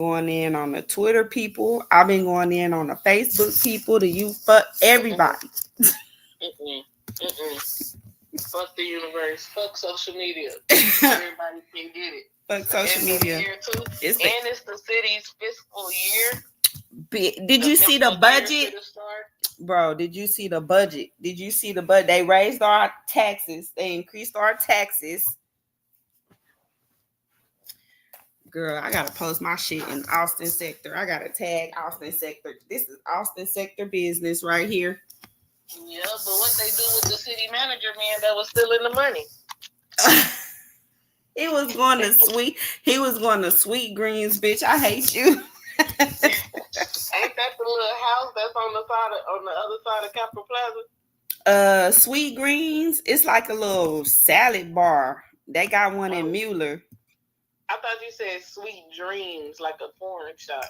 Going in on the Twitter people. I've been going in on the Facebook people. The youth, fuck everybody. Mm-mm. Mm-mm. Fuck the universe. Fuck social media. Everybody can get it. Fuck social media. Too. It's the city's fiscal year. Did you see the budget? Bro, did you see the budget? They raised our taxes. They increased our taxes. Girl, I gotta post my shit in Austin sector. I gotta tag Austin sector. This is Austin sector business right here. Yeah, but what they do with the city manager, man, that was stealing the money. He was going to Sweet Greens, bitch. I hate you. Ain't that the little house that's on the other side of Capitol Plaza? Sweet Greens. It's like a little salad bar. They got one in Mueller. I thought you said Sweet Dreams, like a porn shop.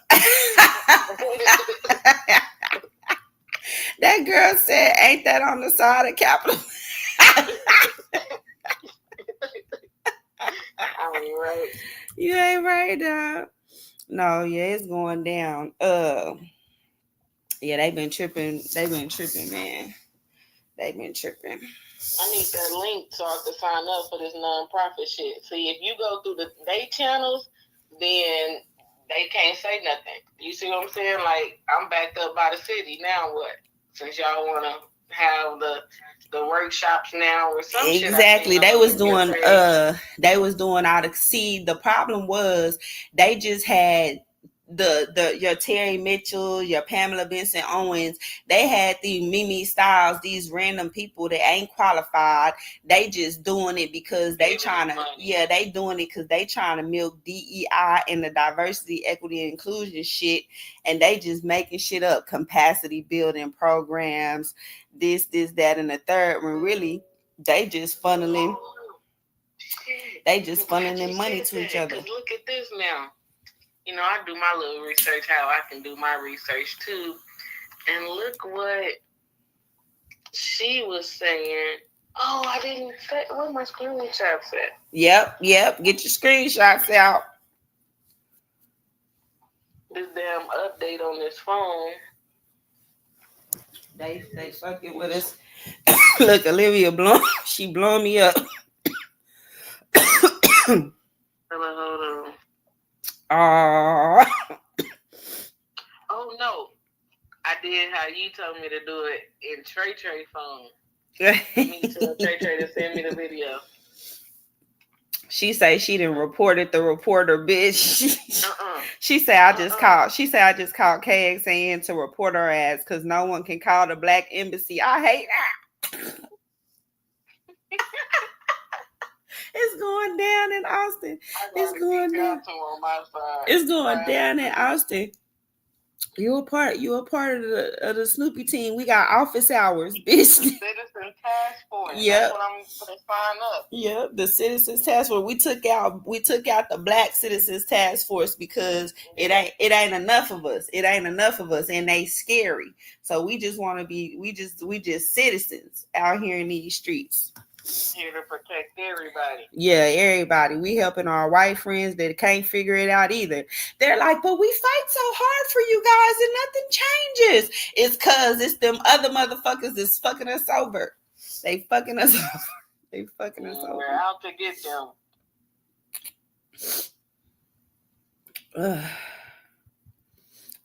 That girl said, ain't that on the side of Capitol? I ain't right. You ain't right, dog. No, yeah, it's going down. Yeah, they've been tripping, man. They've been tripping. I need that link so I can sign up for this nonprofit shit. See, if you go through they channels, then they can't say nothing. You see what I'm saying? Like, I'm backed up by the city. Now what? Since y'all want to have the workshops now or some shit. Exactly. They was doing out of see. The problem was they just had your Terry Mitchell, your Pamela Benson Owens. They had the Mimi Styles, these random people that ain't qualified. They just doing it because they trying to they doing it because they trying to milk DEI and the diversity, equity, and inclusion shit, and they just making shit up, capacity building programs, this, that, and the third. When really they just funneling money to each other. Look at this now. You know, I do my little research, how I can do my research too. And look what she was saying. Oh, I didn't say, where my screenshots at? Yep. Get your screenshots out. This damn update on this phone. They fucking with us. Look, Olivia she blowing me up. Hold on. Oh no, I did how you told me to do it in Trey phone. Me tell Trey to send me the video. She say she didn't reported the reporter, bitch. She said I just called. She said I just called KXAN to report her ass because no one can call the Black Embassy. I hate that. It's going down in Austin. It's going down. It's going down in Austin. You a part of the Snoopy team. We got office hours, bitch. Citizen Task Force. Yep. That's what I'm gonna sign up. Yep, the Citizens Task Force. We took out the Black Citizens Task Force because it ain't enough of us. It ain't enough of us, and they scary. So we just want to be. We just citizens out here in these streets. Here to protect everybody. Yeah, everybody. We helping our white friends that can't figure it out either. They're like, but we fight so hard for you guys and nothing changes. It's because it's them other motherfuckers that's fucking us over. They fucking us over. They fucking us over. We're out to get them.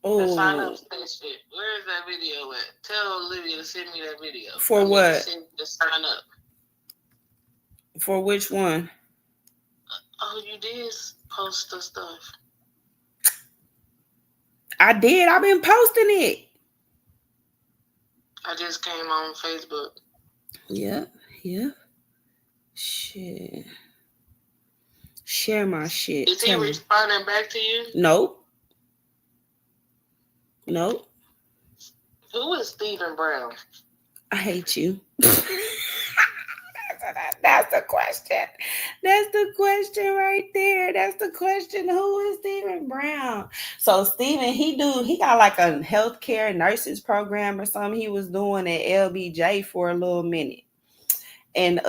Oh. Sign up that shit. Where is that video at? Tell Olivia to send me that video. For what? To sign up. For which one? Oh, you did post the stuff. I did. I've been posting it. I just came on Facebook. Yeah. Shit. Share my shit. Is he responding back to you? Nope. Who is Stephen Brown? I hate you. That's the question. That's the question right there. That's the question. Who is Stephen Brown? So Stephen, he got like a healthcare nurses program or something he was doing at LBJ for a little minute. And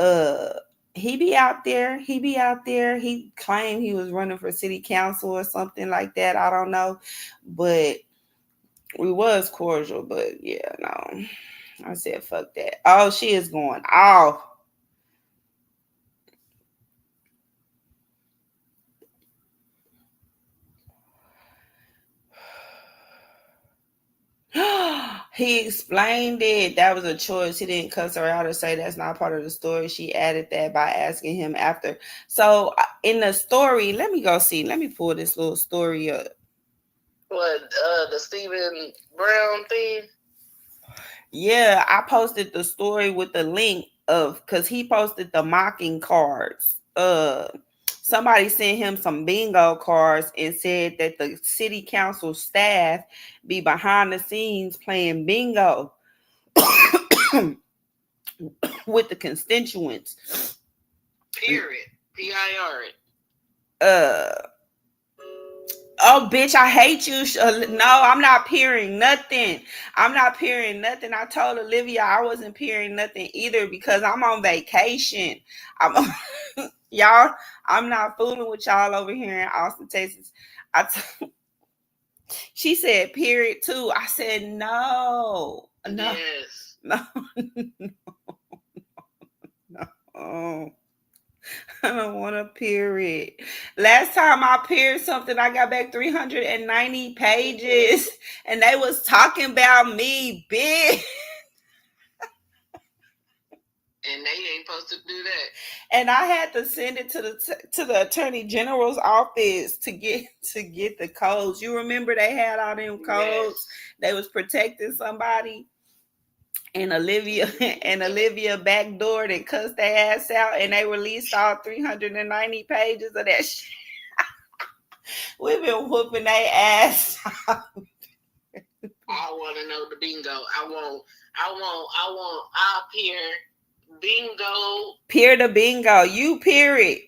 He be out there. He be out there. He claimed he was running for city council or something like that. I don't know, but we was cordial. But yeah, no, I said fuck that. Oh, she is going off. He explained it. That was a choice. He didn't cuss her out or say that's not part of the story. She added that by asking him after. So in the story, let me go see. Let me pull this little story up. What, the Stephen Brown thing? Yeah, I posted the story with the link of because he posted the mocking cards. Somebody sent him some bingo cards and said that the city council staff be behind the scenes playing bingo with the constituents. Period. PIR it. Uh Oh, bitch, I hate you. No, I'm not peering nothing. I'm not peering nothing. I told Olivia I wasn't peering nothing either because I'm on vacation. I'm y'all, I'm not fooling with y'all over here in Austin, Texas. She said period too. I said no. No. Yes. No. No. I don't want to peer it. Last time I peered something, I got back 390 pages, and they was talking about me, bitch. And they ain't supposed to do that. And I had to send it to the attorney general's office to get the codes. You remember they had all them codes? Yes. They was protecting somebody. And Olivia backdoored and cussed their ass out, and they released all 390 pages of that shit. We've been whooping their ass. I want to know the bingo. I'll peer bingo. Peer the bingo. You peer it.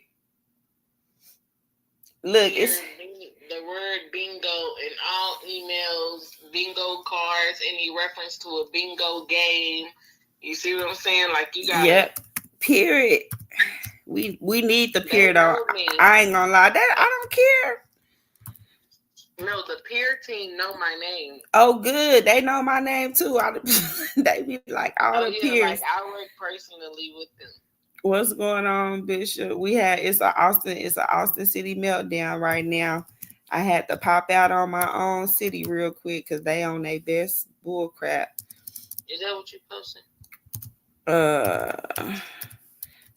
Look, peer it's the word bingo in all emails, bingo cards, any reference to a bingo game. You see what I'm saying? Like you got. Yep. Peer it. We need the peer though. I ain't gonna lie. That I don't care. No, the peer team know my name. Oh, good. They know my name too. They be like all the peers. Like I work personally with them. What's going on, Bishop? It's an Austin City meltdown right now. I had to pop out on my own city real quick because they on their best bull crap. Is that what you posting?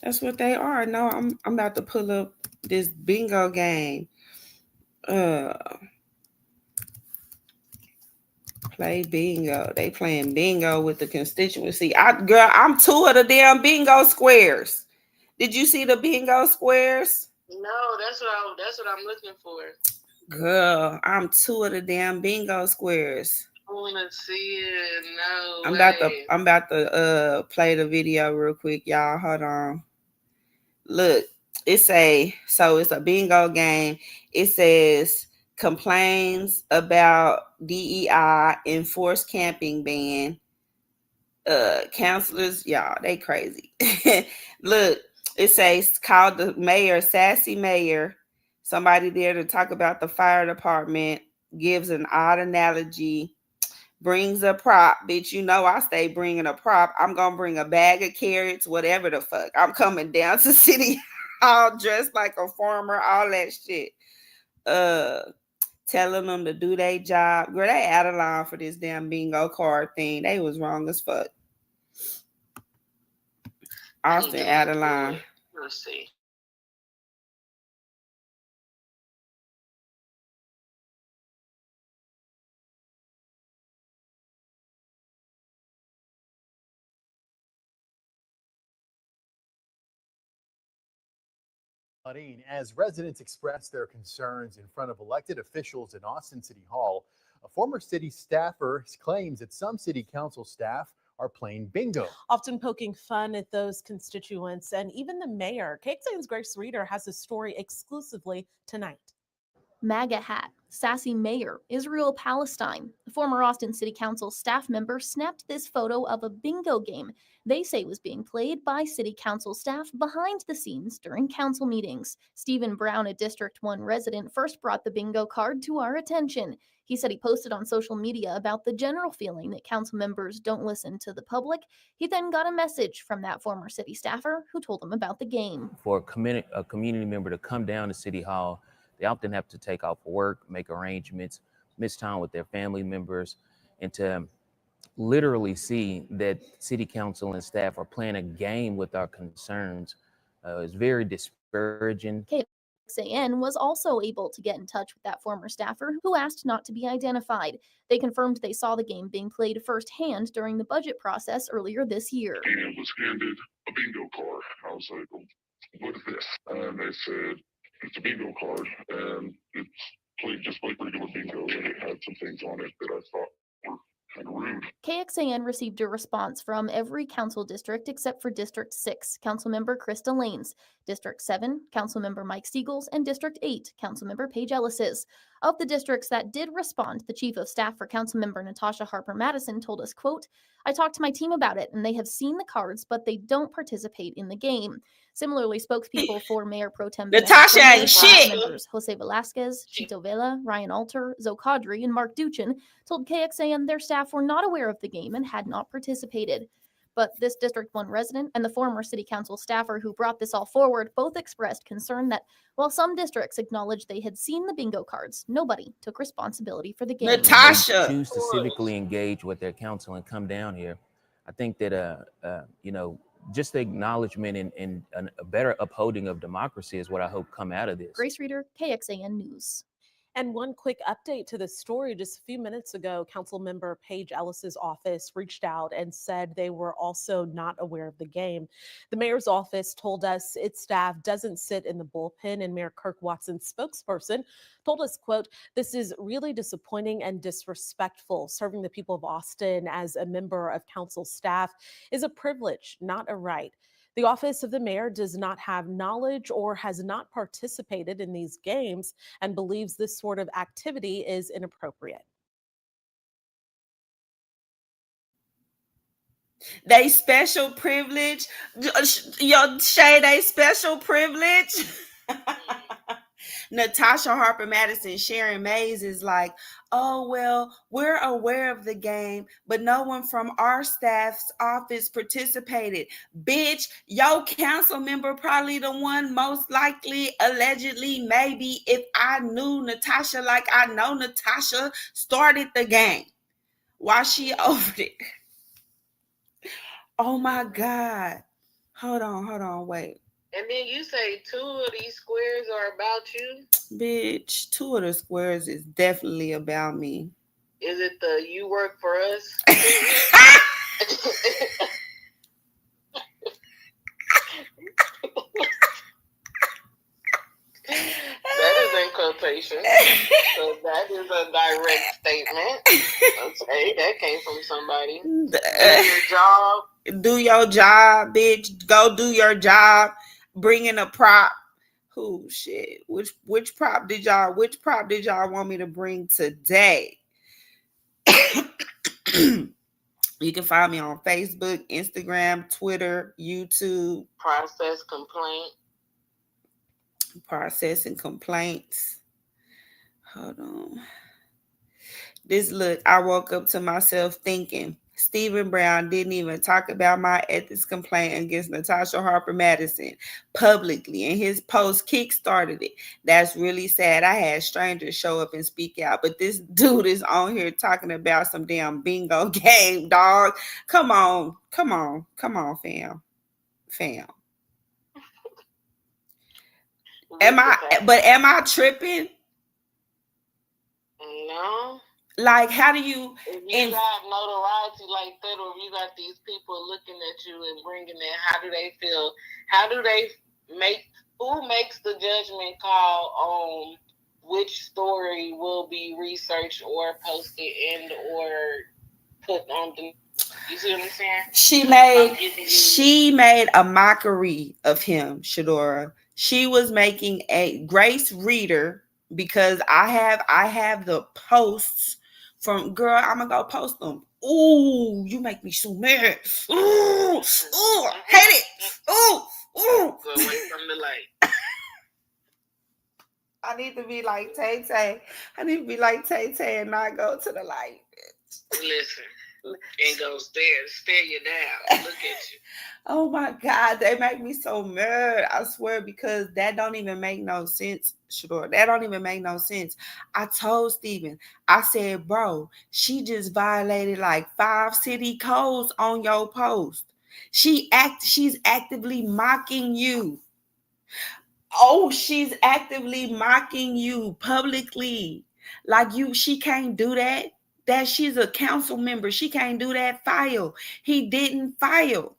That's what they are. No, I'm about to pull up this bingo game. Play bingo. They playing bingo with the constituency. I'm two of the damn bingo squares. Did you see the bingo squares? No, that's what I'm looking for. Girl, I'm two of the damn bingo squares. I wanna see it. No, I'm about to play the video real quick, y'all. Hold on. Look, it's a bingo game. It says complains about DEI enforced camping ban. Counselors, y'all, they crazy. Look, it says called the mayor, sassy mayor. Somebody there to talk about the fire department, gives an odd analogy, brings a prop. Bitch, you know I stay bringing a prop. I'm going to bring a bag of carrots, whatever the fuck. I'm coming down to City Hall dressed like a farmer, all that shit. Telling them to do their job. Girl, they out of line for this damn bingo card thing. They was wrong as fuck. Austin out of line. Let's see. As residents express their concerns in front of elected officials in Austin City Hall, a former city staffer claims that some city council staff are playing bingo, often poking fun at those constituents and even the mayor. KXAN's Grace Reader has a story exclusively tonight. MAGA hat, sassy mayor, Israel Palestine. The former Austin City Council staff member snapped this photo of a bingo game they say was being played by City Council staff behind the scenes during council meetings. Stephen Brown, a District 1 resident, first brought the bingo card to our attention. He said he posted on social media about the general feeling that council members don't listen to the public. He then got a message from that former city staffer who told him about the game. For a community member to come down to City Hall, they often have to take off work, make arrangements, miss time with their family members, and to literally see that City Council and staff are playing a game with our concerns is very discouraging. KXAN was also able to get in touch with that former staffer who asked not to be identified. They confirmed they saw the game being played firsthand during the budget process earlier this year. And was handed a bingo card. I was like, oh, what is this? And they said, it's a bingo card, and it's just like regular bingo, and it had some things on it that I thought were kind of rude. KXAN received a response from every council district except for District 6, Councilmember Krista Lanes, District 7, Councilmember Mike Siegels, and District 8, Councilmember Paige Ellis's. Of the districts that did respond, the Chief of Staff for Councilmember Natasha Harper Madison told us, quote, I talked to my team about it, and they have seen the cards, but they don't participate in the game. Similarly, spokespeople for Mayor Pro Tem Natasha ain't shit. Members Jose Velasquez, Chito Vela, Ryan Alter, Zoe Kadri, and Mark Duchin told KXAN their staff were not aware of the game and had not participated. But this District 1 resident and the former City Council staffer who brought this all forward both expressed concern that while some districts acknowledged they had seen the bingo cards, nobody took responsibility for the game. Natasha Choose to civically engage with their council and come down here. I think that just the acknowledgement and a better upholding of democracy is what I hope come out of this. Grace Reader, KXAN News. And one quick update to the story. Just a few minutes ago, Councilmember Paige Ellis's office reached out and said they were also not aware of the game. The mayor's office told us its staff doesn't sit in the bullpen, and Mayor Kirk Watson's spokesperson told us, quote, this is really disappointing and disrespectful. Serving the people of Austin as a member of council staff is a privilege, not a right. The office of the mayor does not have knowledge or has not participated in these games and believes this sort of activity is inappropriate. They special privilege. Yo, Shay, they special privilege. Natasha Harper Madison, Sharon Mays is like, oh, well, we're aware of the game, but no one from our staff's office participated. Bitch, your council member probably the one most likely, allegedly, maybe, if I knew Natasha like I know Natasha, started the game while she over there. Oh, my God. Hold on, wait. And then you say 2 of these squares are about you? Bitch, 2 of the squares is definitely about me. Is it the you work for us? That is in quotation. So that is a direct statement. Okay, that came from somebody. Do your job. Do your job, bitch. Go do your job. Bring in a prop. Oh shit. Which prop did y'all want me to bring today? You can find me on Facebook, Instagram, Twitter, YouTube. Processing complaints. Hold on. I woke up to myself thinking, Stephen Brown didn't even talk about my ethics complaint against Natasha Harper Madison publicly, and his post kickstarted it. That's really sad. I had strangers show up and speak out, but this dude is on here talking about some damn bingo game, dog. Come on, fam. Am I tripping? No. Like, how do you... If you got notoriety like that, or if you got these people looking at you and bringing in, how do they feel? Who makes the judgment call on which story will be researched or posted and or put on the... You see what I'm saying? She made a mockery of him, Shadora. She was making a Grace Reader because I have the posts from girl. I'm gonna go post them. Ooh, you make me so mad. Ooh, hate it. Ooh. Go away from the light. I need to be like Tay Tay. I need to be like Tay Tay and not go to the light. Listen, and go stare you down. Look at you. Oh my God, they make me so mad. I swear, because that don't even make no sense. Sure, that don't even make no sense. I told Steven, I said, bro, she just violated like 5 city codes on your post. She's actively mocking you. Oh, she's actively mocking you publicly. Like she can't do that. That she's a council member. She can't do that. File. He didn't file.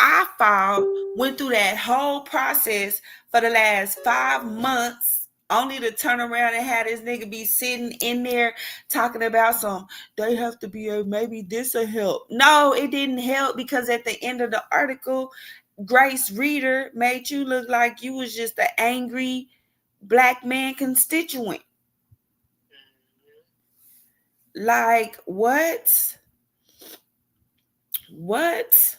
I filed, went through that whole process for the last 5 months, only to turn around and have this nigga be sitting in there talking about they have to be maybe this will help. No, it didn't help, because at the end of the article, Grace Reader made you look like you was just an angry black man constituent. Like, what? What?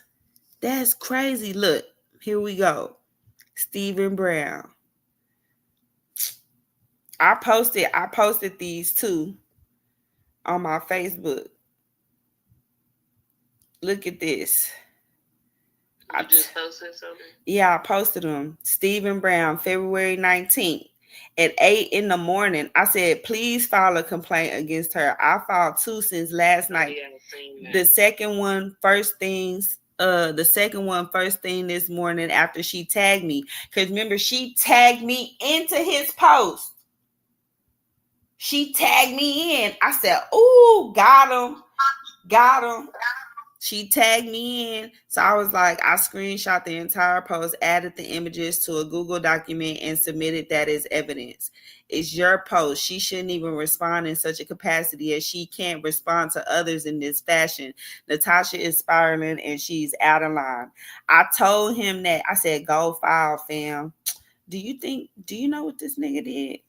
That's crazy. Look, here we go. Stephen Brown. I posted these too on my Facebook. Look at this. You just posted something? Yeah, I posted them. Stephen Brown, February 19th at 8 in the morning. I said, please file a complaint against her. I filed 2 since last night. Yeah, the second one first thing this morning after she tagged me. Because remember, she tagged me into his post. She tagged me in. I said, ooh, got him. She tagged me in. So I was like, I screenshot the entire post, added the images to a Google document, and submitted that as evidence. It's your post. She shouldn't even respond in such a capacity, as she can't respond to others in this fashion. Natasha is spiraling and she's out of line. I told him that. I said, go file, fam. Do you know what this nigga did?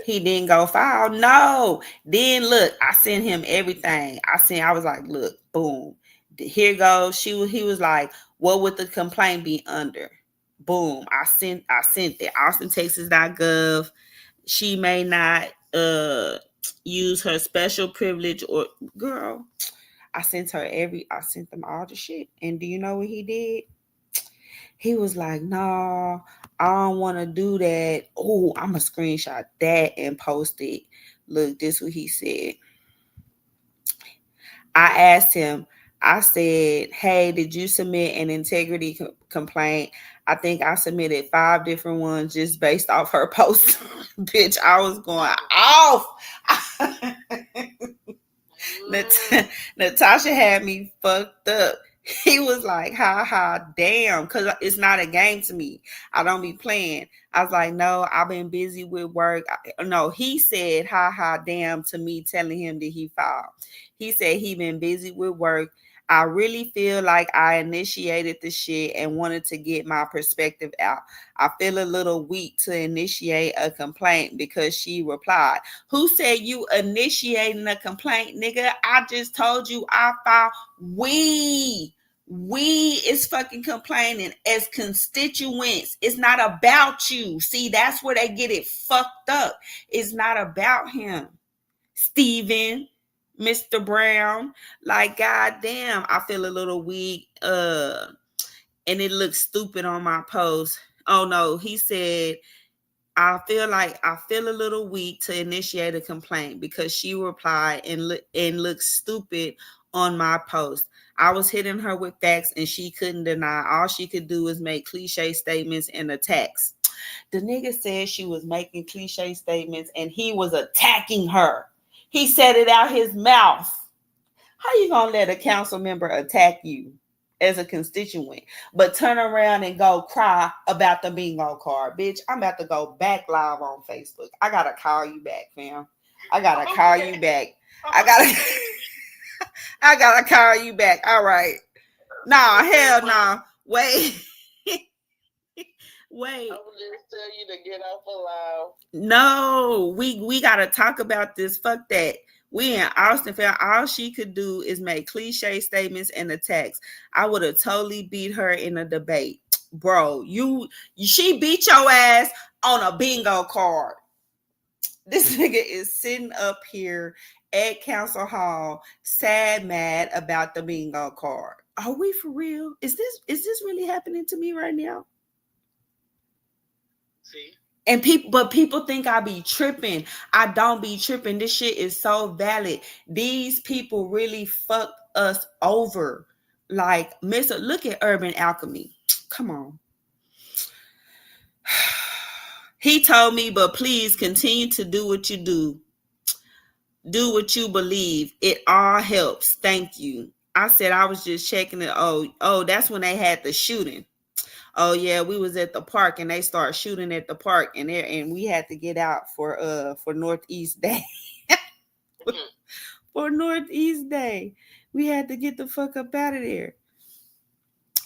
He didn't go file. No. Then look, I sent him everything. I was like, look, boom. Here goes. He was like, what would the complaint be under? Boom. I sent it. AustinTexas.gov. She may not use her special privilege, or girl. I sent them all the shit. And do you know what he did? He was like, nah, I don't want to do that. Oh, I'm going to screenshot that and post it. Look, this is what he said. I asked him, I said, hey, did you submit an integrity complaint? I think I submitted 5 different ones just based off her post. Bitch, I was going off. Natasha had me fucked up. He was like, ha ha, damn, because it's not a game to me. I don't be playing. I was like, no, I've been busy with work. No, he said, ha ha, damn, to me, telling him that he filed. He said he been busy with work. I really feel like I initiated the shit and wanted to get my perspective out. I feel a little weak to initiate a complaint, because she replied. Who said you initiating a complaint, nigga? I just told you I filed. We is fucking complaining as constituents. It's not about you. See, that's where they get it fucked up. It's not about him. Steven, Mr. Brown, like, goddamn, I feel a little weak. And it looks stupid on my post. Oh no, he said, I feel a little weak to initiate a complaint, because she replied and looked stupid on my post. I was hitting her with facts and she couldn't deny. All she could do is make cliche statements and attacks. The nigga said she was making cliche statements and he was attacking her. He said it out his mouth. How you gonna let a council member attack you as a constituent, but turn around and go cry about the bingo card? Bitch, I'm about to go back live on Facebook. I gotta call you back, fam. I gotta call you back. I gotta call you back. All right. Nah, hell nah. Wait. Wait. I would just tell you to get off alive. No, we gotta talk about this. Fuck that. We in Austin, fam. All she could do is make cliche statements and attacks. I would have totally beat her in a debate, bro. She beat your ass on a bingo card. This nigga is sitting up here at Council Hall, sad, mad about the bingo card. Are we for real? Is this really happening to me right now? See? And people think I be tripping. I don't be tripping. This shit is so valid. These people really fucked us over. Like, look at Urban Alchemy. Come on. He told me, but please continue to do what you do. Do what you believe. It all helps. Thank you. I said I was just checking it. Oh, that's when they had the shooting. Oh yeah, we was at the park and they started shooting at the park and we had to get out for Northeast Day. For Northeast Day. We had to get the fuck up out of there.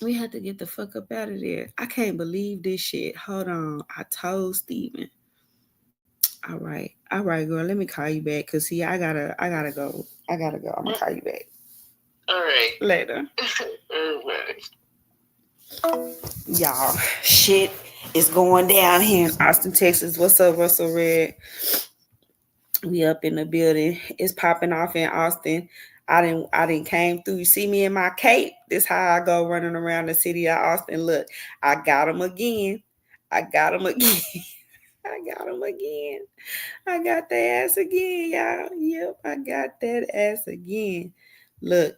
We had to get the fuck up out of there. I can't believe this shit. Hold on. I told Steven. All right, girl. Let me call you back. Cause see, I gotta go. I'm gonna call you back. All right. Later. Everybody. Y'all, shit is going down here in Austin, Texas. What's up, Russell Red? We up in the building. It's popping off in Austin. I didn't came through. You see me in my cape? This how I go running around the city of Austin. Look, I got him again. I got him again. I got him again. I got that ass again, y'all. Yep, I got that ass again. Look.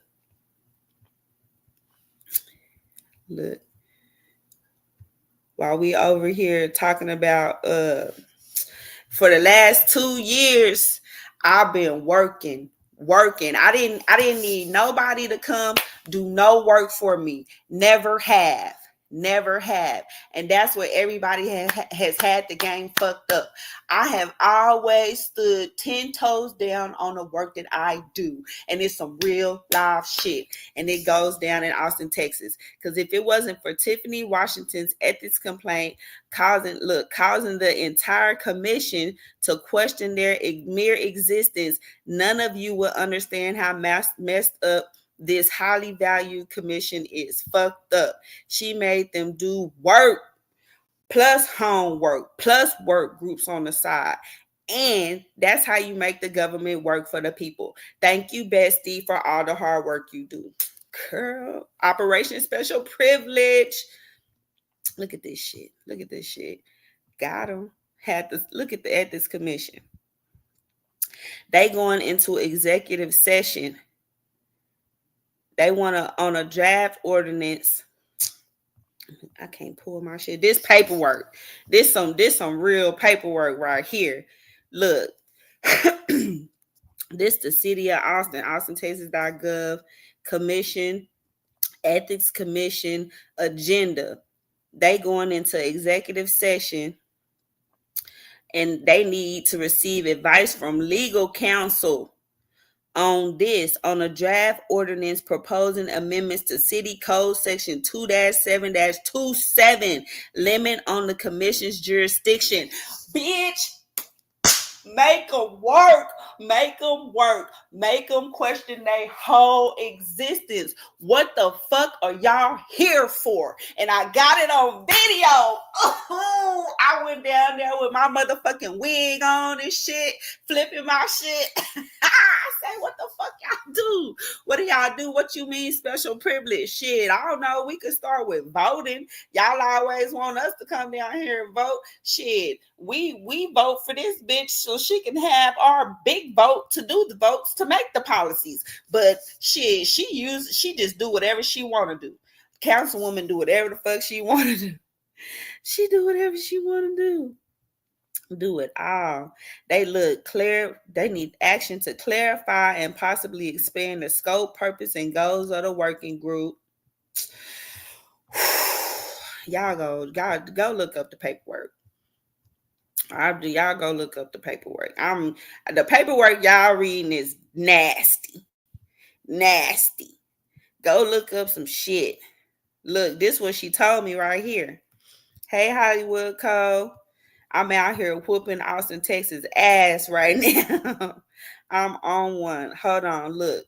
While we over here talking about for the last 2 years, I've been working. I didn't need nobody to come do no work for me. Never have. And that's what everybody has had the game fucked up. I have always stood 10 toes down on the work that I do. And it's some real live shit. And it goes down in Austin, Texas. Because if it wasn't for Tiffany Washington's ethics complaint causing the entire commission to question their mere existence, none of you will understand how messed up this highly valued commission is. Fucked up. She made them do work plus homework plus work groups on the side. And that's how you make the government work for the people. Thank you, Bestie, for all the hard work you do. Girl, Operation Special Privilege. Look at this shit. Got him. Had to look at the ethics commission. They going into executive session. They want to on a draft ordinance. I can't pull my shit. This paperwork. This some real paperwork right here. Look. This the city of Austin, austintexas.gov commission, ethics commission agenda. They going into executive session and they need to receive advice from legal counsel on a draft ordinance proposing amendments to City Code Section 2-7-27, limit on the commission's jurisdiction. Bitch, make them work. Make them question their whole existence. What the fuck are y'all here for? And I got it on video. Oh, I went down there with my motherfucking wig on and shit, flipping my shit. I say, what the fuck y'all do? What do y'all do? What you mean special privilege? Shit, I don't know. We could start with voting. Y'all always want us to come down here and vote. Shit, we vote for this bitch so she can have our big vote to do the votes to make the policies. But shit, she just do whatever she want to do. Councilwoman do whatever the fuck she want to do. She do whatever she want to do. Do it all. They look clear. They need action to clarify and possibly expand the scope, purpose, and goals of the working group. Y'all go look up the paperwork. Y'all go look up the paperwork. The paperwork y'all reading is nasty. Go look up some shit. Look, this is what she told me right here. Hey, Hollywood Cole. I'm out here whooping Austin, Texas ass right now. I'm on one. Hold on, look.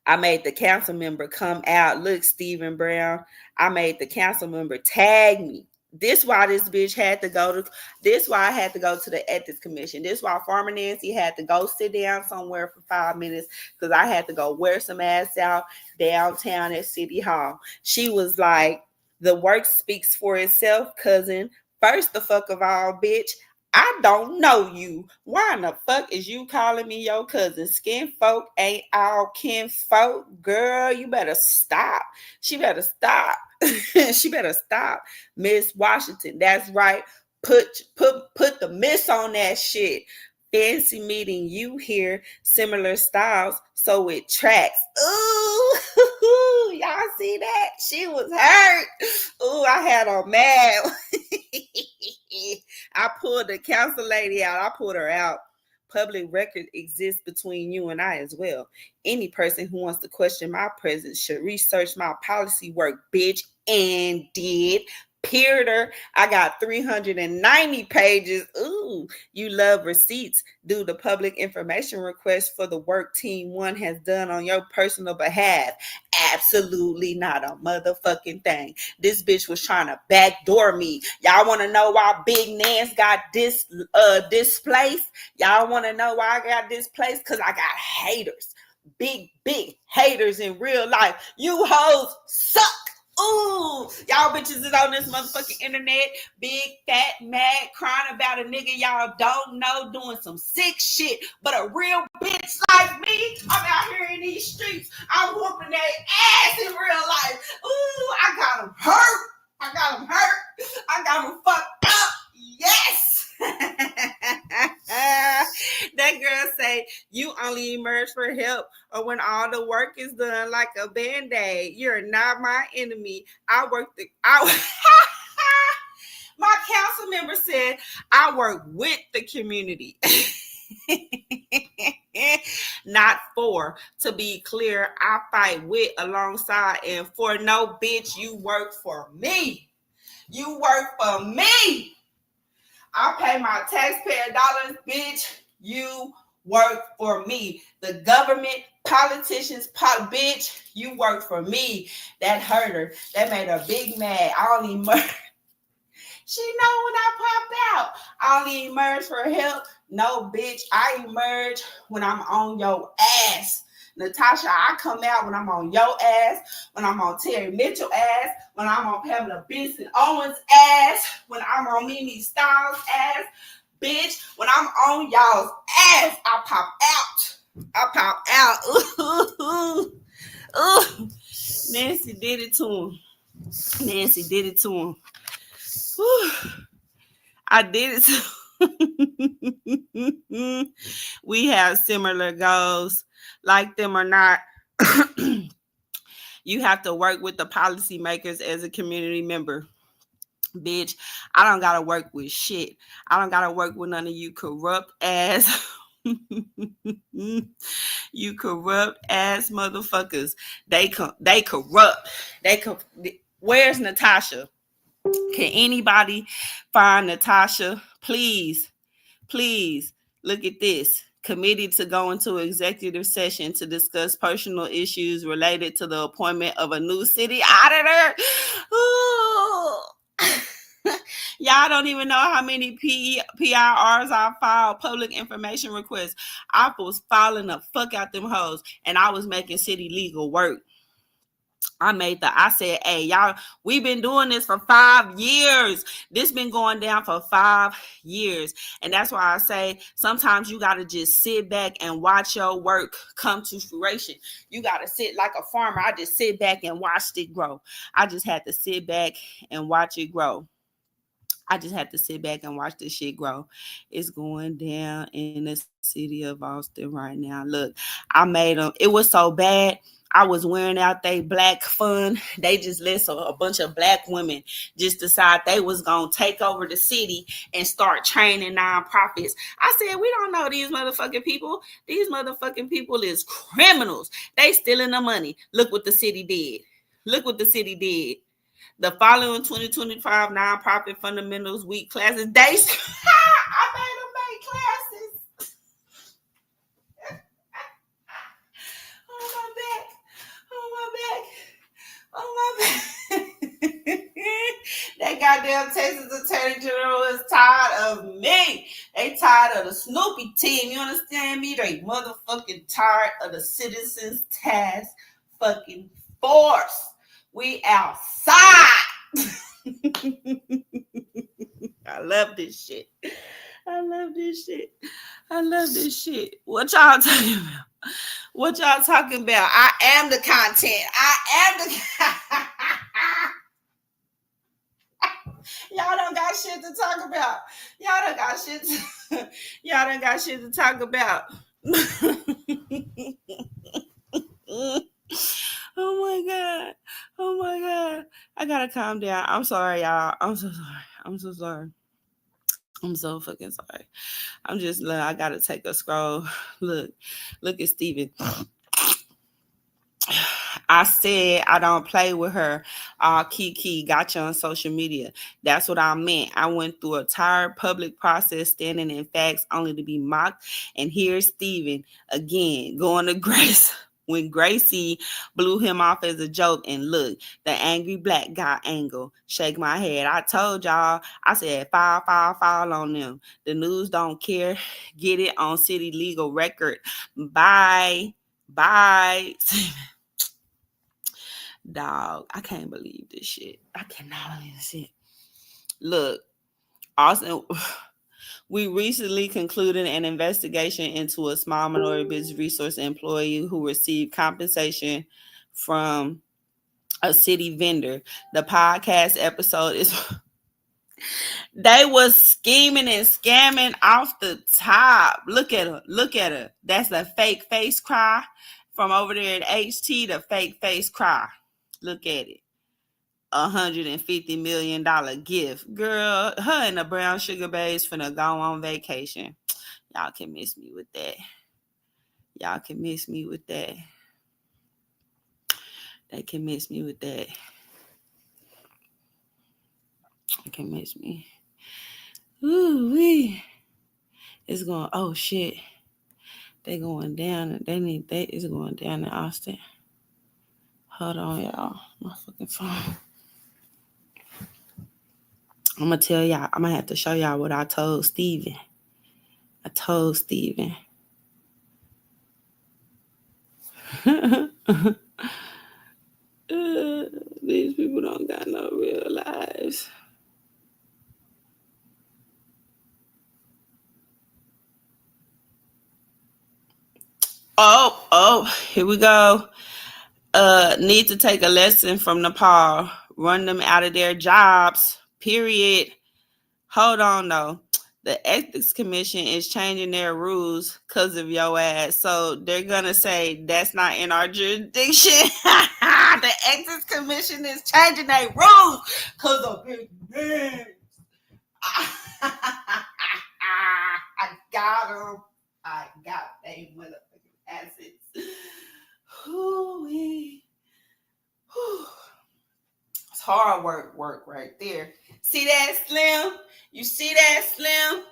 I made the council member come out. Look, Stephen Brown. I made the council member tag me. This why this bitch had to go to. This why I had to go to the ethics commission. This why Farmer Nancy had to go sit down somewhere for 5 minutes because I had to go wear some ass out downtown at City Hall. She was like, "The work speaks for itself, cousin. First the fuck of all, bitch. I don't know you. Why in the fuck is you calling me your cousin? Skin folk ain't all kin folk. Girl, you better stop. She better stop. She better stop. Miss Washington. That's right. Put the miss on that shit. Fancy meeting you here. Similar styles, so it tracks. Ooh, y'all see that? She was hurt. Ooh, I had her mad. I pulled the council lady out. I pulled her out. Public record exists between you and I as well. Any person who wants to question my presence should research my policy work, bitch, and did. Peter, I got 390 pages. Ooh, you love receipts. Do the public information request for the work Team 1 has done on your personal behalf. Absolutely not a motherfucking thing. This bitch was trying to backdoor me. Y'all want to know why Big Nance got displaced? Y'all want to know why I got displaced? Because I got haters. Big haters in real life. You hoes suck. Ooh, y'all bitches is on this motherfucking internet, big, fat, mad, crying about a nigga y'all don't know doing some sick shit. But a real bitch like me, I'm out here in these streets. I'm whooping their ass in real life. Ooh, I got them hurt. I got them hurt. I got them fucked up. Yes. That girl say you only emerge for help or when all the work is done like a band-aid. You're not my enemy. My council member said I work with the community. Not for. To be clear, I fight with, alongside, and for. No, bitch, you work for me. You work for me. I pay my taxpayer dollars, bitch. You work for me. The government, politicians, bitch, you work for me. That hurt her. That made her big mad. I only emerged. She know when I popped out. I only emerge for help. No, bitch. I emerge when I'm on your ass. Natasha, I come out when I'm on your ass, when I'm on Terry Mitchell ass, when I'm on Pamela Benson Owens ass, when I'm on Mimi Styles ass, bitch, when I'm on y'all's ass, I pop out. I pop out. Ooh. Nancy did it to him. Nancy did it to him. Whew. I did it to We have similar goals. Like them or not, you have to work with the policymakers as a community member. Bitch, I don't gotta work with shit. I don't gotta work with none of you corrupt ass. You corrupt ass motherfuckers. They corrupt. Where's Natasha? Can anybody find Natasha? Please look at this. Committee to go into executive session to discuss personal issues related to the appointment of a new city auditor. Ooh. Y'all don't even know how many PIRs I filed, public information requests. I was filing the fuck out them hoes, and I was making city legal work. I said, hey, y'all, we've been doing this for 5 years. This been going down for 5 years. And that's why I say sometimes you got to just sit back and watch your work come to fruition. You got to sit like a farmer. I just sit back and watched it grow. I just had to sit back and watch it grow. I just had to sit back and watch this shit grow. It's going down in the city of Austin right now. Look, I made them. It was so bad. I was wearing out they black fun. They just let a bunch of black women just decide they was going to take over the city and start training nonprofits. I said, we don't know these motherfucking people. These motherfucking people is criminals. They stealing the money. Look what the city did. Look what the city did. The following 2025 nonprofit fundamentals week classes, I made them make classes. Oh my back. That goddamn Texas Attorney General is tired of me. They tired of the Snoopy team. You understand me? They motherfucking tired of the Citizens Task fucking Force. We outside. I love this shit. What y'all talking about? I am the content. Y'all don't got shit to talk about. Y'all don't got shit to talk about. Oh my god. I gotta calm down. I'm sorry, y'all. I'm so sorry. I'm so fucking sorry. I gotta take a scroll. Look at Steven. I said I don't play with her. Kiki got you on social media. That's what I meant. I went through a tired public process, standing in facts only to be mocked. And here's Steven again going to Grace when Gracie blew him off as a joke. And look, the angry black guy angle. Shake my head. I told y'all. I said file on them. The news don't care. Get it on city legal record. Bye. Dog, I can't believe this shit. I cannot believe this shit. Look, Austin, we recently concluded an investigation into a small minority business resource employee who received compensation from a city vendor. The podcast episode is they was scheming and scamming off the top. Look at her. That's a fake face cry from over there at HT, the fake face cry. Look at it. $150 million gift. Girl, her and the brown sugar babes finna go on vacation. Y'all can miss me with that. They can miss me with that. They can miss me. Ooh-wee. It's going, oh shit. They going down. It's going down in Austin. Hold on, y'all. My fucking phone. I'm going to tell y'all. I'm going to have to show y'all what I told Steven. These people don't got no real lives. Oh, here we go. Need to take a lesson from Nepal. Run them out of their jobs. Period. Hold on, though. The Ethics Commission is changing their rules because of your ass. So they're going to say that's not in our jurisdiction. The Ethics Commission is changing their rules because of big names. I got them. I got they motherfucking assets. It's hard work right there. See that, Slim? You see that, Slim?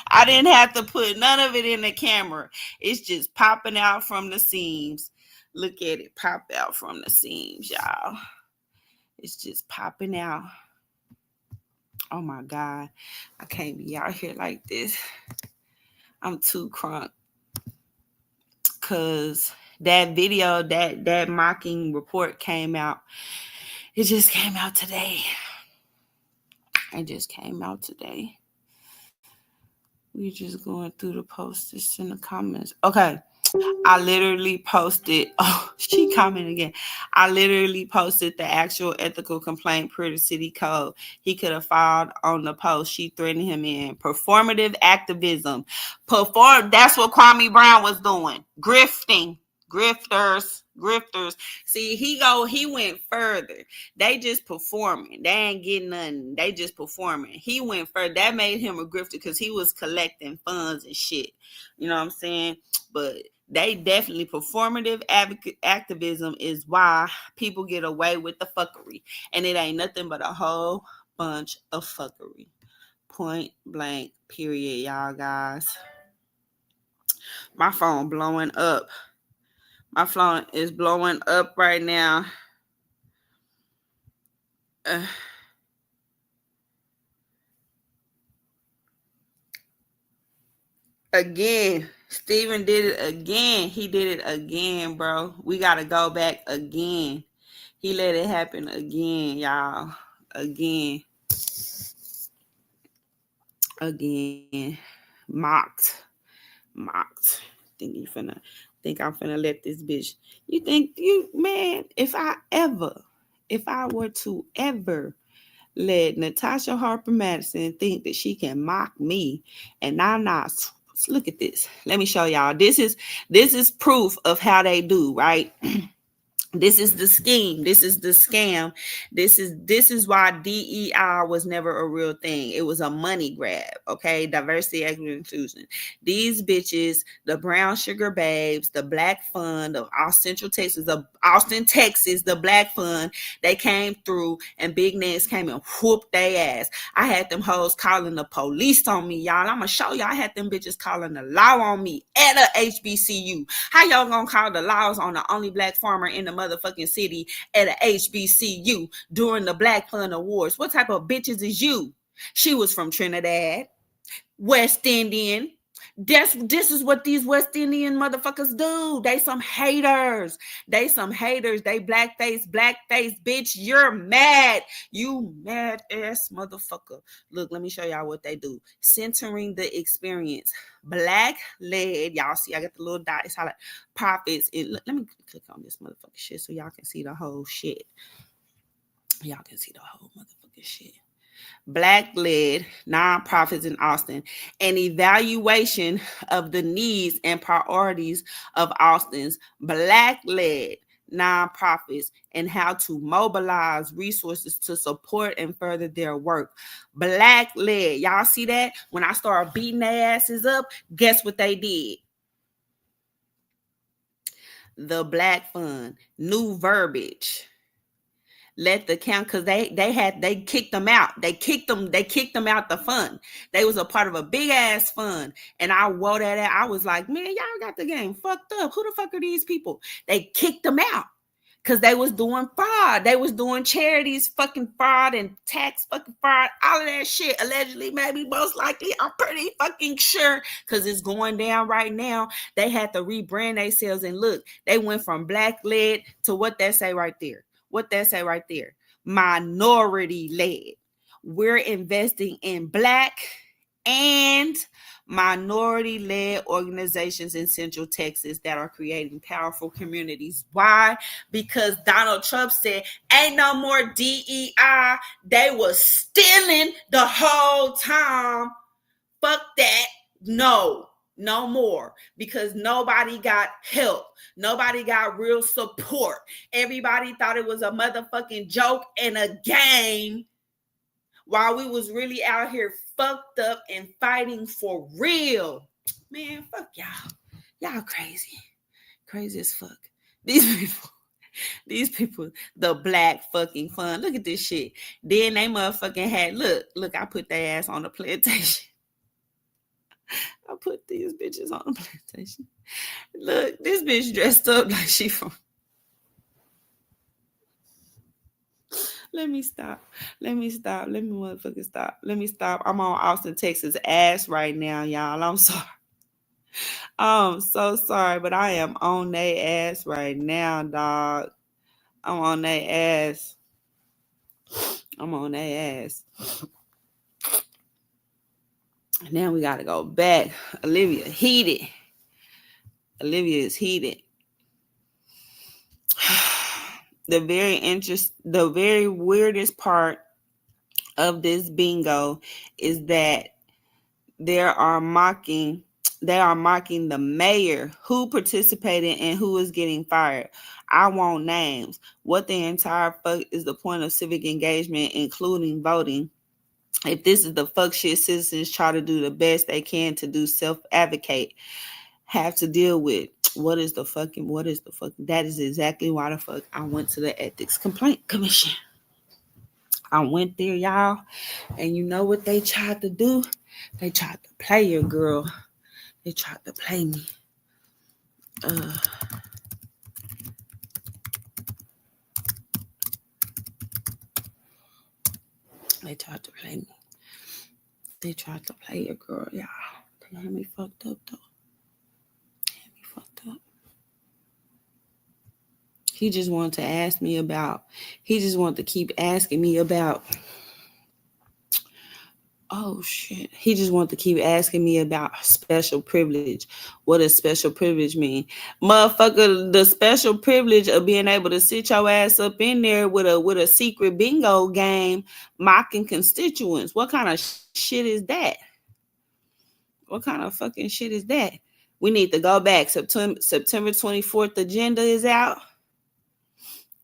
I didn't have to put none of it in the camera. It's just popping out from the seams. Look at it pop out from the seams, y'all. It's just popping out. Oh my God. I can't be out here like this. I'm too crunk. Cause that video, that mocking report came out. It just came out today. We just going through the posts in the comments. Okay. I literally posted. Oh, she commented again. I literally posted the actual ethical complaint per the city code. He could have filed on the post. She threatened him in performative activism. That's what Kwame Brown was doing. Grifters. See, he went further. They just performing. They ain't getting nothing. They just performing. He went further. That made him a grifter because he was collecting funds and shit. You know what I'm saying? But They definitely performative activism is why people get away with the fuckery, and it ain't nothing but a whole bunch of fuckery. Point blank. Period, y'all guys. My phone blowing up. My phone is blowing up right now. Again, Steven did it again. He did it again, bro. We gotta go back again. He let it happen again, y'all. Again. Again. Mocked. Mocked. Think I'm finna let this bitch. You think you man, if I were to ever let Natasha Harper Madison think that she can mock me and I'm not. Look at this. Let me show y'all. This is proof of how they do, right? This is the scheme. This is the scam. This is why DEI was never a real thing. It was a money grab. Okay, diversity, equity, inclusion. These bitches, the brown sugar babes, the Black Fund of Austin, Texas, the Black Fund, they came through and Big Nance came and whooped their ass. I had them hoes calling the police on me, y'all. I'm gonna show y'all. I had them bitches calling the law on me at a HBCU. How y'all gonna call the laws on the only Black farmer in the motherfucking city at a HBCU during the Black Fund Awards? What type of bitches is you? She was from Trinidad, West Indian. This is what these West Indian motherfuckers do. They some haters. They blackface, bitch. You're mad. You mad ass motherfucker. Look, let me show y'all what they do. Centering the experience. Black led. Y'all see, I got the little dot. It's how like profits. Let me click on this motherfucking shit so y'all can see the whole shit. Y'all can see the whole motherfucking shit. Black-led nonprofits in Austin, an evaluation of the needs and priorities of Austin's Black-led nonprofits and how to mobilize resources to support and further their work. Black-led. Y'all see that? When I started beating their asses up, guess what they did? The Black Fund, new verbiage. Let the count, because they kicked them out. They kicked them out the fund. They was a part of a big ass fund. And I wore that out. I was like, man, y'all got the game fucked up. Who the fuck are these people? They kicked them out because they was doing fraud. They was doing charities fucking fraud and tax fucking fraud, all of that shit. Allegedly, maybe, most likely. I'm pretty fucking sure because it's going down right now. They had to rebrand themselves, and look, they went from Black led to what they say right there. What that say right there? Minority led. We're investing in Black and minority led organizations in Central Texas that are creating powerful communities. Why? Because Donald Trump said, ain't no more DEI. They was stealing the whole time. Fuck that. No more, because nobody got help. Nobody got real support. Everybody thought it was a motherfucking joke and a game while we was really out here fucked up and fighting for real. Man, fuck y'all. Y'all crazy. Crazy as fuck. These people, the Black fucking fun. Look at this shit. Then they motherfucking had, look, I put their ass on the plantation. I put these bitches on the plantation. Look, this bitch dressed up like she from. Let me stop. Let me motherfucking stop. Let me stop. I'm on Austin, Texas ass right now, y'all. I'm sorry. I'm so sorry, but I am on their ass right now, dog. I'm on their ass. I'm on their ass. Now we gotta go back. Olivia heated. Olivia is heated. The very weirdest part of this bingo is that they are mocking the mayor who participated and who is getting fired. I want names. What the entire fuck is the point of civic engagement, including voting? If this is the fuck shit citizens try to do the best they can to do self-advocate, have to deal with. What is the fucking? That is exactly why the fuck I went to the Ethics Complaint Commission. I went there, y'all, and you know what they tried to do? They tried to play your girl. They tried to play me. They tried to play me. They tried to play your girl, y'all. They had me fucked up, though. They had me fucked up. He just wanted to ask me about, he just wanted to keep asking me about, oh shit. He just wanted to keep asking me about special privilege. What does special privilege mean? Motherfucker, the special privilege of being able to sit your ass up in there with a secret bingo game mocking constituents. What kind of shit is that? What kind of fucking shit is that? We need to go back. September 24th agenda is out.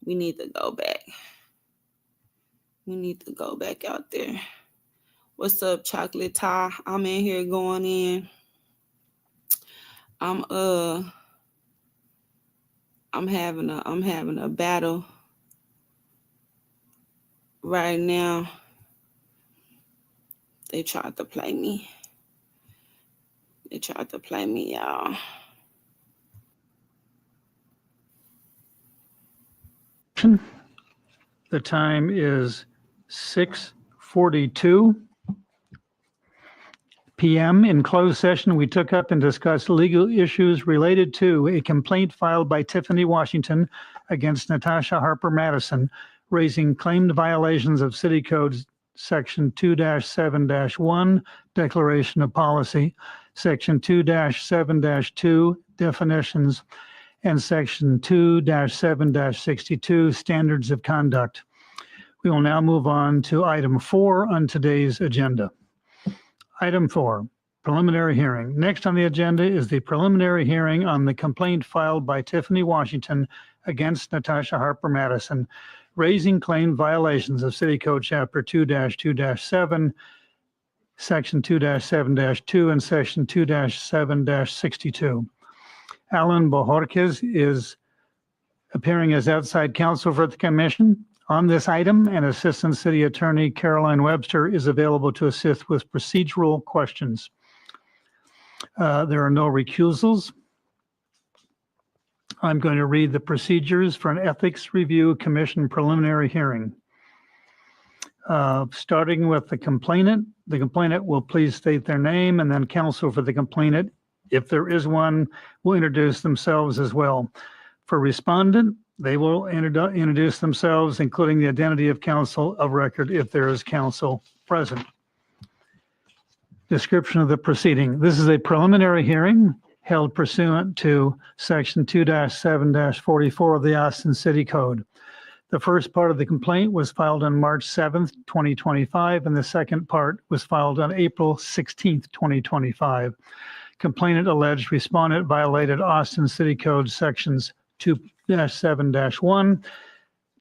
We need to go back. We need to go back out there. What's up, Chocolate Tie? I'm in here going in. I'm having a battle right now. They tried to play me. They tried to play me, y'all. The time is 6:42 p.m. In closed session, we took up and discussed legal issues related to a complaint filed by Tiffany Washington against Natasha Harper Madison, raising claimed violations of City Code Section 2-7-1, Declaration of Policy, Section 2-7-2, Definitions, and Section 2-7-62, Standards of Conduct. We will now move on to item 4 on today's agenda. Item 4, preliminary hearing. Next on the agenda is the preliminary hearing on the complaint filed by Tiffany Washington against Natasha Harper Madison, raising claimed violations of City Code Chapter 2-2-7, Section 2-7-2, and Section 2-7-62. Alan Bojorquez is appearing as outside counsel for the commission on this item, and Assistant City Attorney Caroline Webster is available to assist with procedural questions. There are no recusals. I'm going to read the procedures for an Ethics Review Commission preliminary hearing. Starting with the complainant will please state their name, and then counsel for the complainant, if there is one, will introduce themselves as well. For respondent, they will introduce themselves, including the identity of counsel of record if there is counsel present. Description of the proceeding. This is a preliminary hearing held pursuant to Section 2-7-44 of the Austin City Code. The first part of the complaint was filed on March 7th, 2025, and the second part was filed on April 16th, 2025. Complainant alleged respondent violated Austin City Code Sections 2-7-1,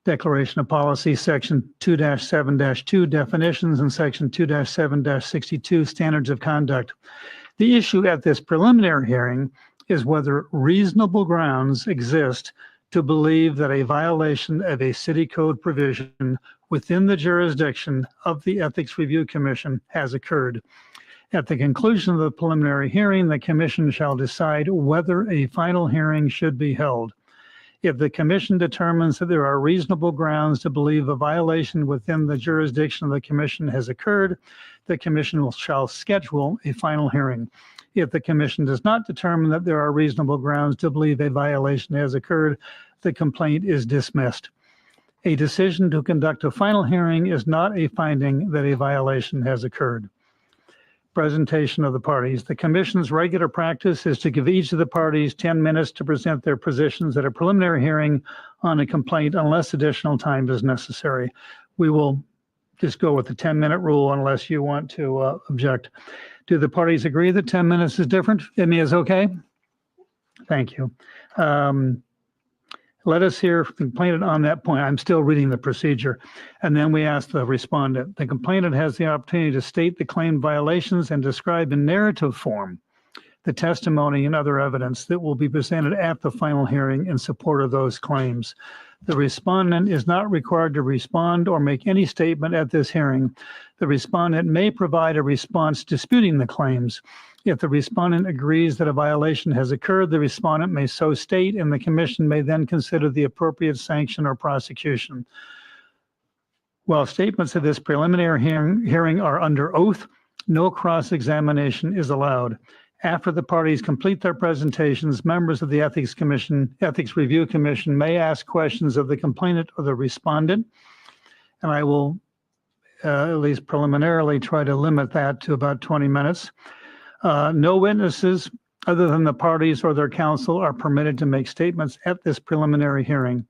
Declaration of Policy, Section 2-7-2, Definitions, and Section 2-7-62, Standards of Conduct. The issue at this preliminary hearing is whether reasonable grounds exist to believe that a violation of a city code provision within the jurisdiction of the Ethics Review Commission has occurred. At the conclusion of the preliminary hearing, the commission shall decide whether a final hearing should be held. If the commission determines that there are reasonable grounds to believe a violation within the jurisdiction of the commission has occurred, the commission shall schedule a final hearing. If the commission does not determine that there are reasonable grounds to believe a violation has occurred, the complaint is dismissed. A decision to conduct a final hearing is not a finding that a violation has occurred. Presentation of the parties. The commission's regular practice is to give each of the parties 10 minutes to present their positions at a preliminary hearing on a complaint unless additional time is necessary. We will just go with the 10-minute rule unless you want to object. Do the parties agree that 10 minutes is different? Is okay? Thank you. Let us hear the complainant on that point. I'm still reading the procedure. And then we ask the respondent. The complainant has the opportunity to state the claimed violations and describe in narrative form the testimony and other evidence that will be presented at the final hearing in support of those claims. The respondent is not required to respond or make any statement at this hearing. The respondent may provide a response disputing the claims. If the respondent agrees that a violation has occurred, the respondent may so state, and the commission may then consider the appropriate sanction or prosecution. While statements of this preliminary hearing are under oath, no cross-examination is allowed. After the parties complete their presentations, members of the Ethics Review Commission may ask questions of the complainant or the respondent, and I will at least preliminarily try to limit that to about 20 minutes. No witnesses other than the parties or their counsel are permitted to make statements at this preliminary hearing.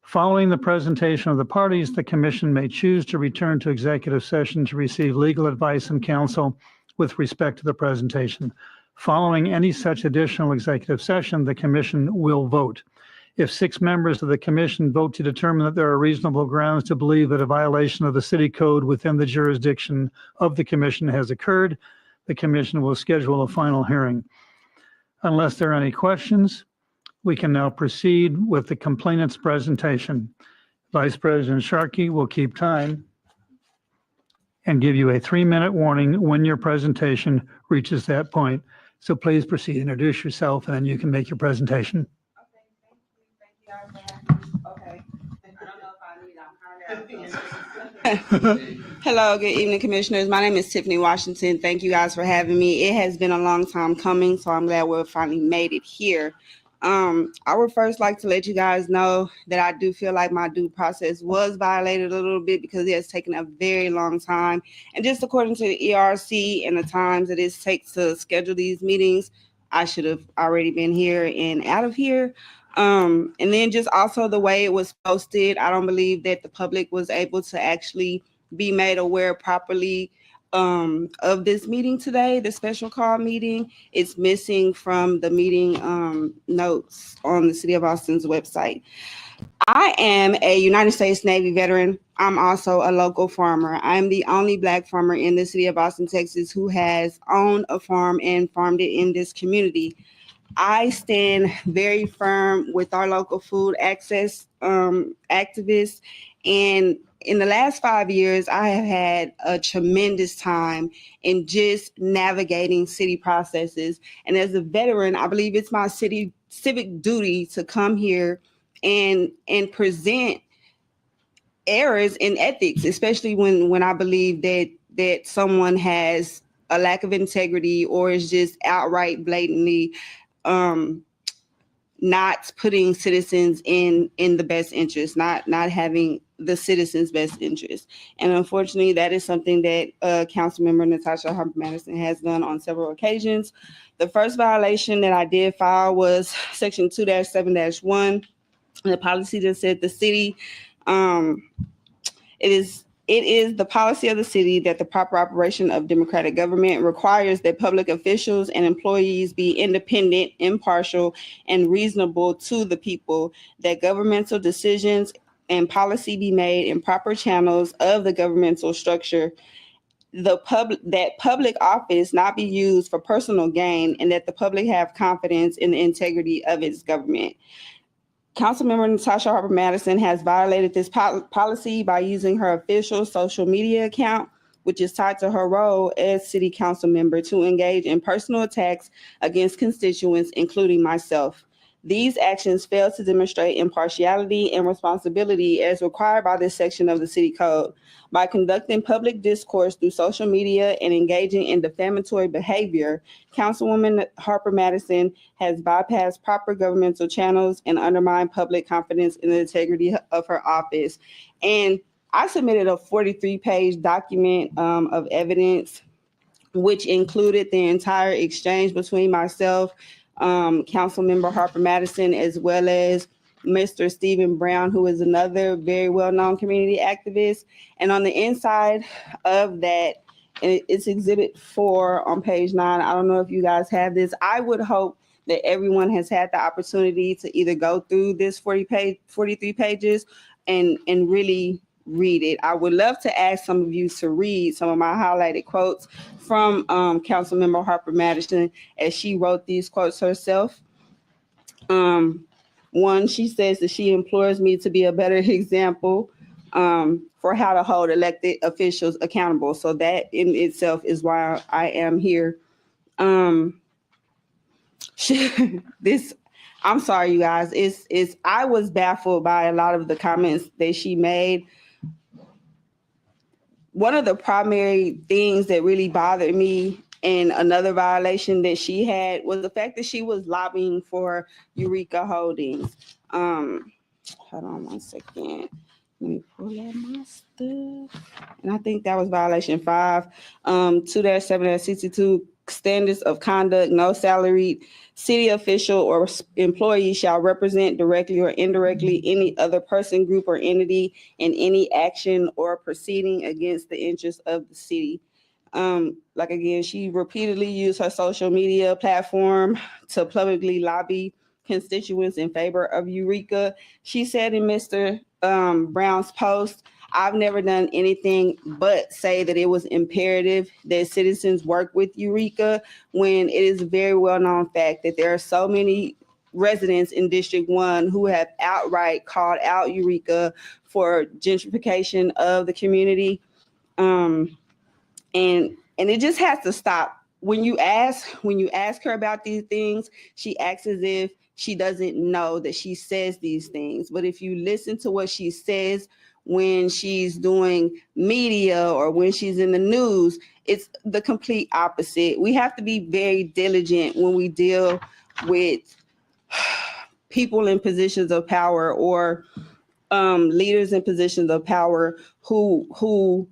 Following the presentation of the parties, the commission may choose to return to executive session to receive legal advice and counsel with respect to the presentation. Following any such additional executive session, the commission will vote. If 6 members of the commission vote to determine that there are reasonable grounds to believe that a violation of the city code within the jurisdiction of the commission has occurred, the commission will schedule a final hearing. Unless there are any questions, we can now proceed with the complainant's presentation. Vice President Sharkey will keep time and give you a 3-minute warning when your presentation reaches that point. So please proceed, introduce yourself, and then you can make your presentation. Okay. I don't know if I need. Hello, good evening, commissioners. My name is Tiffany Washington. Thank you guys for having me. It has been a long time coming, so I'm glad we finally made it here. I would first like to let you guys know that I do feel like my due process was violated a little bit because it has taken a very long time. And just according to the ERC and the times that it takes to schedule these meetings, I should have already been here and out of here. And then just also the way it was posted, I don't believe that the public was able to actually be made aware properly of this meeting today, the special call meeting. It's missing from the meeting notes on the City of Austin's website. I am a United States Navy veteran. I'm also a local farmer. I'm the only Black farmer in the City of Austin, Texas, who has owned a farm and farmed it in this community. I stand very firm with our local food access activists. And in the last 5 years, I have had a tremendous time in just navigating city processes. And as a veteran, I believe it's my civic duty to come here and present errors in ethics, especially when I believe that someone has a lack of integrity or is just outright blatantly not putting citizens in the best interest, not having the citizens' best interest. And unfortunately, that is something that Councilmember Natasha Harper Madison has done on several occasions. The first violation that I did file was Section 2-7-1. The policy that said the city, it is the policy of the city that the proper operation of democratic government requires that public officials and employees be independent, impartial, and reasonable to the people, that governmental decisions and policy be made in proper channels of the governmental structure, that public office not be used for personal gain, and that the public have confidence in the integrity of its government. Councilmember Natasha Harper Madison has violated this policy by using her official social media account, which is tied to her role as city council member, to engage in personal attacks against constituents, including myself. These actions fail to demonstrate impartiality and responsibility as required by this section of the city code. By conducting public discourse through social media and engaging in defamatory behavior, Councilwoman Harper Madison has bypassed proper governmental channels and undermined public confidence in the integrity of her office. And I submitted a 43-page document of evidence, which included the entire exchange between myself, Councilmember Harper Madison, as well as Mr. Stephen Brown, who is another very well-known community activist. And on the inside of that, it's Exhibit 4 on page 9. I don't know if you guys have this. I would hope that everyone has had the opportunity to either go through this 43 pages and really read it. I would love to ask some of you to read some of my highlighted quotes from Councilmember Harper Madison as she wrote these quotes herself. Um, One, she says that she implores me to be a better example for how to hold elected officials accountable. So that in itself is why I am here. Um, this, I'm sorry, you guys. It's I was baffled by a lot of the comments that she made. One of the primary things that really bothered me and another violation that she had was the fact that she was lobbying for Eureka Holdings. Hold on one second. Let me pull out my stuff. And I think that was violation 5, 2-7-62 standards of conduct. No salaried city official or employee shall represent directly or indirectly any other person, group, or entity in any action or proceeding against the interests of the city. Like again, she repeatedly used her social media platform to publicly lobby constituents in favor of Eureka. She said in Mr. Brown's post, I've never done anything but say that it was imperative that citizens work with Eureka, when it is a very well known fact that there are so many residents in District 1 who have outright called out Eureka for gentrification of the community. Um, and it just has to stop. When you ask her about these things, she acts as if she doesn't know that she says these things. But if you listen to what she says when she's doing media or when she's in the news, it's the complete opposite. We have to be very diligent when we deal with people in positions of power or leaders in positions of power who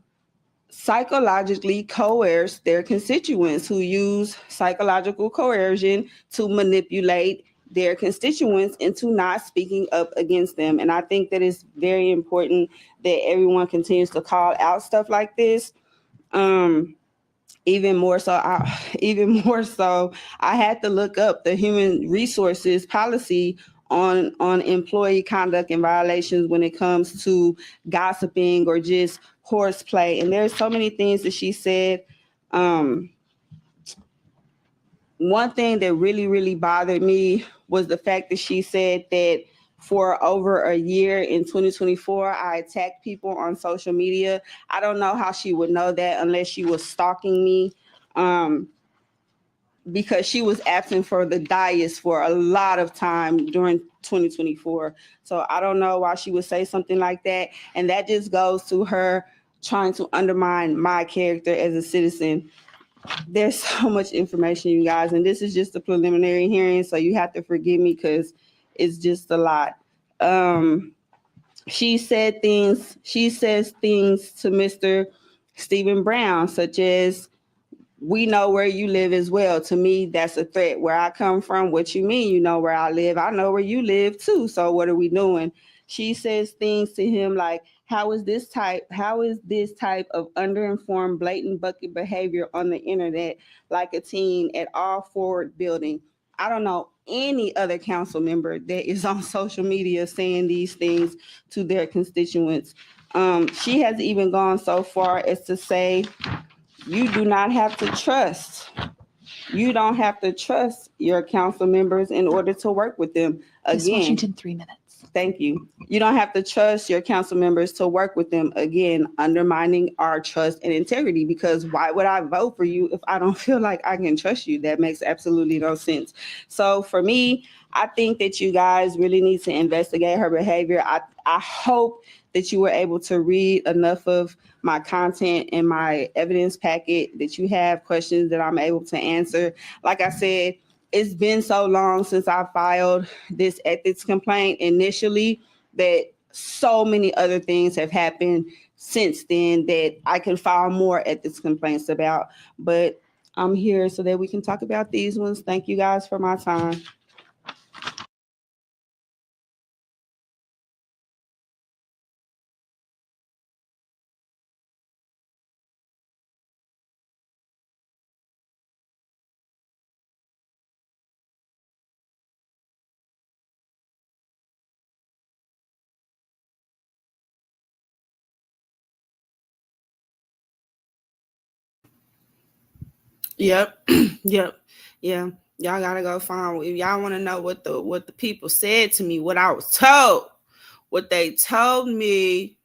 psychologically coerce their constituents, who use psychological coercion to manipulate their constituents into not speaking up against them. And I think that it's very important that everyone continues to call out stuff like this. Um, even more so, I had to look up the human resources policy on employee conduct and violations when it comes to gossiping or just horseplay. And there's so many things that she said. Um, One thing that really, really bothered me was the fact that she said that for over a year in 2024, I attacked people on social media. I don't know how she would know that unless she was stalking me. Um, because she was absent for the dais for a lot of time during 2024. So I don't know why she would say something like that. And that just goes to her trying to undermine my character as a citizen. There's so much information, you guys, and this is just a preliminary hearing, so you have to forgive me because it's just a lot. She says things to Mr. Stephen Brown, such as, we know where you live as well. To me, that's a threat. Where I come from, what you mean you know where I live? I know where you live too. So what are we doing? She says things to him like, how is this type of underinformed, blatant bucket behavior on the internet like a teen at all forward building? I don't know any other council member that is on social media saying these things to their constituents. She has even gone so far as to say, you do not have to trust. You don't have to trust your council members in order to work with them. Ms. Again, Washington, 3 minutes. thank you. You don't have to trust your council members to work with them. Again, undermining our trust and integrity, because why would I vote for you if I don't feel like I can trust you? That makes absolutely no sense. So for me, I think that you guys really need to investigate her behavior. I hope that you were able to read enough of my content and my evidence packet that you have questions that I'm able to answer. Like I said, it's been so long since I filed this ethics complaint initially that so many other things have happened since then that I can file more ethics complaints about. But I'm here so that we can talk about these ones. Thank you guys for my time. Yep. Yep. Yeah. Y'all gotta go find. If y'all want to know what the people said to me, what I was told, what they told me.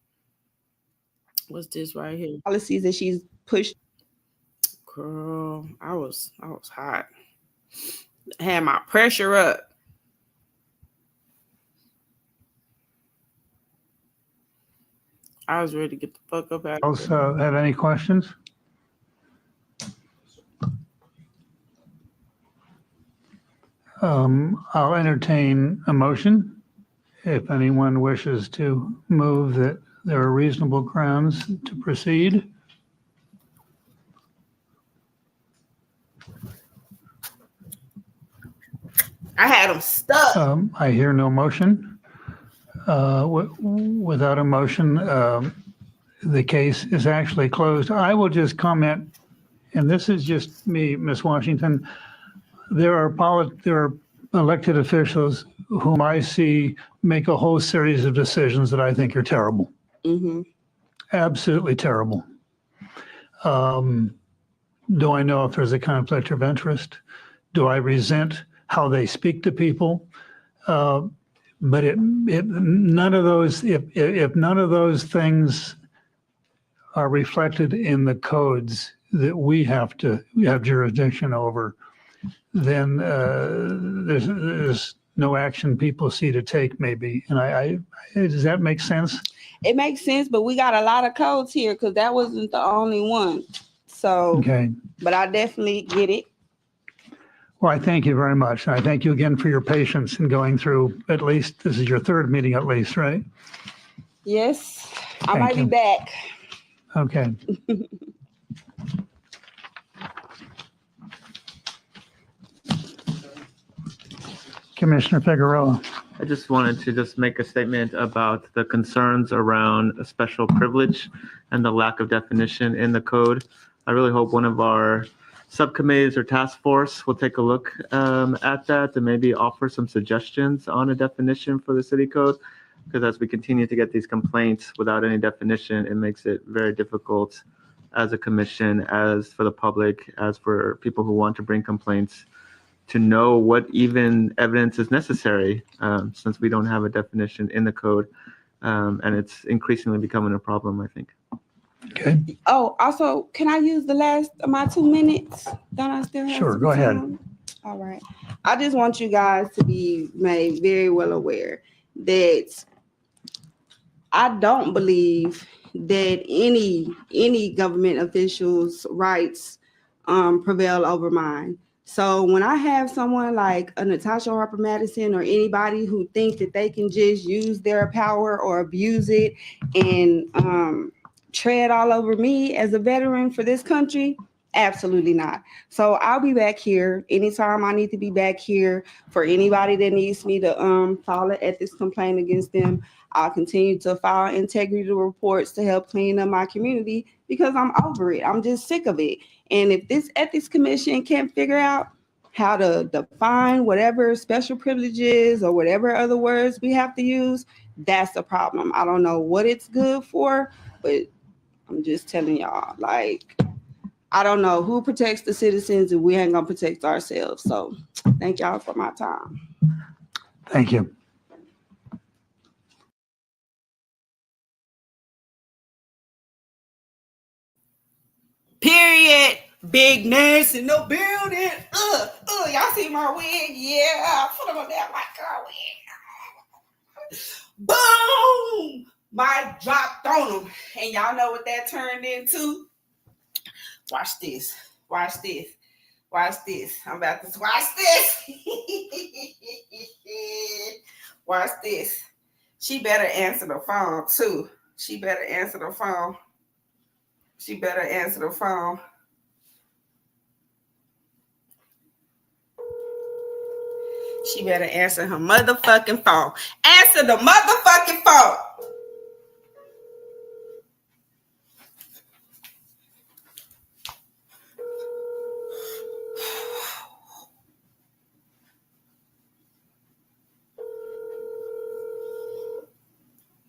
What's this right here? Policies that she's pushed. Girl, I was hot. Had my pressure up. I was ready to get the fuck up out. Else have any questions? I'll entertain a motion if anyone wishes to move that there are reasonable grounds to proceed. I had them stuck. I hear no motion. Without a motion, the case is actually closed. I will just comment, and this is just me, Ms. Washington. There are elected officials whom I see make a whole series of decisions that I think are terrible. Mm-hmm. Absolutely terrible. Do I know if there's a conflict of interest? Do I resent how they speak to people? But none of those, if none of those things are reflected in the codes that we have jurisdiction over, then there's no action people see to take, maybe. And does that make sense? It makes sense, but we got a lot of codes here because that wasn't the only one. So, okay. But I definitely get it. Well, I thank you very much. I thank you again for your patience in going through, at least, this is your third meeting at least, right? Yes, I Thank might you. be back. Okay. Commissioner Figueroa. I just wanted to just make a statement about the concerns around a special privilege and the lack of definition in the code. I really hope one of our subcommittees or task force will take a look at that and maybe offer some suggestions on a definition for the city code. Because as we continue to get these complaints without any definition, it makes it very difficult as a commission, as for the public, as for people who want to bring complaints, to know what even evidence is necessary, since we don't have a definition in the code, and it's increasingly becoming a problem, I think. Okay. Oh, also, can I use the last of my 2 minutes? Don't I still have Sure, some go ahead. time? All right. I just want you guys to be made very well aware that I don't believe that any government official's rights prevail over mine. So when I have someone like a Natasha Harper Madison or anybody who thinks that they can just use their power or abuse it and tread all over me as a veteran for this country, absolutely not. So I'll be back here anytime I need to be back here for anybody that needs me to file an ethics complaint against them. I'll continue to file integrity reports to help clean up my community because I'm over it. I'm just sick of it. And if this ethics commission can't figure out how to define whatever special privileges or whatever other words we have to use, that's the problem. I don't know what it's good for, but I'm just telling y'all, like, I don't know who protects the citizens if we ain't gonna protect ourselves. So thank y'all for my time. Thank you. Period. Big Nance in the building. Y'all see my wig? Yeah. Put on that white girl wig. Boom! Mic dropped on them. And y'all know what that turned into? Watch this. Watch this. Watch this. I'm about to watch this. Watch this. She better answer the phone too. She better answer the phone. She better answer the phone. She better answer her motherfucking phone. Answer the motherfucking phone.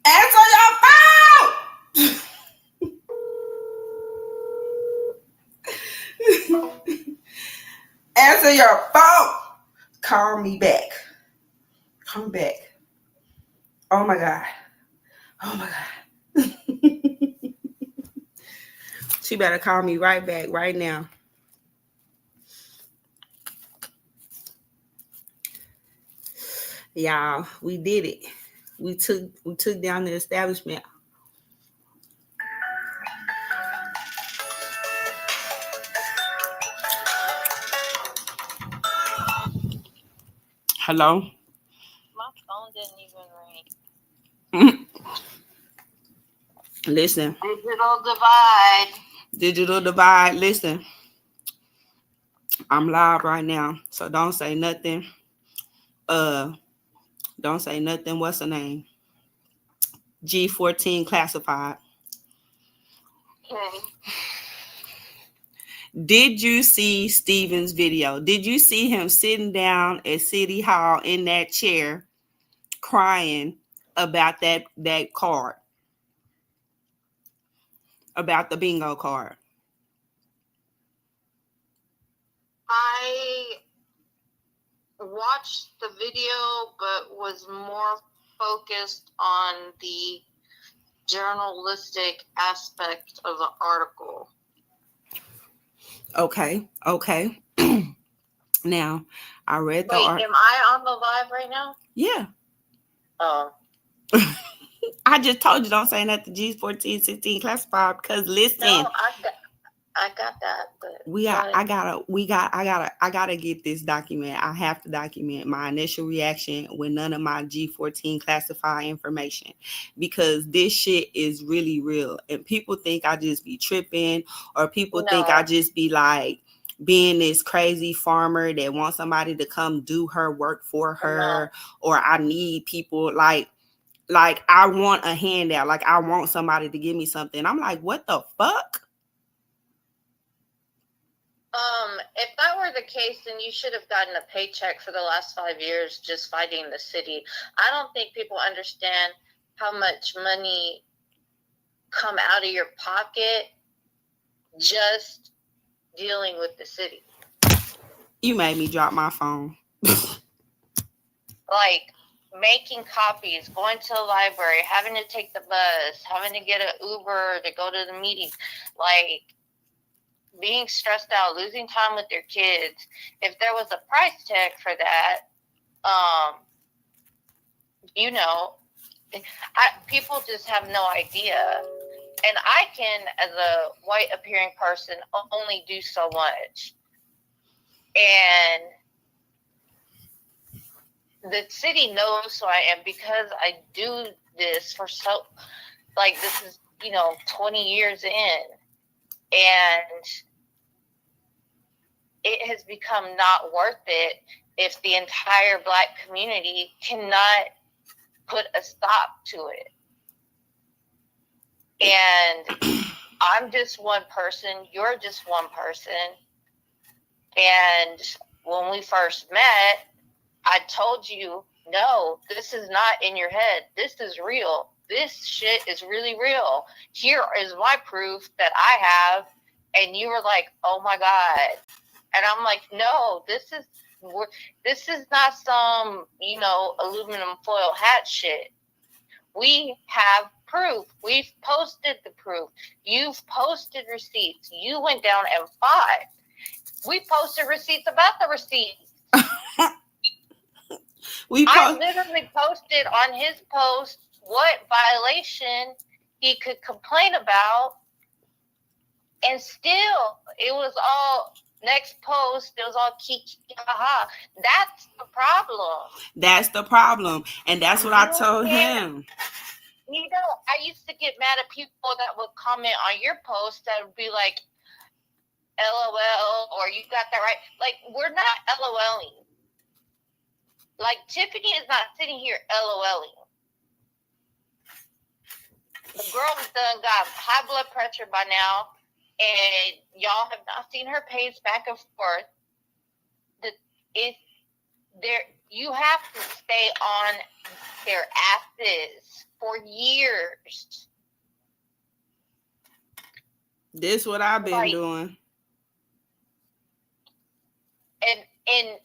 Answer your phone. answer your phone. Call me back. Come back. Oh my God. Oh my God. She better call me right back right now. Y'all, we did it. We took down the establishment. Hello? My phone didn't even ring. Listen. Digital divide. Digital divide. Listen. I'm live right now, so don't say nothing. Don't say nothing. What's her name? G14 classified. Okay. Did you see Steven's video? Did you see him sitting down at City Hall in that chair crying about that card? About the bingo card? I watched the video, but was more focused on the journalistic aspect of the article. Okay. Now, I read the Wait, am I on the live right now? Yeah. Oh. I just told you don't say nothing G14, 16 classified because listen. No, I got that, but I gotta get this document. I have to document my initial reaction with none of my G14 classified information because this shit is really real. And people think I just be tripping, or people think I just be like being this crazy farmer that wants somebody to come do her work for her, or I need people like I want a handout, like I want somebody to give me something. I'm like, what the fuck? If that were the case, then you should have gotten a paycheck for the last 5 years just fighting the city. I don't think people understand how much money come out of your pocket just dealing with the city. You made me drop my phone. Like making copies, going to the library, having to take the bus, having to get an Uber to go to the meeting, like being stressed out, losing time with your kids. If there was a price tag for that, people just have no idea. And I can, as a white appearing person, only do so much. And the city knows who I am because I do this for this is, 20 years in. And it has become not worth it if the entire Black community cannot put a stop to it. And I'm just one person, you're just one person. And when we first met, I told you, no, this is not in your head. This is real. This shit is really real. Here is my proof that I have. And you were like, oh my God. And I'm like, no, this is not some, aluminum foil hat shit. We have proof. We've posted the proof. You've posted receipts. You went down and fought. We posted receipts about the receipts. I literally posted on his post what violation he could complain about. And still, it was all next post. It was all kiki, haha. That's the problem. That's the problem. And that's what I told him. I used to get mad at people that would comment on your post that would be like, LOL, or you got that right. Like, we're not LOLing. Like, Tiffany is not sitting here LOLing. The girl's done got high blood pressure by now, and y'all have not seen her page back and forth. You have to stay on their asses for years. This what I've been doing. And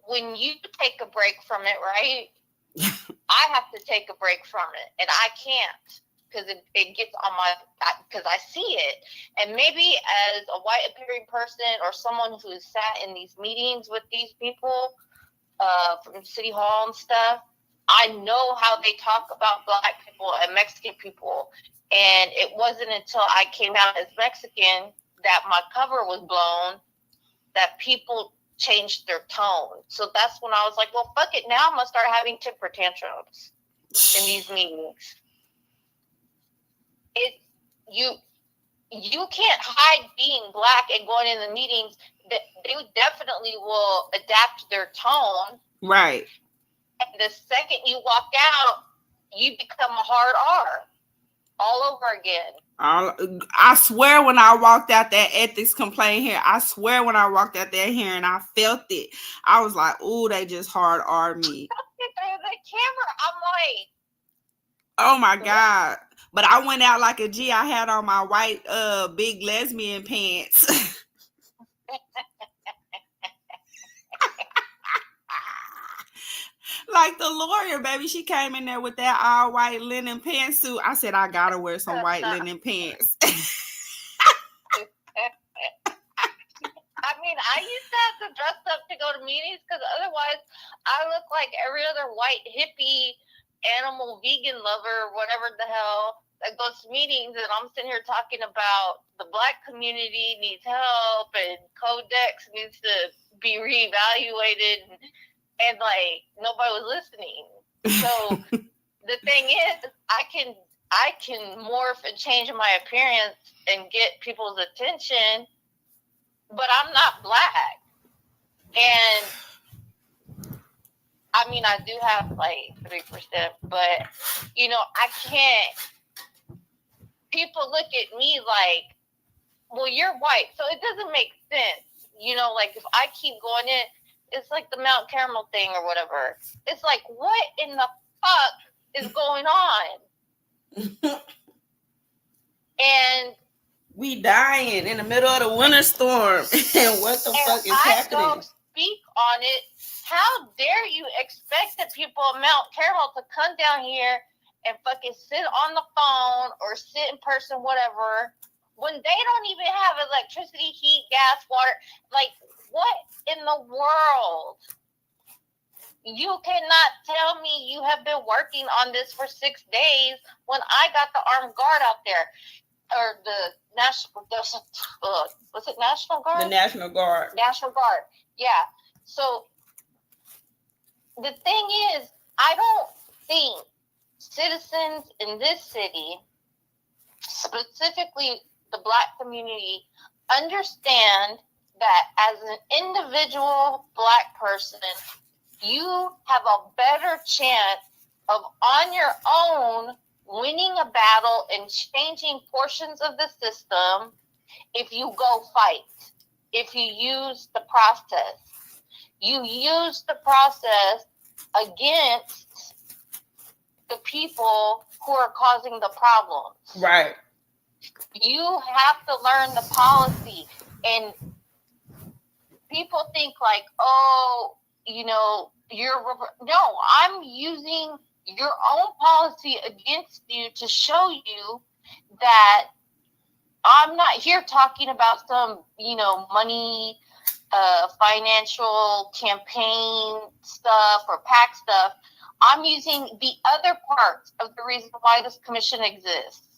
when you take a break from it, right? I have to take a break from it, and I can't because it gets on my, because I see it. And maybe as a white appearing person or someone who's sat in these meetings with these people from City Hall and stuff, I know how they talk about Black people and Mexican people. And it wasn't until I came out as Mexican that my cover was blown that people changed their tone. So that's when I was like, well, fuck it. Now I'm going to start having temper tantrums in these meetings. You can't hide being Black and going in the meetings. They definitely will adapt their tone. Right. And the second you walk out, you become a hard R all over again. I swear when I walked out that ethics complaint here, I swear when I walked out that hearing, I felt it. I was like, ooh, they just hard R me. The camera, I'm like, oh my God. But I went out like a G. I had on my white big lesbian pants. Like the lawyer, baby, she came in there with that all white linen pantsuit. I said, I gotta wear some white linen pants. I mean, I used to have to dress up to go to meetings because otherwise I look like every other white hippie animal vegan lover, whatever the hell, that goes to meetings, and I'm sitting here talking about the Black community needs help and Codex needs to be reevaluated, and like nobody was listening. So the thing is, I can morph and change my appearance and get people's attention, but I'm not Black. And I mean, I do have like 3%, but you know, I can't. People look at me like, well, you're white, so it doesn't make sense. You know, like if I keep going in, it's like the Mount Carmel thing or whatever. It's like, what in the fuck is going on? And we dying in the middle of the winter storm. And what the fuck is happening? I don't speak on it. How dare you expect the people of Mount Carmel to come down here and fucking sit on the phone or sit in person, whatever, when they don't even have electricity, heat, gas, water? Like, what in the world? You cannot tell me you have been working on this for 6 days when I got the armed guard out there. Or the National, was it National Guard? The National Guard. National Guard, yeah. So the thing is, I don't think citizens in this city, specifically the Black community, understand that as an individual Black person, you have a better chance of on your own winning a battle and changing portions of the system if you go fight, if you use the process. You use the process against the people who are causing the problems. Right. You have to learn the policy. And people think like, oh, you know, no, I'm using your own policy against you to show you that I'm not here talking about some, you know, money, financial campaign stuff or PAC stuff. I'm using the other parts of the reason why this commission exists.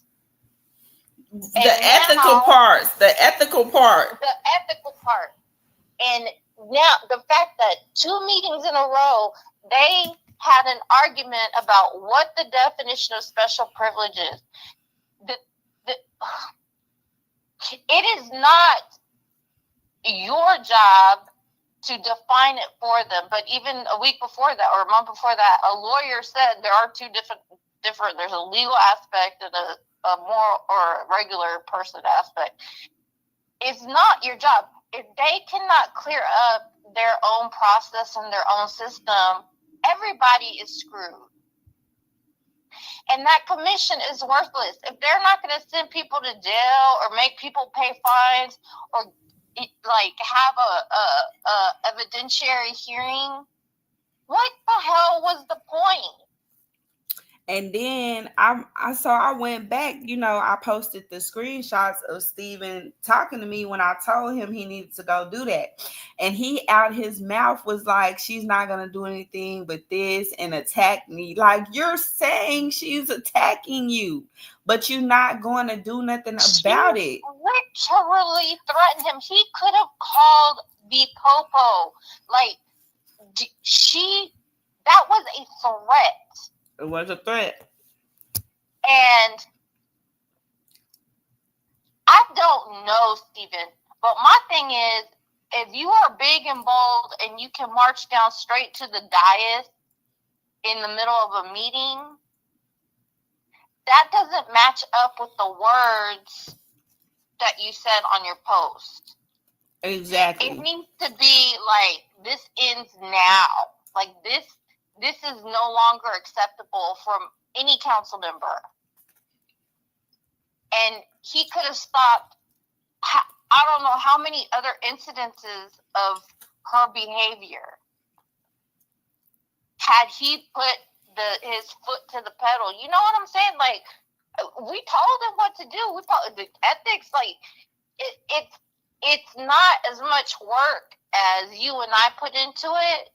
The ethical part. And now the fact that 2 meetings in a row, they had an argument about what the definition of special privilege is. It is not your job to define it for them. But even a week before that or a month before that, a lawyer said there are two different there's a legal aspect and a moral or a regular person aspect. It's not your job. If they cannot clear up their own process and their own system, everybody is screwed. And that commission is worthless. If they're not going to send people to jail or make people pay fines or like have a evidentiary hearing. What the hell was the point? And then I went back, I posted the screenshots of Steven talking to me when I told him he needed to go do that. And he out his mouth was like, she's not going to do anything but this and attack me. Like, you're saying she's attacking you, but you're not going to do nothing about it. Literally threatened him. He could have called the popo. Like, that was a threat. It was a threat. And I don't know, Steven, but my thing is, if you are big and bold and you can march down straight to the dais in the middle of a meeting, that doesn't match up with the words that you said on your post. Exactly. It needs to be like, this ends now. Like, this is no longer acceptable from any council member. And he could have stopped, I don't know how many other incidences of her behavior. Had he put his foot to the pedal, you know what I'm saying? Like, we told him what to do. We told the ethics, like, it's not as much work as you and I put into it,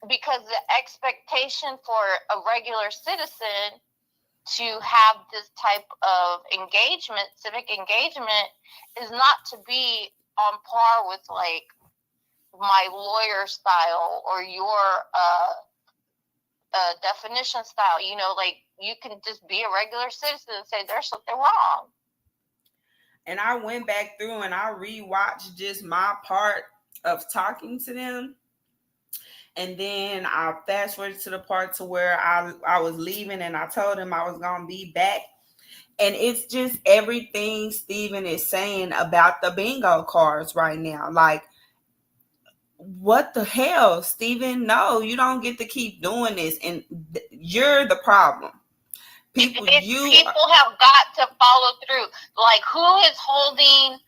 because the expectation for a regular citizen to have this type of engagement, civic engagement, is not to be on par with like my lawyer style or your definition style. You know, like, you can just be a regular citizen and say there's something wrong. And I went back through and I rewatched just my part of talking to them. And then I fast forwarded to the part to where I was leaving and I told him I was going to be back. And it's just everything Steven is saying about the bingo cards right now. Like, what the hell, Steven? No, you don't get to keep doing this. And you're the problem. People have got to follow through. Like, who is holding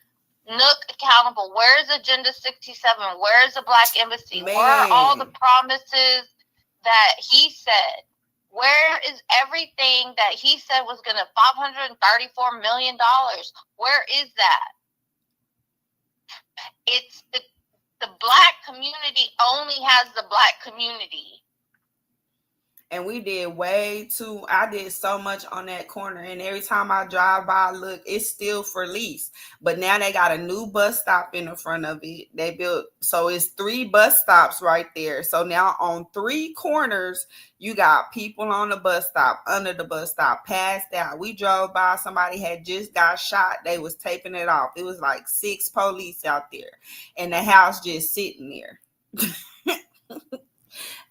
Nook accountable? Where's Agenda 67? Where's the Black Embassy? Man. Where are all the promises that he said? Where is everything that he said was going to $534 million? Where is that? It's the Black community only has the Black community. And we did I did so much on that corner. And every time I drive by, look, it's still for lease. But now they got a new bus stop in the front of it. They built, so it's 3 bus stops right there. So now on 3 corners, you got people on the bus stop, under the bus stop, passed out. We drove by, somebody had just got shot. They was taping it off. It was like 6 police out there. And the house just sitting there.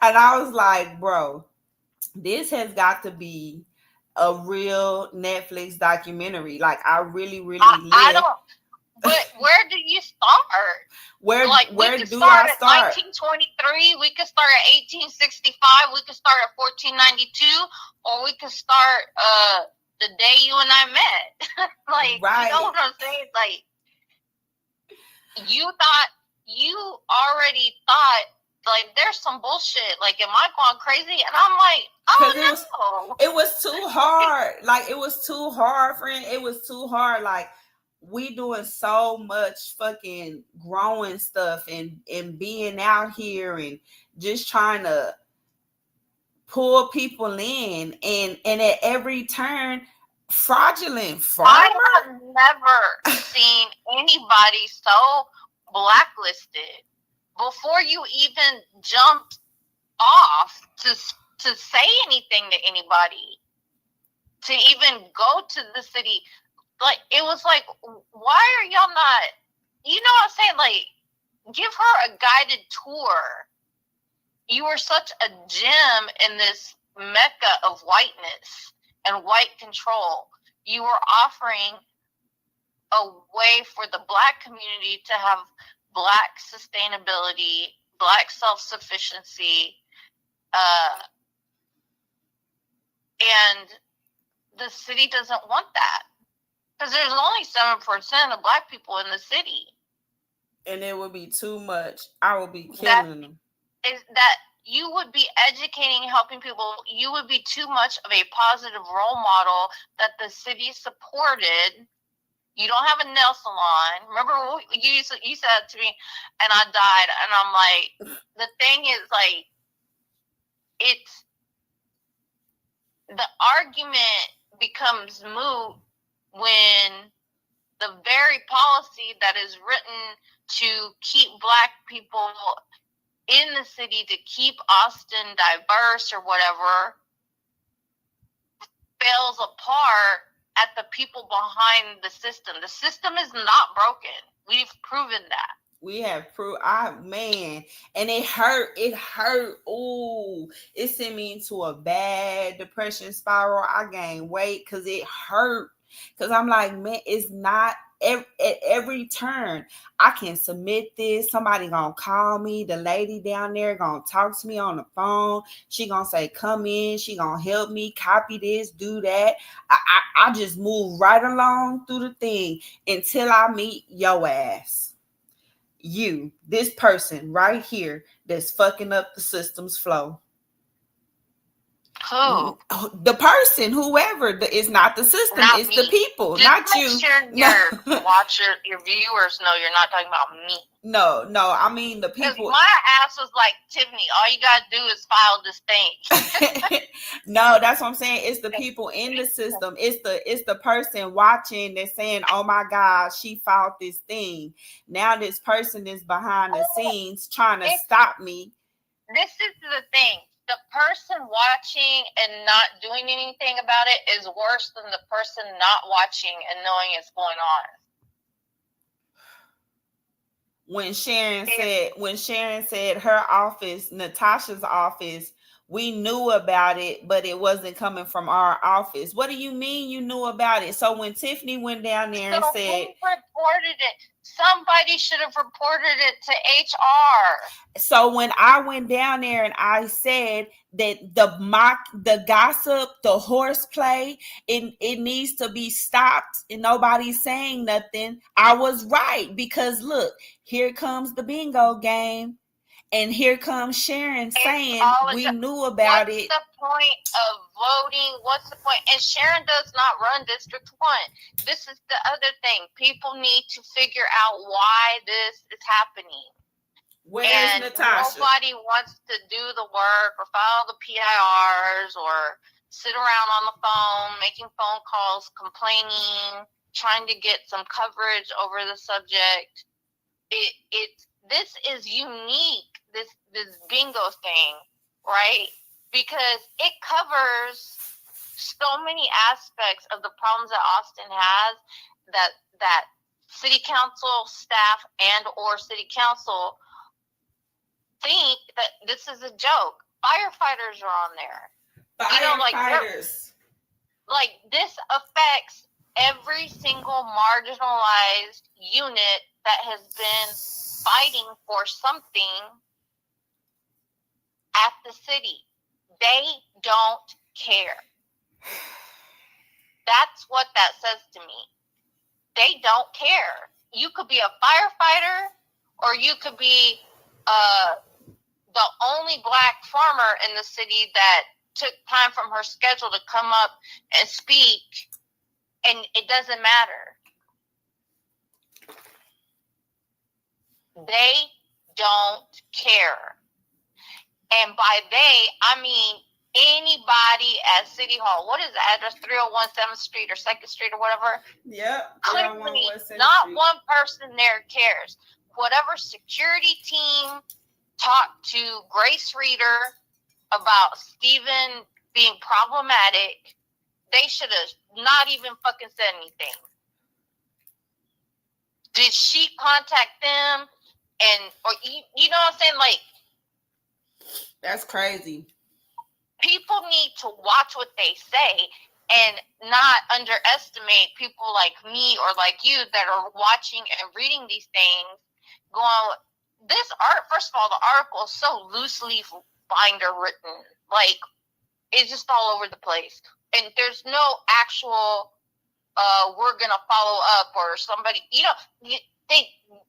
And I was like, bro, this has got to be a real Netflix documentary. Like, I really I don't. But where do you start? Where do I start? 1923. We could start at 1865. We could start at 1492, or we could start the day you and I met. Like, right. You know what I'm saying? Like, you already thought, like, there's some bullshit. Like, am I going crazy? And I'm like, oh no. It was too hard. Like, it was too hard, friend. It was too hard. Like, we doing so much fucking growing stuff and being out here and just trying to pull people in, and at every turn, fraudulent farmer. I have never seen anybody so blacklisted before you even jumped off to say anything to anybody, to even go to the city. Like, it was like, why are y'all not, you know what I'm saying? Like, give her a guided tour. You were such a gem in this mecca of whiteness and white control. You were offering a way for the Black community to have Black sustainability, Black self-sufficiency, and the city doesn't want that. Because there's only 7% of black people in the city. And it would be too much. I would be That killing them. is that you would be educating, helping people. You would be too much of a positive role model that the city supported. You don't have a nail salon. Remember you said to me, and I died. And I'm like, the thing is, like, it's the argument becomes moot when the very policy that is written to keep black people in the city, to keep Austin diverse or whatever, fails apart at the people behind the system. The system is not broken. We've proven that. We have proved, man, and it hurt. It hurt. Ooh, it sent me into a bad depression spiral. I gained weight because it hurt. Because I'm like, man, it's not at every turn. I can submit this. Somebody gonna call me. The lady down there gonna talk to me on the phone. She gonna say, come in. She gonna help me copy this, do that. I just move right along through the thing until I meet your ass. You, this person right here that's fucking up the system's flow. Who? The person, whoever. It's not the system, Not it's me. the people, Just not make you. sure your watcher, your viewers know you're not talking about me. No, I mean the Because people. my ass was like, Tiffany, all you gotta do is file this thing. No, that's what I'm saying. It's the people in the system. It's the person watching that's saying, oh my God, she filed this thing. Now this person is behind the scenes trying to stop me. This is the thing. The person watching and not doing anything about it is worse than the person not watching and knowing it's going on. When Sharon said her office, Natasha's office, we knew about it, but it wasn't coming from our office. What do you mean you knew about it? So when Tiffany went down there and said, who reported it? Somebody should have reported it to HR. So when I went down there and I said that the gossip, the horseplay, it needs to be stopped and nobody's saying nothing, I was right. Because look, here comes the bingo game. And here comes Sharon saying we knew about it. What's the point of voting? What's the point? And Sharon does not run District 1. This is the other thing. People need to figure out why this is happening. Where's Natasha? Nobody wants to do the work or file the PIRs or sit around on the phone, making phone calls, complaining, trying to get some coverage over the subject. This is unique. This bingo thing, right? Because it covers so many aspects of the problems that Austin has that city council staff and or city council think that this is a joke. Firefighters are on there. Firefighters. Like this affects every single marginalized unit that has been fighting for something at the city. They don't care. That's what that says to me. They don't care. You could be a firefighter or you could be the only black farmer in the city that took time from her schedule to come up and speak, and it doesn't matter. They don't care. And by they, I mean anybody at City Hall. What is the address? 301 7th Street or 2nd Street or whatever? Yep. Clearly, not one person there cares. Whatever security team talked to Grace Reader about Stephen being problematic, they should have not even fucking said anything. Did she contact them? Or you know what I'm saying? Like, that's crazy. People need to watch what they say and not underestimate people like me or like you that are watching and reading these things going, this art, first of all, the article is so loosely binder written. Like, it's just all over the place. And there's no actual we're going to follow up, or somebody,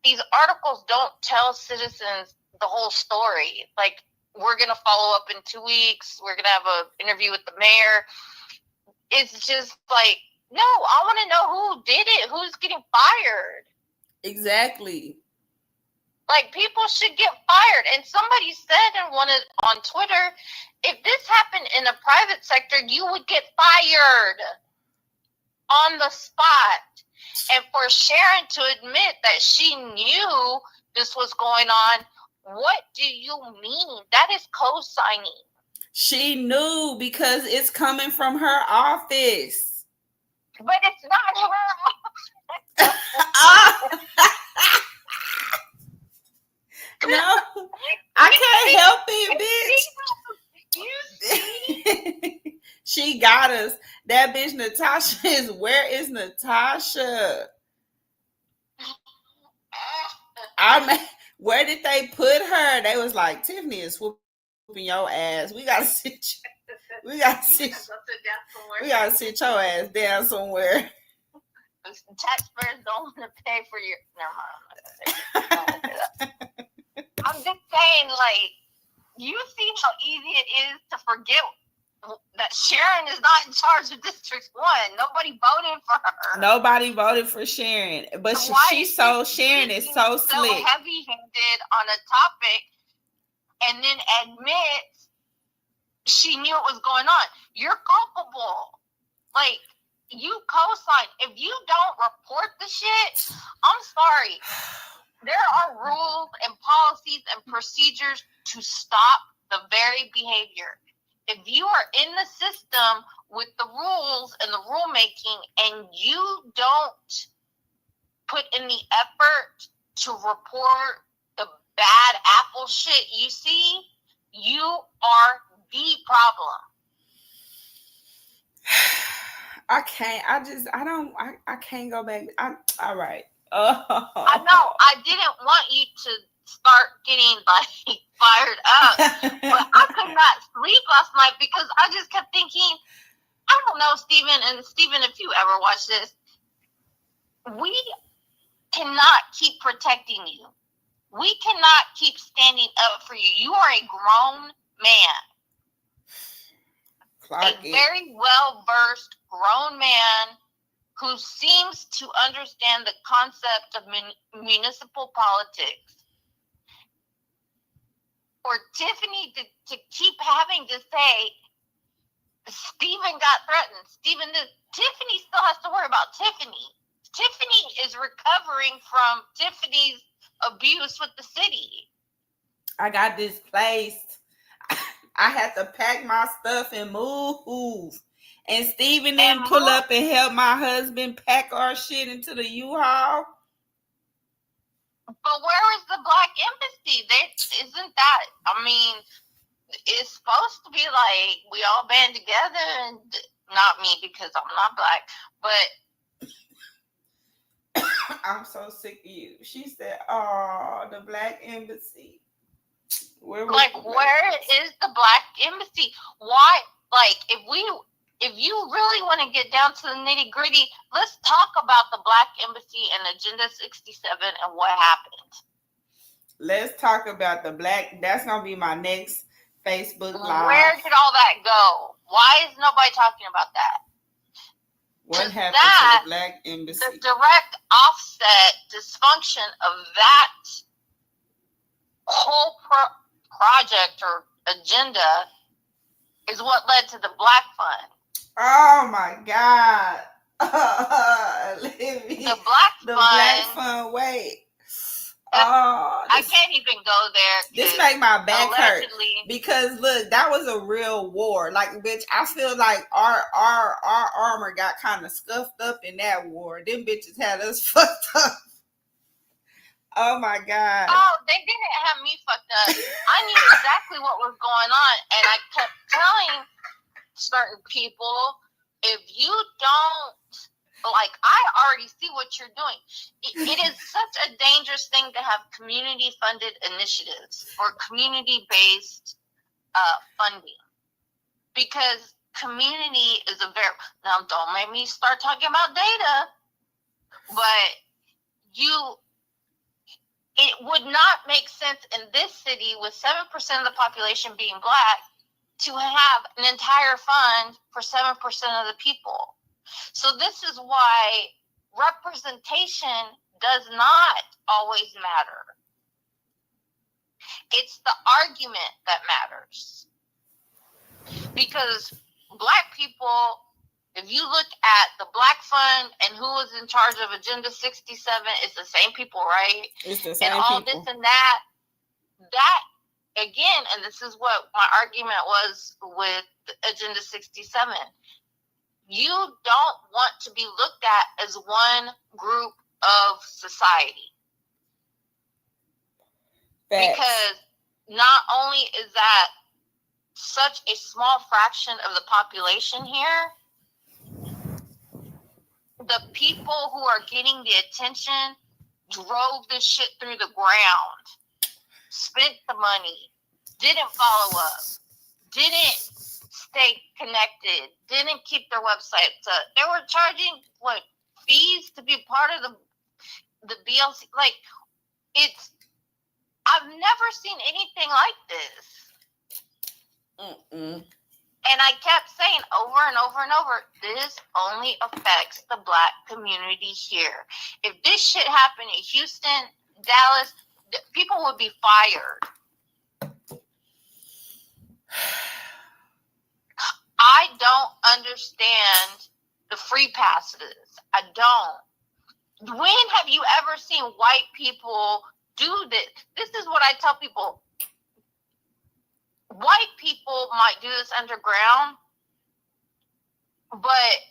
these articles don't tell citizens the whole story. Like, we're going to follow up in 2 weeks. We're going to have an interview with the mayor. It's just like, no, I want to know who did it, who's getting fired. Exactly. Like, people should get fired. And somebody said on Twitter, if this happened in a private sector, you would get fired on the spot. And for Sharon to admit that she knew this was going on, what do you mean? That is co-signing. She knew because it's coming from her office. But it's not her. No, I can't help it, bitch. She got us. That bitch Natasha is, where is Natasha? Where did they put her? They was like, Tiffany is whooping your ass. We gotta sit your ass down somewhere. Taxpayers don't want to pay for your. Never mind. I'm just saying, like, you see how easy it is to forget that Sharon is not in charge of District 1. Nobody voted for her. Nobody voted for Sharon, but Sharon is so slick, heavy-handed on a topic, and then admits she knew what was going on. You're culpable. Like, you co-sign. If you don't report the shit, I'm sorry. There are rules and policies and procedures to stop the very behavior. If you are in the system with the rules and the rulemaking and you don't put in the effort to report the bad apple shit you see, you are the problem. I can't go back. All right. I know. I didn't want you to start getting like fired up, but I could not sleep last night because I just kept thinking, I don't know, Stephen, if you ever watch this, we cannot keep protecting you. We cannot keep standing up for you. You are a grown man. A very well-versed grown man who seems to understand the concept of municipal politics. For Tiffany to keep having to say, Stephen got threatened. Tiffany still has to worry about Tiffany. Tiffany is recovering from Tiffany's abuse with the city. I got displaced. I had to pack my stuff and move. And Stephen didn't pull up and help my husband pack our shit into the U-Haul. But where is the Black Embassy? Isn't that, I mean, it's supposed to be like we all band together, and not me because I'm not Black, but I'm so sick of you. She said, oh, the Black Embassy. Where is the Black Embassy? Why? Like, if you really want to get down to the nitty gritty, let's talk about the Black Embassy and Agenda 67 and what happened. Let's talk about the Black. That's going to be my next Facebook Live. Where did all that go? Why is nobody talking about that? What happened to the Black Embassy? The direct offset dysfunction of that whole project or agenda is what led to the Black Fund. Oh my God. The Black Fund. Wait. I can't even go there. This make my back hurt because look, that was a real war. Like, bitch, I feel like our armor got kind of scuffed up in that war. Them bitches had us fucked up. Oh my God. Oh, they didn't have me fucked up. I knew exactly what was going on, and I kept telling certain people, if you don't, like, I already see what you're doing. It is such a dangerous thing to have community-funded initiatives or community-based funding, because community is a very, now don't make me start talking about data, but it would not make sense in this city with 7% of the population being Black to have an entire fund for 7% of the people. So this is why representation does not always matter. It's the argument that matters. Because Black people, if you look at the Black Fund and who is in charge of Agenda 67, it's the same people, right? It's the same and all people. this and that again, and this is what my argument was with Agenda 67. You don't want to be looked at as one group of society. Facts. Because not only is that such a small fraction of the population here, the people who are getting the attention drove this shit through the ground, spent the money, didn't follow up, didn't stay connected, didn't keep their websites up. They were charging fees to be part of the BLC. Like, I've never seen anything like this. And I kept saying over and over and over, this only affects the Black community here. If this shit happened in Houston, Dallas, people would be fired. I don't understand the free passes. I don't. When have you ever seen white people do this? This is what I tell people. White people might do this underground, but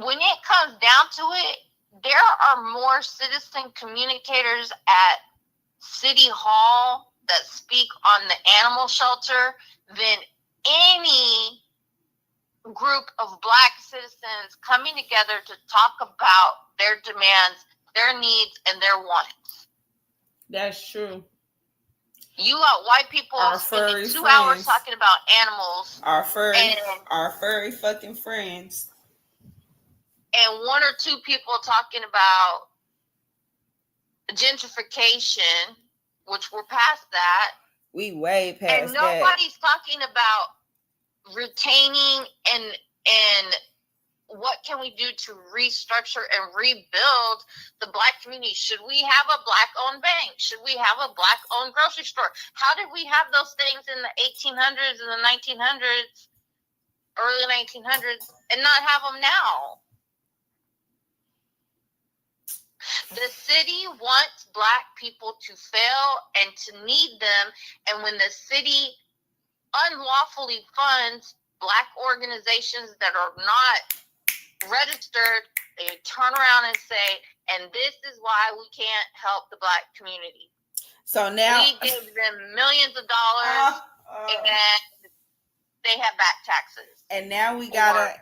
when it comes down to it, there are more citizen communicators at City Hall that speak on the animal shelter than any group of Black citizens coming together to talk about their demands, their needs, and their wants. That's true. You got white people spending 2 hours talking about animals. Our furry fucking friends. And 1 or 2 people talking about gentrification, which we're past that. We way past and nobody's talking about retaining and what can we do to restructure and rebuild the Black community? Should we have a Black-owned bank? Should we have a Black-owned grocery store? How did we have those things in the 1800s and the 1900s, early 1900s, and not have them now? The city wants Black people to fail and to need them, and when the city unlawfully funds Black organizations that are not registered, they turn around and say, and this is why we can't help the Black community. So now we give them millions of dollars and they have back taxes. And now we gotta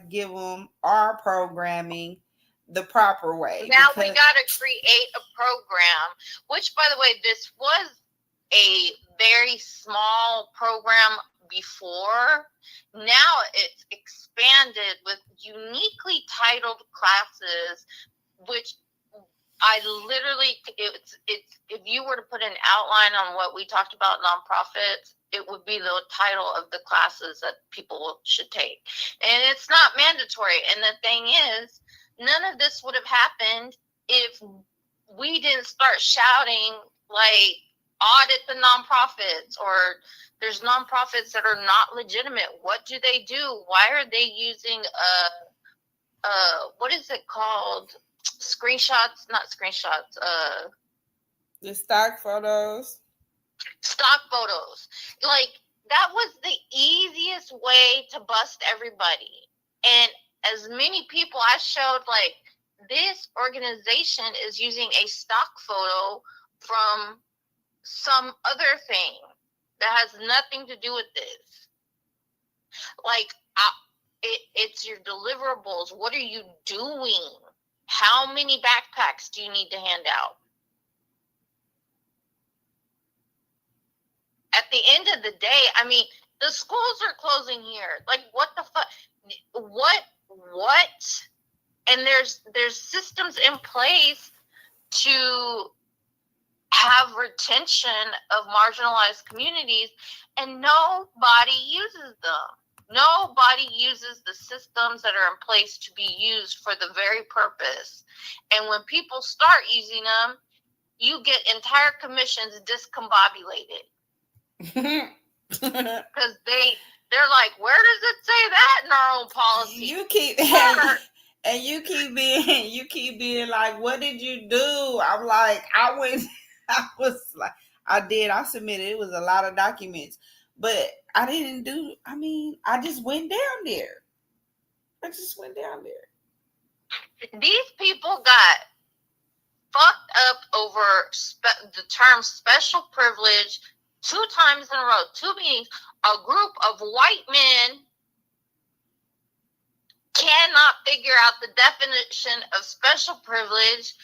give them our programming the proper way. Now we gotta create a program, which, by the way, this was a very small program before. Now it's expanded with uniquely titled classes, which I literally, it's if you were to put an outline on what we talked about nonprofits, it would be the title of the classes that people should take. And it's not mandatory. And the thing is, none of this would have happened if we didn't start shouting, like, audit the nonprofits, or there's nonprofits that are not legitimate. What do they do? Why are they using what is it called? Not screenshots. The stock photos. Like, that was the easiest way to bust everybody. And as many people I showed, like, this organization is using a stock photo from some other thing that has nothing to do with this. Like, it's your deliverables. What are you doing? How many backpacks do you need to hand out? at the end of the day, I mean, the schools are closing here. Like, what the fuck? What? And there's systems in place to have retention of marginalized communities, and nobody uses them. Nobody uses the systems that are in place to be used for the very purpose. And when people start using them, you get entire commissions discombobulated. Because they're like, where does it say that in our own policy? You keep and you keep being like, what did you do? I'm like, I submitted. It was a lot of documents, but I didn't do. I mean, I just went down there. These people got fucked up over the term special privilege 2 times in a row, 2 meetings. A group of white men cannot figure out the definition of special privilege,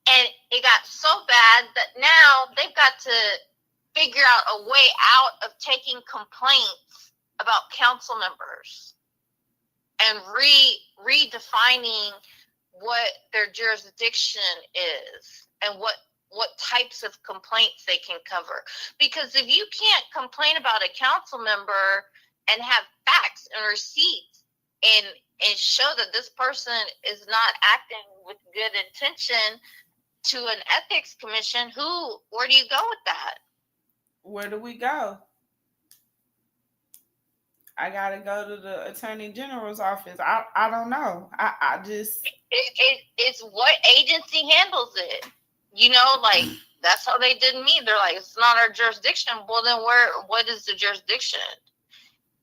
and it got so bad that now they've got to figure out a way out of taking complaints about council members and redefining what their jurisdiction is and what types of complaints they can cover. Because if you can't complain about a council member and have facts and receipts and show that this person is not acting with good intention to an ethics commission, where do you go with that? Where do we go? I gotta go to the Attorney General's office. I don't know. I just it's what agency handles it. You know, like that's how they did me. They're like, it's not our jurisdiction. Well, then what is the jurisdiction?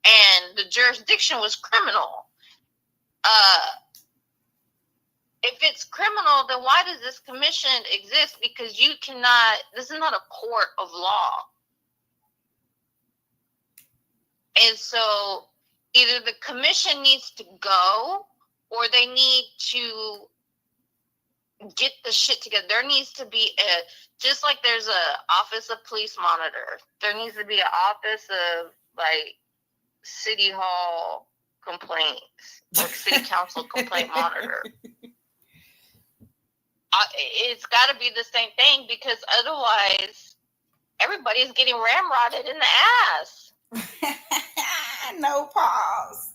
And the jurisdiction was criminal. If it's criminal, then why does this commission exist? Because this is not a court of law. And so either the commission needs to go or they need to get the shit together. There needs to be just like there's a office of police monitor, there needs to be an office of like city hall complaints or city council complaint monitor. It's got to be the same thing, because otherwise everybody's getting ramrodded in the ass. No pause.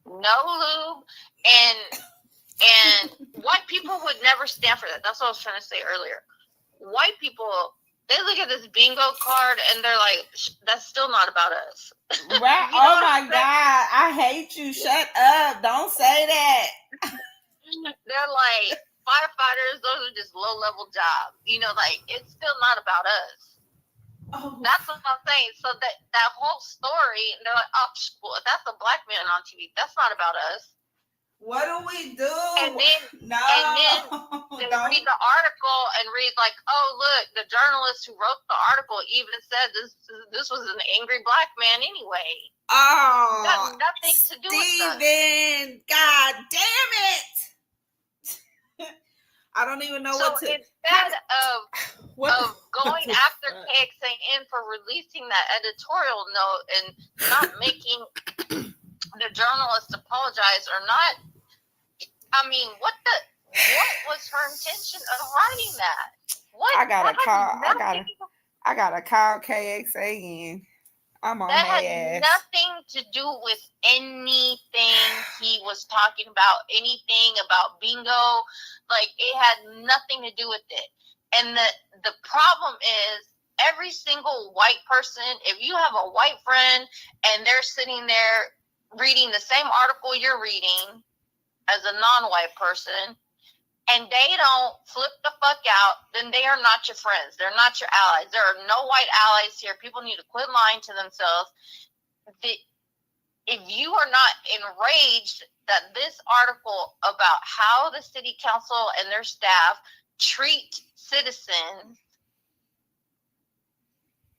No lube. And white people would never stand for that. That's what I was trying to say earlier. White people, they look at this bingo card and they're like, that's still not about us. Right? You know Oh my God. I hate you. Shut up. Don't say that. They're like, firefighters, those are just low-level jobs. You know, like, it's still not about us. Oh. That's what I'm saying. So that whole story, they're like, oh, well, that's a black man on TV. That's not about us. What do we do? And then read the article and read like, oh, look, the journalist who wrote the article even said this was an angry black man anyway. Oh, got nothing to do with us. Steven, God damn it! I don't even know what to. Instead of going after KXAN for releasing that editorial note and not making the journalist apologize or not, I mean, what was her intention of writing that? I gotta call KXAN. I'm on that had ass. Nothing to do with anything he was talking about, anything about bingo. Like, it had nothing to do with it. And the problem is, every single white person, if you have a white friend and they're sitting there reading the same article you're reading as a non-white person, and they don't flip the fuck out, then they are not your friends. They're not your allies. There are no white allies here. People need to quit lying to themselves. If you are not enraged that this article about how the city council and their staff treat citizens,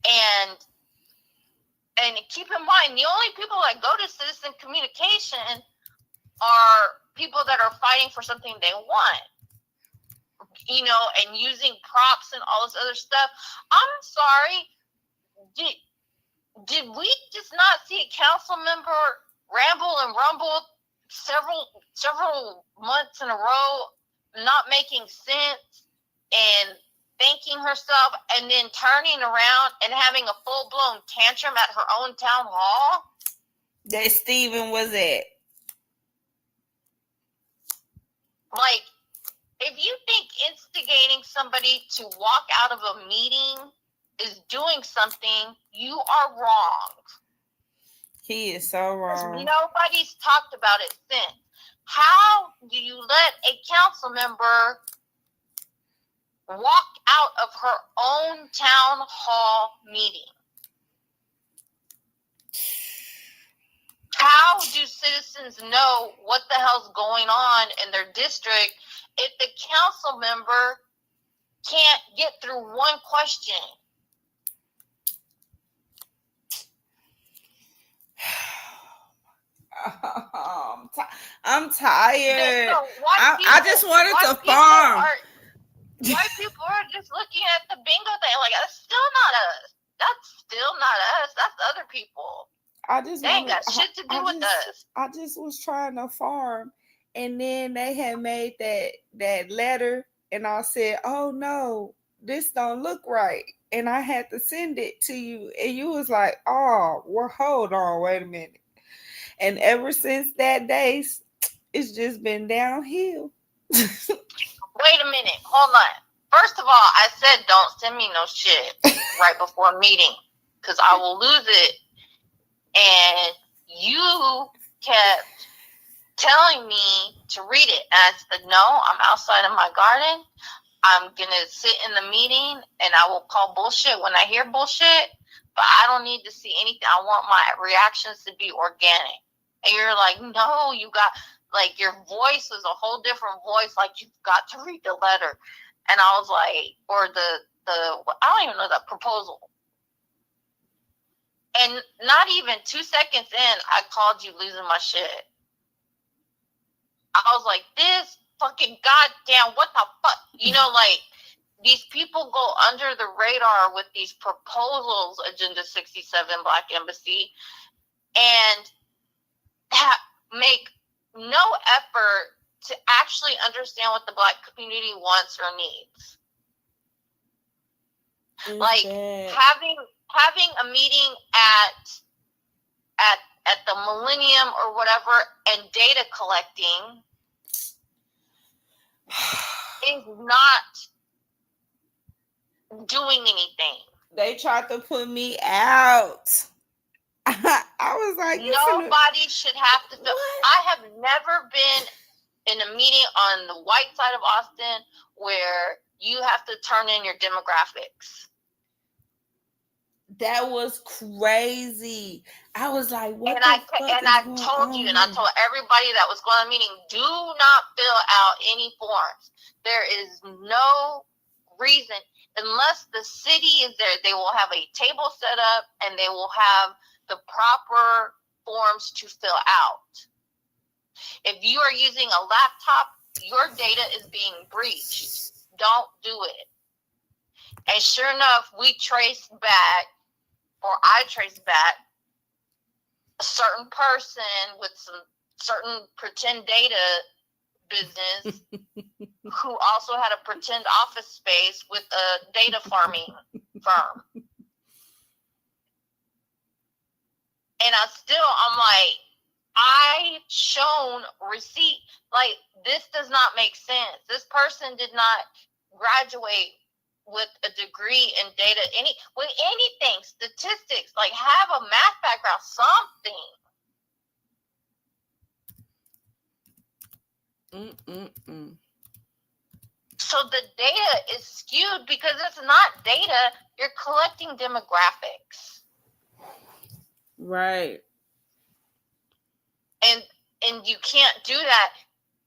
and keep in mind, the only people that go to citizen communication are people that are fighting for something they want. and using props and all this other stuff. I'm sorry. Did we just not see a council member ramble and rumble several months in a row, not making sense and thanking herself, and then turning around and having a full-blown tantrum at her own town hall? That Steven was at. Like, if you think instigating somebody to walk out of a meeting is doing something, you are wrong. He is so wrong. Nobody's talked about it since. How do you let a council member walk out of her own town hall meeting? How do citizens know what the hell's going on in their district if the council member can't get through one question? I'm tired. So I just wanted to farm. White people are just looking at the bingo thing like, that's still not us. That's still not us. That's other people. They ain't got shit to do with us. I just was trying to farm, and then they had made that letter, and I said, "Oh no, this don't look right," and I had to send it to you, and you was like, "Oh, well, hold on, wait a minute," and ever since that day, it's just been downhill. Wait a minute, hold on. First of all, I said don't send me no shit right before a meeting, because I will lose it. And you kept telling me to read it. And I said, no, I'm outside in my garden. I'm going to sit in the meeting and I will call bullshit when I hear bullshit. But I don't need to see anything. I want my reactions to be organic. And you're like, no, you got, like, your voice was a whole different voice. Like, you've got to read the letter. And I was like, or I don't even know that proposal. And not even 2 seconds in, I called you losing my shit. I was like, this fucking goddamn, what the fuck? Like, these people go under the radar with these proposals, Agenda 67, Black Embassy, and make no effort to actually understand what the Black community wants or needs. Like, having a meeting at the Millennium or whatever and data collecting is not doing anything. They tried to put me out. I was like, nobody should have to. I have never been in a meeting on the white side of Austin where you have to turn in your demographics. That was crazy. I was like, what? I told you, and I told everybody that was going to the meeting, do not fill out any forms. There is no reason, unless the city is there, they will have a table set up and they will have the proper forms to fill out. If you are using a laptop, your data is being breached. Don't do it. And sure enough, we traced back, or I traced back, a certain person with some certain pretend data business who also had a pretend office space with a data farming firm. And I'm like, I shown receipt. Like, this does not make sense. This person did not graduate with a degree in data, anything, statistics, like have a math background, something. So the data is skewed because it's not data. You're collecting demographics. Right. And you can't do that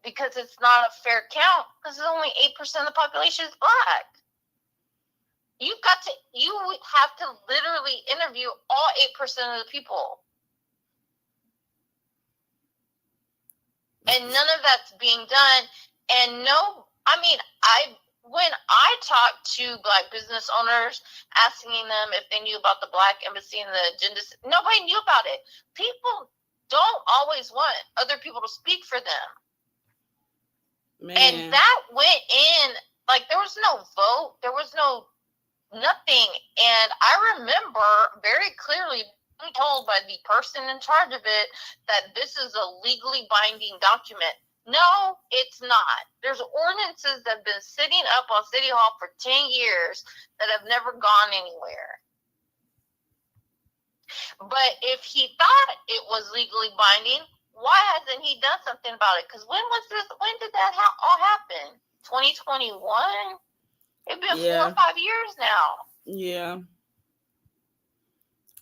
because it's not a fair count, because only 8% of the population is Black. You have to literally interview all 8% of the people. And none of that's being done. And I when I talked to Black business owners, asking them if they knew about the Black embassy and the agenda, nobody knew about it. People don't always want other people to speak for them. Man. And that went in, like, there was no vote, there was no nothing. And I remember very clearly being told by the person in charge of it that this is a legally binding document. No, it's not. There's ordinances that have been sitting up on City Hall for 10 years that have never gone anywhere. But if he thought it was legally binding, why hasn't he done something about it? Because when did that all happen? 2021? It's been 4 or 5 years now. Yeah.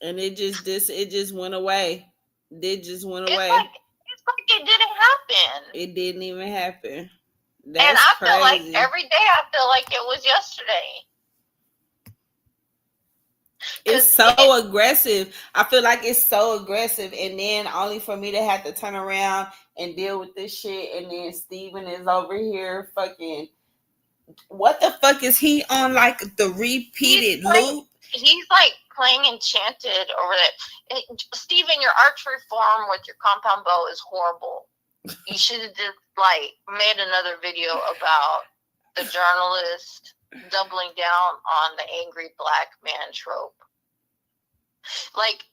And it just went away. It just went away. It's like it didn't happen. It didn't even happen. And I feel like every day I feel like it was yesterday. It's so aggressive. I feel like it's so aggressive, and then only for me to have to turn around and deal with this shit, and then Steven is over here fucking. What the fuck is he on, like the repeated loop? He's like playing Enchanted over that. Steven, your archery form with your compound bow is horrible. You should have just like made another video about the journalist doubling down on the angry Black man trope. Like,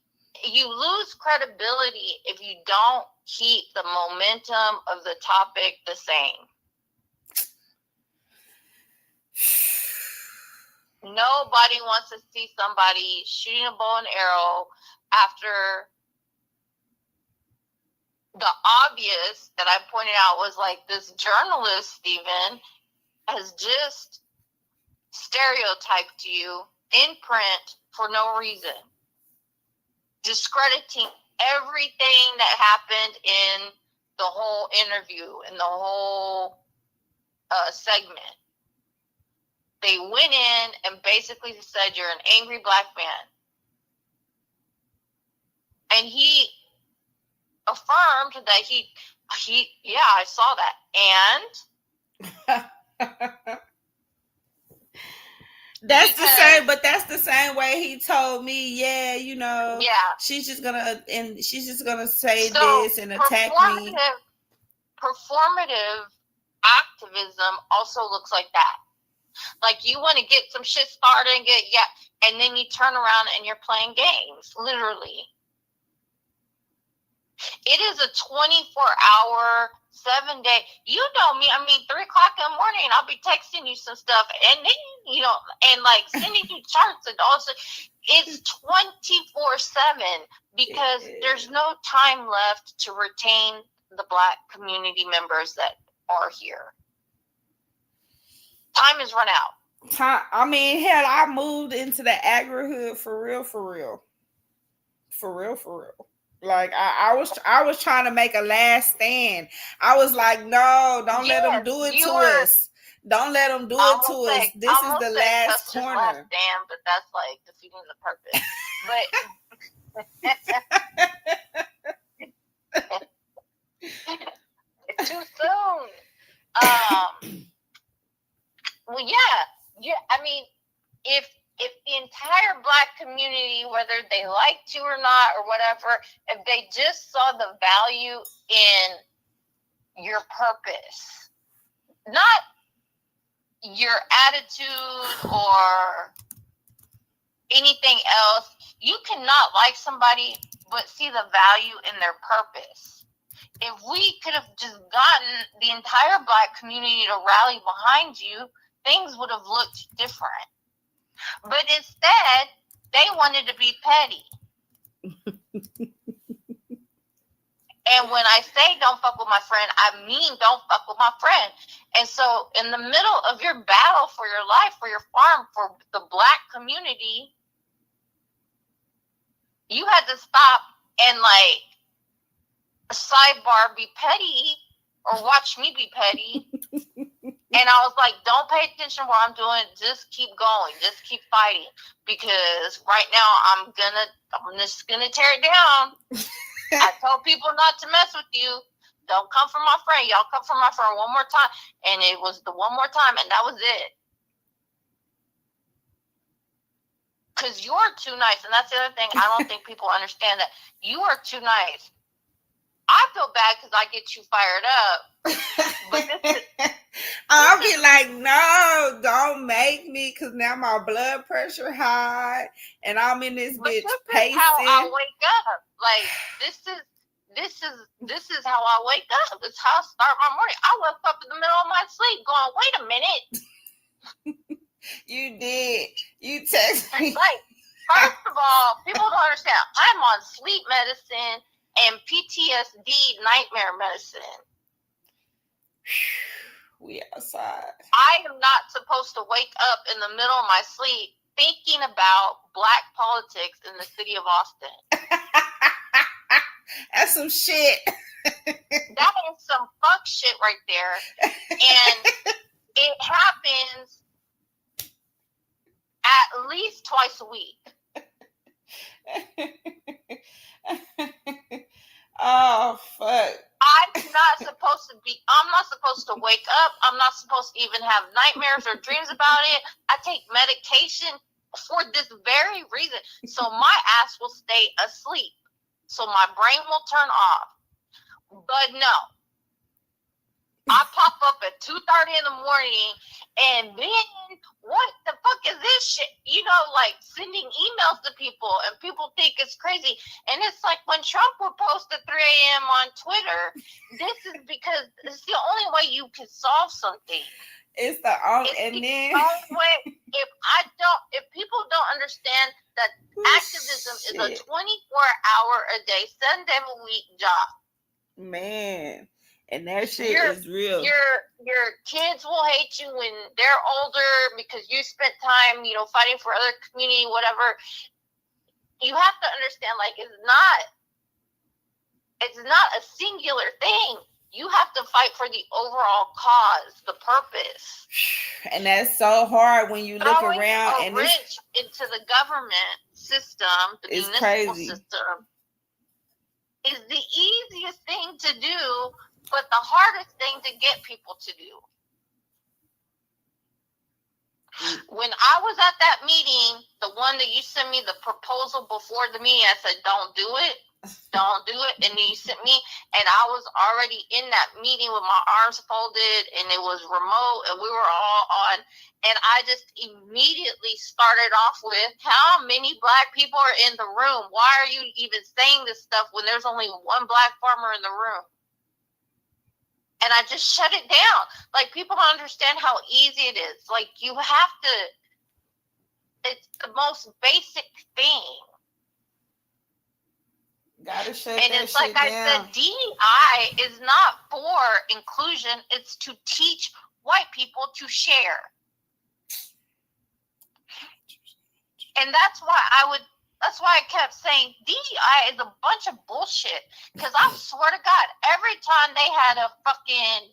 you lose credibility if you don't keep the momentum of the topic the same. Nobody wants to see somebody shooting a bow and arrow after the obvious that I pointed out was like this journalist, Steven, has just stereotyped you in print for no reason, discrediting everything that happened in the whole interview and the whole segment. They went in and basically said, you're an angry Black man. And he affirmed that he yeah, I saw that. And that's the same way he told me, yeah, you know, she's just gonna say this and attack me. Performative activism also looks like that. Like, you want to get some shit started and and then you turn around and you're playing games, literally. It is a 24-hour, 7-day. You know me. I mean, 3 o'clock in the morning, I'll be texting you some stuff, and then and like sending you charts and all. It's 24/7 because there's no time left to retain the Black community members that are here. Time is run out. I mean, hell, I moved into the agri-hood for real. Like I was trying to make a last stand. I was like, no, don't let them do it to us. Don't let them do it to us. This is the last corner. Last stand, but that's like defeating the purpose. But it's too soon. Well, yeah. I mean, if the entire Black community, whether they like to or not or whatever, if they just saw the value in your purpose, not your attitude or anything else, you cannot like somebody but see the value in their purpose. If we could have just gotten the entire Black community to rally behind you, things would have looked different. But instead, they wanted to be petty. And when I say don't fuck with my friend, I mean don't fuck with my friend. And so in the middle of your battle for your life, for your farm, for the Black community, you had to stop and like sidebar be petty or watch me be petty. And I was like, don't pay attention to what I'm doing. Just keep going. Just keep fighting. Because right now I'm just gonna tear it down. I told people not to mess with you. Don't come for my friend. Y'all come for my friend one more time. And it was the one more time, and that was it. because you're too nice. And that's the other thing. I don't think people understand that you are too nice. I feel bad because I get you fired up. But I'll be like, no, don't make me, because now my blood pressure high and I'm in this bitch pacing. This is how I wake up. Like, this is how I wake up. It's how I start my morning. I woke up in the middle of my sleep going, wait a minute. You did. You text me. Like, first of all, people don't understand. I'm on sleep medicine and PTSD nightmare medicine. We outside. I am not supposed to wake up in the middle of my sleep thinking about black politics in the city of Austin. That's some shit. That is some fuck shit right there. And it happens at least twice a week. Oh, fuck. I'm not supposed to wake up. I'm not supposed to even have nightmares or dreams about it. I take medication for this very reason. So my ass will stay asleep. So my brain will turn off. But no. I pop up at 2:30 in the morning, and then what the fuck is this shit? You know, like sending emails to people, and people think it's crazy. And it's like when Trump would post at 3 a.m. on Twitter, this is because it's the only way you can solve something. It's the and then way. If people don't understand that activism is a 24-hour a day, 7 day a week job. Man. And that shit is real. Your kids will hate you when they're older because you spent time, fighting for other community, whatever. You have to understand, like, it's not a singular thing. You have to fight for the overall cause, the purpose. And that's so hard when you look around and it's into the government system, the municipal system, is the easiest thing to do, but the hardest thing to get people to do. When I was at that meeting, the one that you sent me the proposal before the meeting, I said, don't do it. Don't do it. And then you sent me, and I was already in that meeting with my arms folded, and it was remote, and we were all on. And I just immediately started off with, how many black people are in the room? Why are you even saying this stuff when there's only one black farmer in the room? And I just shut it down. Like, people don't understand how easy it is. Like, you have to, it's the most basic thing. Gotta shut and that it's like shit I down. said, DEI is not for inclusion. It's to teach white people to share. And that's why I kept saying DEI is a bunch of bullshit. Because I swear to God, every time they had a fucking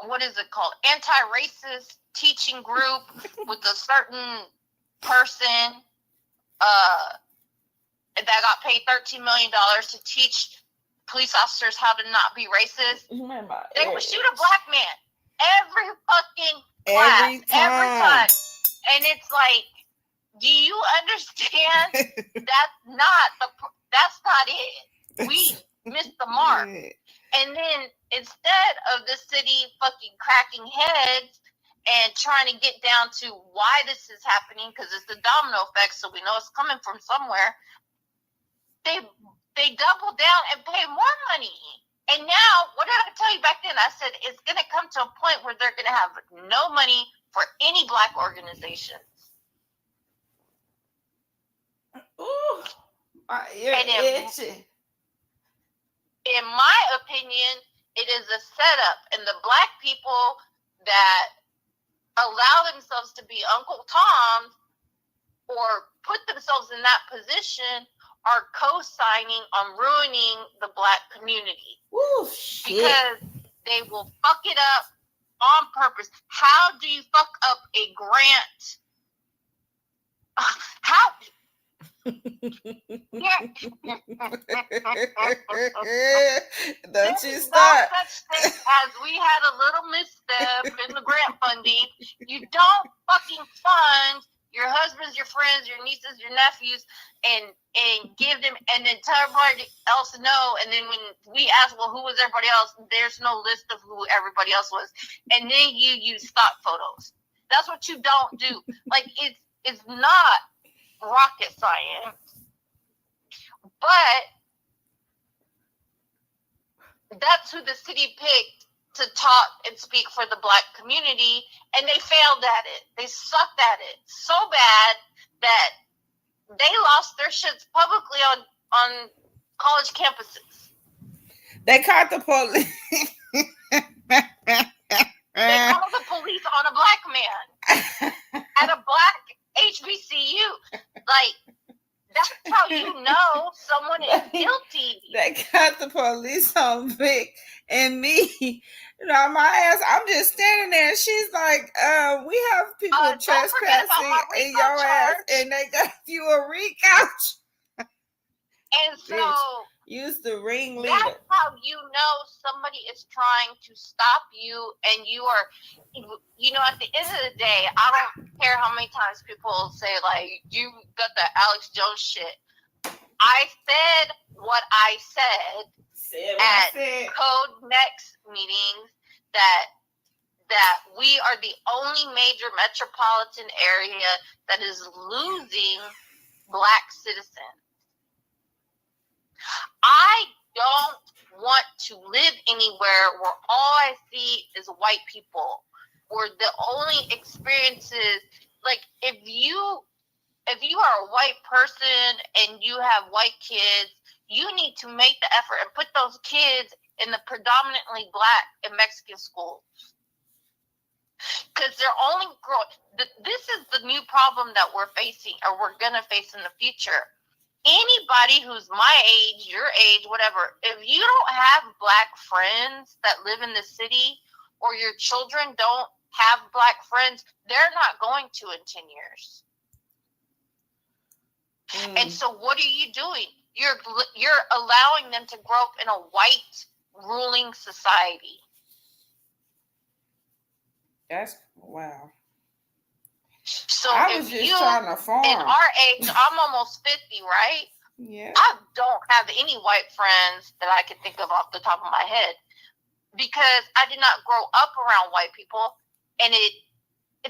what is it called? Anti-racist teaching group with a certain person that got paid $13 million to teach police officers how to not be racist. They would shoot a black man every fucking class, every time. And it's like, do you understand? That's not it. We missed the mark. And then instead of the city fucking cracking heads and trying to get down to why this is happening, because it's the domino effect, so we know it's coming from somewhere, they double down and pay more money. And now, what did I tell you back then? I said it's going to come to a point where they're going to have no money for any black organizations. Ooh, you're itching. In my opinion, it is a setup, and the black people that allow themselves to be Uncle Tom or put themselves in that position are co-signing on ruining the black community. Ooh, shit. Because they will fuck it up on purpose. How do you fuck up a grant? Yeah. Don't you There's no start. such thing as we had a little misstep in the grant funding. You don't fucking fund your husbands, your friends, your nieces, your nephews, and give them, and then tell everybody else no. And then when we ask, well, who was everybody else? There's no list of who everybody else was. And then you use stock photos. That's what you don't do. Like, it's not rocket science, but that's who the city picked to talk and speak for the Black community, and they failed at it. They sucked at it so bad that they lost their shits publicly on college campuses. They caught the police. They called the police on a Black man at a Black HBCU. Like, that's how you know someone is guilty. They got the police on Vic and me. You know, my ass, I'm just standing there, and she's like, we have people trespassing in your ass, and they got you a recouch. And so Bitch, use the ringleader. that's how you know somebody is trying to stop you, and you are, you know, at the end of the day, I don't care how many times people say, like, you got the Alex Jones shit. I said what I said at Code Next meetings, that we are the only major metropolitan area that is losing Black citizens. I don't want to live anywhere where all I see is white people, where the only experiences, like, if you are a white person and you have white kids, you need to make the effort and put those kids in the predominantly Black and Mexican schools. Because they're only growing. This is the new problem that we're facing, or we're going to face in the future. Anybody who's my age, your age, whatever, if you don't have Black friends that live in the city, or your children don't have Black friends, they're not going to in 10 years. And so what are you doing? You're allowing them to grow up in a white ruling society. That's wow. So I was just trying to farm. In our age, I'm almost 50, right? Yeah. I don't have any white friends that I can think of off the top of my head, because I did not grow up around white people. And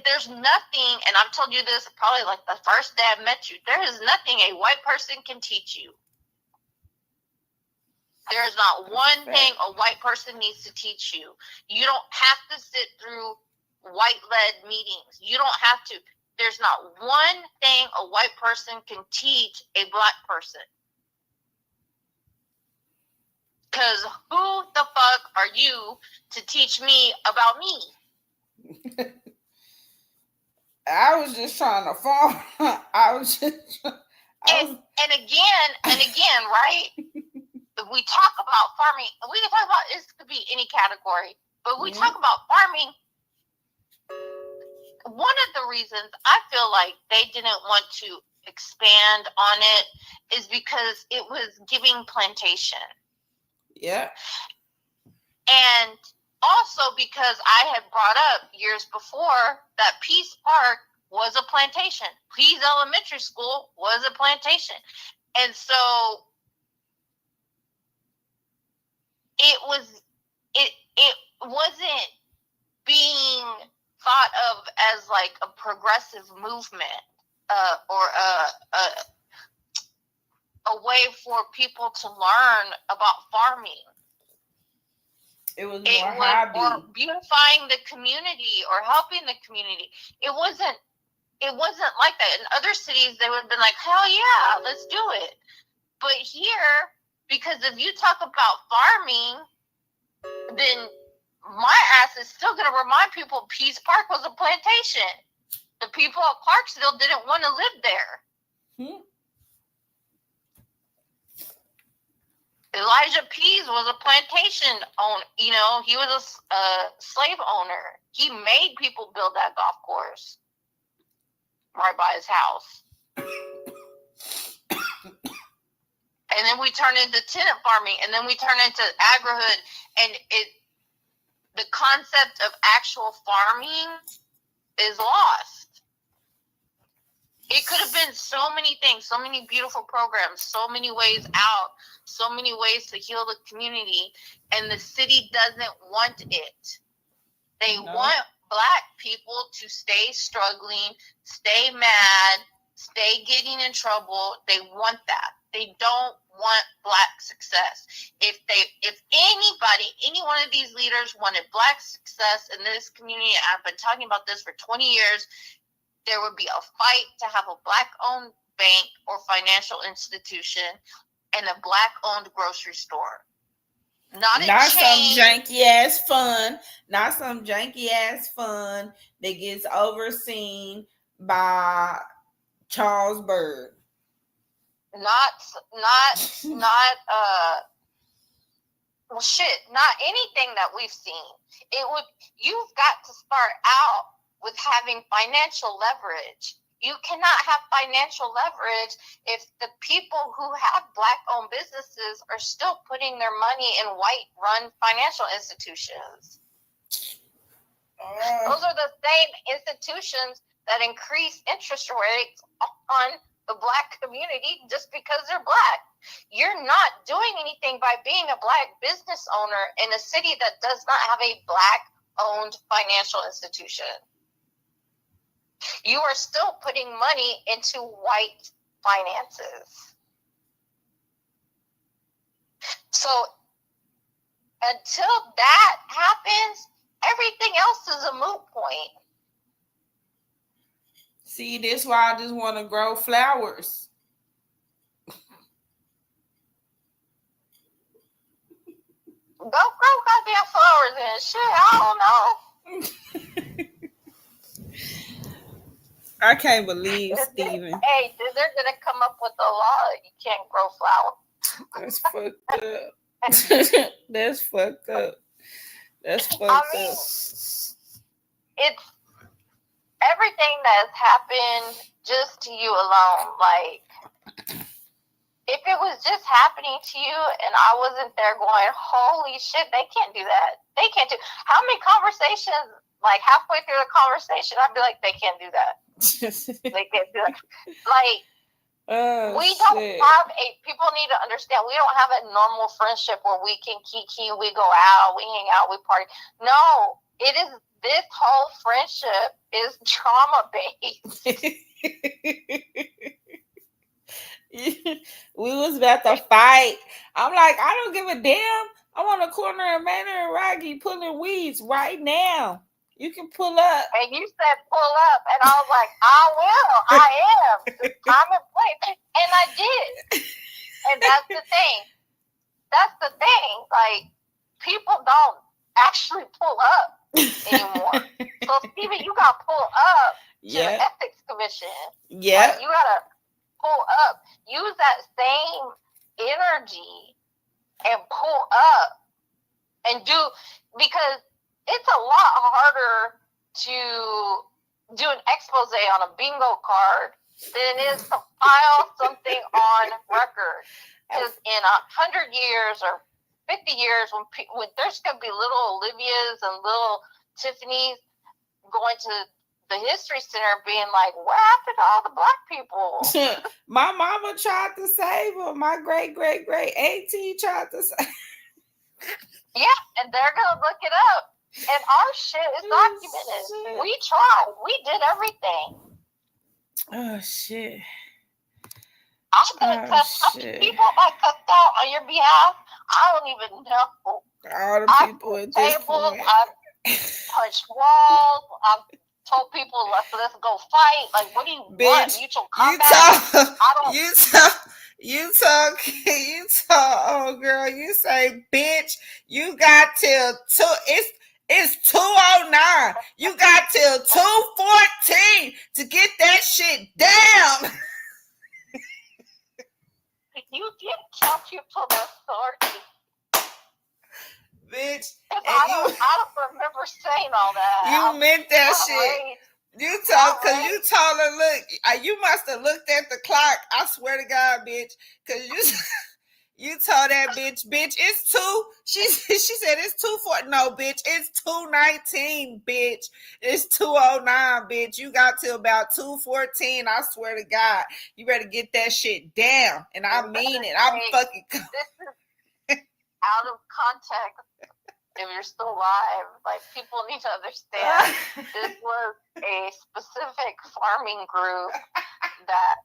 there's nothing, and I've told you this probably like the first day I met you, there is nothing a white person can teach you. There is not one thing a white person needs to teach you. You don't have to sit through white-led meetings. You don't have to. There's not one thing a white person can teach a Black person. Because who the fuck are you to teach me about me? I was just trying to farm. And again, right? We talk about farming. We can talk about, this could be any category, but we talk about farming. One of the reasons I feel like they didn't want to expand on it is because it was giving plantation. Yeah. And also because I had brought up years before that Peace Park was a plantation. Peace Elementary School was a plantation. And so it wasn't being thought of as like a progressive movement, or a way for people to learn about farming. It was hobby. Or beautifying the community or helping the community. It wasn't like that. In other cities, they would have been like, hell yeah, let's do it. But here, because if you talk about farming, then my ass is still going to remind people Peace Park was a plantation. The people of Clarksville didn't want to live there. Elijah Pease was a plantation owner. You know, he was a slave owner. He made people build that golf course right by his house. and then we turn into tenant farming, and then we turn into agrihood, and the concept of actual farming is lost. It could have been so many things, so many beautiful programs, so many ways out, so many ways to heal the community, and the city doesn't want it. They want Black people to stay struggling, stay mad, stay getting in trouble. They want that. They don't want Black success. If anybody, any one of these leaders wanted Black success in this community, I've been talking about this for 20 years, there would be a fight to have a Black-owned bank or financial institution and a Black-owned grocery store. Not some janky ass fun. Not some janky ass fun that gets overseen by Charles Bird. Not anything that we've seen. You've got to start out with having financial leverage. You cannot have financial leverage if the people who have Black-owned businesses are still putting their money in white-run financial institutions. Those are the same institutions that increase interest rates on the Black community just because they're Black. You're not doing anything by being a Black business owner in a city that does not have a Black-owned financial institution. You are still putting money into white finances. So until that happens, everything else is a moot point. See, this is why I just want to grow flowers. Go grow goddamn flowers and shit. I don't know. I can't believe Steven. Hey, they're gonna come up with a law that you can't grow flowers. That's fucked up. That's fucked up. That's fucked up. It's everything that's happened just to you alone. Like, if it was just happening to you and I wasn't there going, holy shit, they can't do that. They can't do. How many conversations? Like halfway through the conversation, I'd be like, they can't do that. They can't do that. Like, we don't have people need to understand, we don't have a normal friendship where we can kiki, we go out, we hang out, we party. No, this whole friendship is trauma based. We was about to fight. I'm like, I don't give a damn. I'm on the corner of Manor and Rocky pulling weeds right now. You can pull up. And you said pull up, and I was like, I will. I am. It's time and place. And I did. And that's the thing. That's the thing. Like, people don't actually pull up anymore. So, Steven, you got to pull up to the ethics commission. Yeah. Like, you got to pull up. Use that same energy and pull up and do, because it's a lot harder to do an expose on a bingo card than it is to file something on record. Because in 100 years or 50 years, when there's going to be little Olivias and little Tiffany's going to the History Center being like, what happened to all the Black people? My mama tried to save her. My great-great-great-auntie tried to save her. Yeah, and they're going to look it up. And our shit is documented. We tried. We did everything. Oh, shit. I'm going to cuss people I cussed out on your behalf. I don't even know. All the people at this point. I've punched walls. I've told people, let's go fight. Like, what do you want? Mutual combat? You talk, oh girl, you say, bitch, you got till it's 2:09. You got till 2:14 to get that shit down. You did count people authority. Bitch. I don't remember saying all that. You meant that shit. You told her, look, you must have looked at the clock. I swear to God, bitch, because You told that bitch, it's two. She said it's 2:40. No, bitch, it's 2:19, bitch. It's 2:09, bitch. You got till about 2:14. I swear to God, you better get that shit down. And I mean it. I'm fucking. This is out of context. If you're still alive, like, people need to understand this was a specific farming group that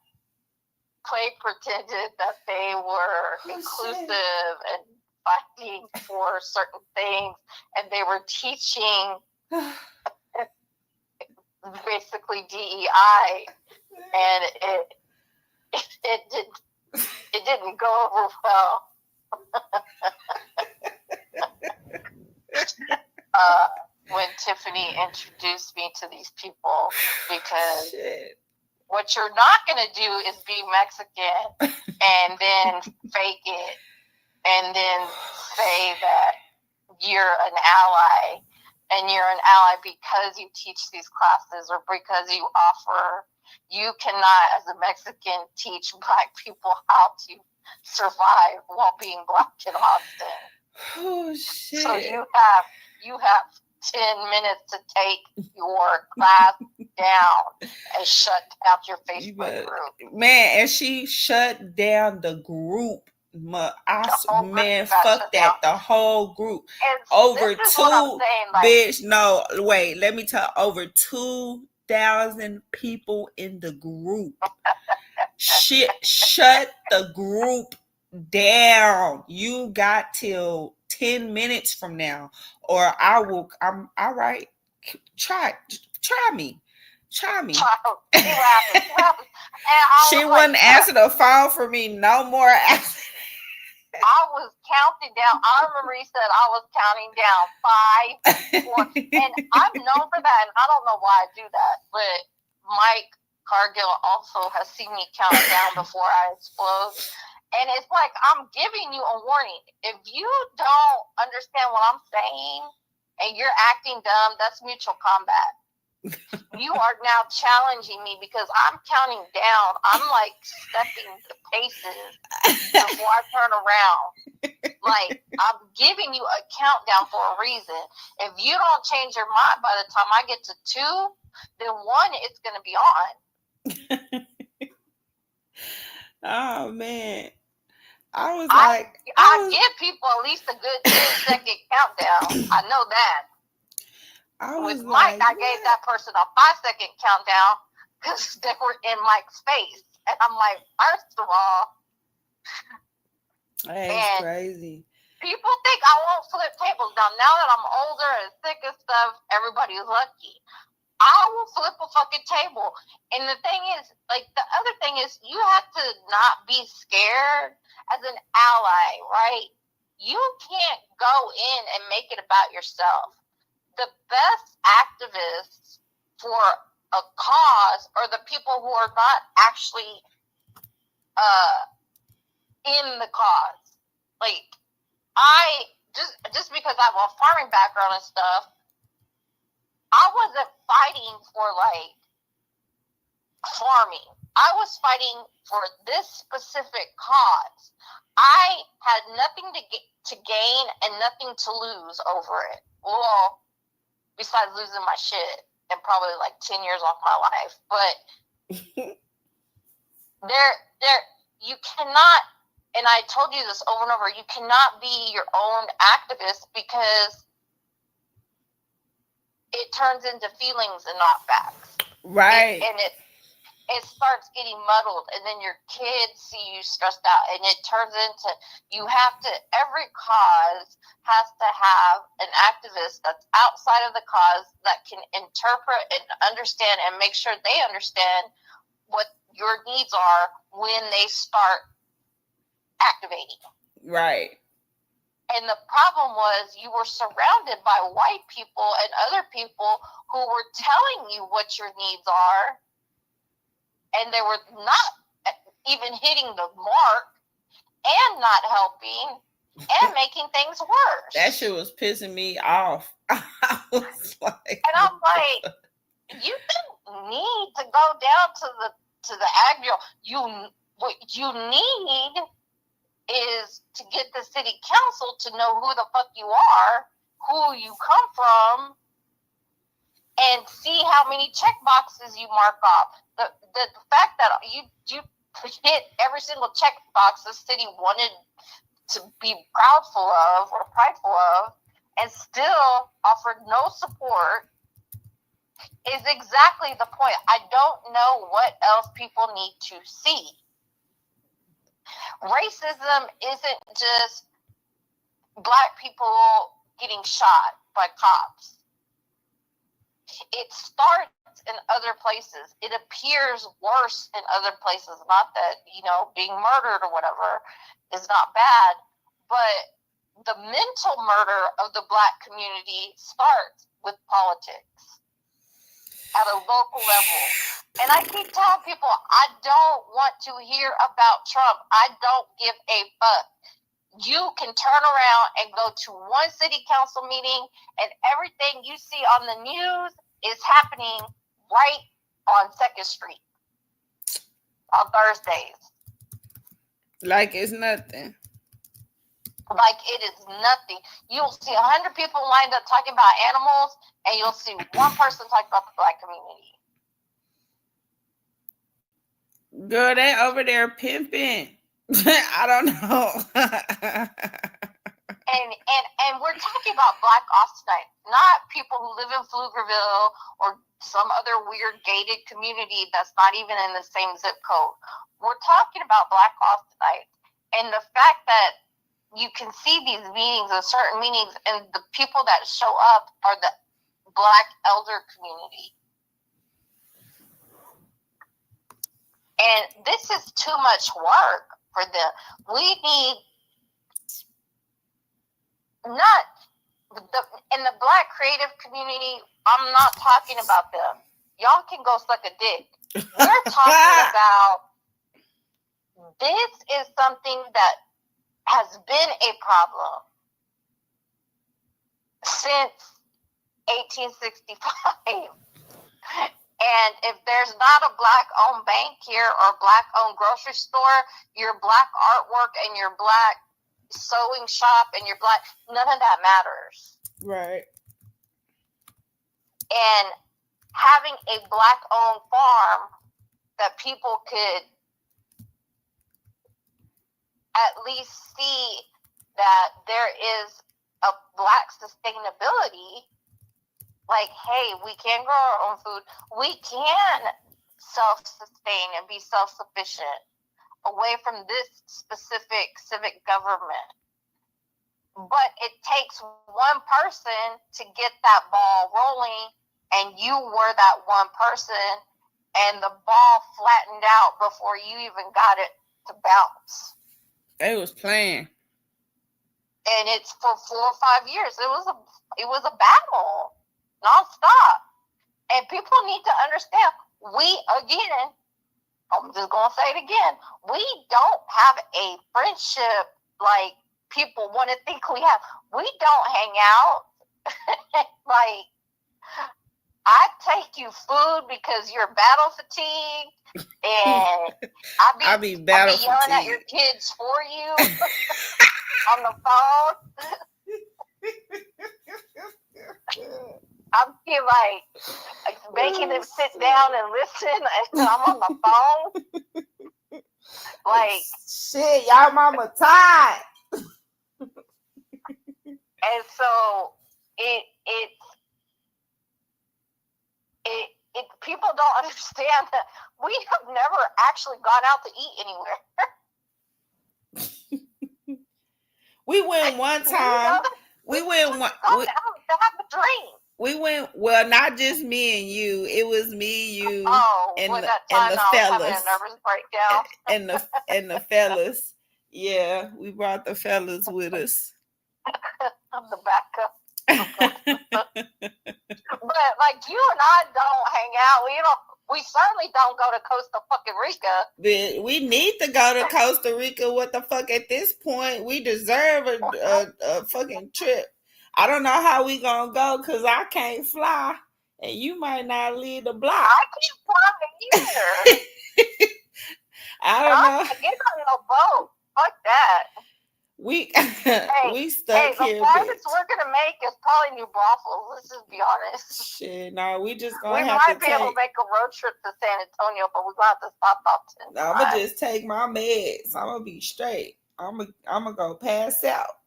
pretended that they were inclusive and fighting for certain things, and they were teaching basically DEI, and it didn't go over well. When Tiffany introduced me to these people, because what you're not going to do is be Mexican and then fake it and then say that you're an ally, and you're an ally because you teach these classes or because you offer. You cannot, as a Mexican, teach Black people how to survive while being Black in Austin. Oh shit! So you have 10 minutes to take your class down and shut down your Facebook group. Man, and she shut down the group. Fuck that. The whole group. Over two, bitch. No, wait. Let me tell. Over 2,000 people in the group. Shut the group down. You got till 10 minutes from now, or I will. I'm all right. Try me. She wouldn't answer the phone for me no more. I was counting down. I remember he said I was counting down 5, 4, and I'm known for that, and I don't know why I do that, but Mike Cargill also has seen me count down before I explode. And it's like, I'm giving you a warning. If you don't understand what I'm saying and you're acting dumb, that's mutual combat. You are now challenging me because I'm counting down. I'm like stepping the paces before I turn around. Like, I'm giving you a countdown for a reason. If you don't change your mind by the time I get to 2, then 1, it's going to be on. Oh, man. I give people at least a good 10-second countdown. I know that. With Mike, I gave that person a 5-second countdown because they were in Mike's face. And I'm like, first of all, that's crazy. People think I won't flip tables. Now that I'm older and sick and stuff, everybody's lucky. I will flip a fucking table. And the thing is, like, the other thing is, you have to not be scared as an ally, right? You can't go in and make it about yourself. The best activists for a cause are the people who are not actually in the cause. Like, I just because I have a farming background and stuff, I wasn't fighting for, like, farming. I was fighting for this specific cause. I had nothing to gain and nothing to lose over it. Well, besides losing my shit and probably like 10 years off my life. But you cannot, and I told you this over and over, you cannot be your own activist because it turns into feelings and not facts. Right. And it starts getting muddled, and then your kids see you stressed out, and it turns into, every cause has to have an activist that's outside of the cause that can interpret and understand and make sure they understand what your needs are when they start activating. Right. And the problem was you were surrounded by white people and other people who were telling you what your needs are, and they were not even hitting the mark and not helping and making things worse. That shit was pissing me off. I was like, and I'm like, you didn't need to go down to the agro. What you need is to get the city council to know who the fuck you are, who you come from, and see how many check boxes you mark off. The fact that you hit every single check box the city wanted to be proudful of or prideful of, and still offered no support, is exactly the point. I don't know what else people need to see. Racism isn't just Black people getting shot by cops. It starts in other places. It appears worse in other places. Not that, being murdered or whatever is not bad, but the mental murder of the Black community starts with politics at a local level. And I keep telling people, I don't want to hear about Trump. I don't give a fuck. You can turn around and go to one city council meeting, and everything you see on the news is happening right on 2nd Street on Thursdays. Like it's nothing. Like it is nothing. You'll see 100 people lined up talking about animals, and you'll see one person talking about the Black community. Girl, they over there pimping. I don't know. And we're talking about Black Austinites, not people who live in Pflugerville or some other weird gated community that's not even in the same zip code. We're talking about Black Austinites, and the fact that you can see these meetings and certain meetings, and the people that show up are the Black elder community. And this is too much work for them. We need in the Black creative community, I'm not talking about them. Y'all can go suck a dick. We're talking about, this is something that has been a problem since 1865. And if there's not a Black-owned bank here or Black-owned grocery store, your Black artwork and your Black sewing shop and your Black, none of that matters. Right. And having a Black-owned farm that people could at least see that there is a Black sustainability. Like, hey, we can grow our own food. We can self-sustain and be self-sufficient away from this specific civic government. But it takes one person to get that ball rolling, and you were that one person, and the ball flattened out before you even got it to bounce. They was playing. And it's for 4 or 5 years. It was a battle. Nonstop. And people need to understand, I'm just going to say it again, we don't have a friendship like people want to think we have. We don't hang out. Like, I take you food because you're battle fatigued, and I'll be yelling at your kids for you on the phone. I'm like making them sit down and listen, and I'm on the phone. Like, shit, y'all mama tired. And so it people don't understand that we have never actually gone out to eat anywhere. We went one time. We went one. To have a drink. We went, well, not just me and you. It was me, you, and the fellas. and the fellas. Yeah, we brought the fellas with us. I'm the backup. But like, you and I don't hang out. We certainly don't go to Costa fucking Rica. But we need to go to Costa Rica. What the fuck? At this point, we deserve a fucking trip. I don't know how we gonna go because I can't fly, and you might not leave the block. I can't fly either. I don't know. Get on your boat. Fuck that. We we Hey, stuck the here, farthest bitch. we're gonna make is probably new brothels. Let's just be honest. Shit, no, we just We gonna have to might be able to take. make a road trip to San Antonio, but we got to stop about 10 I'ma times. just take my meds. I'ma be straight. I'ma go pass out.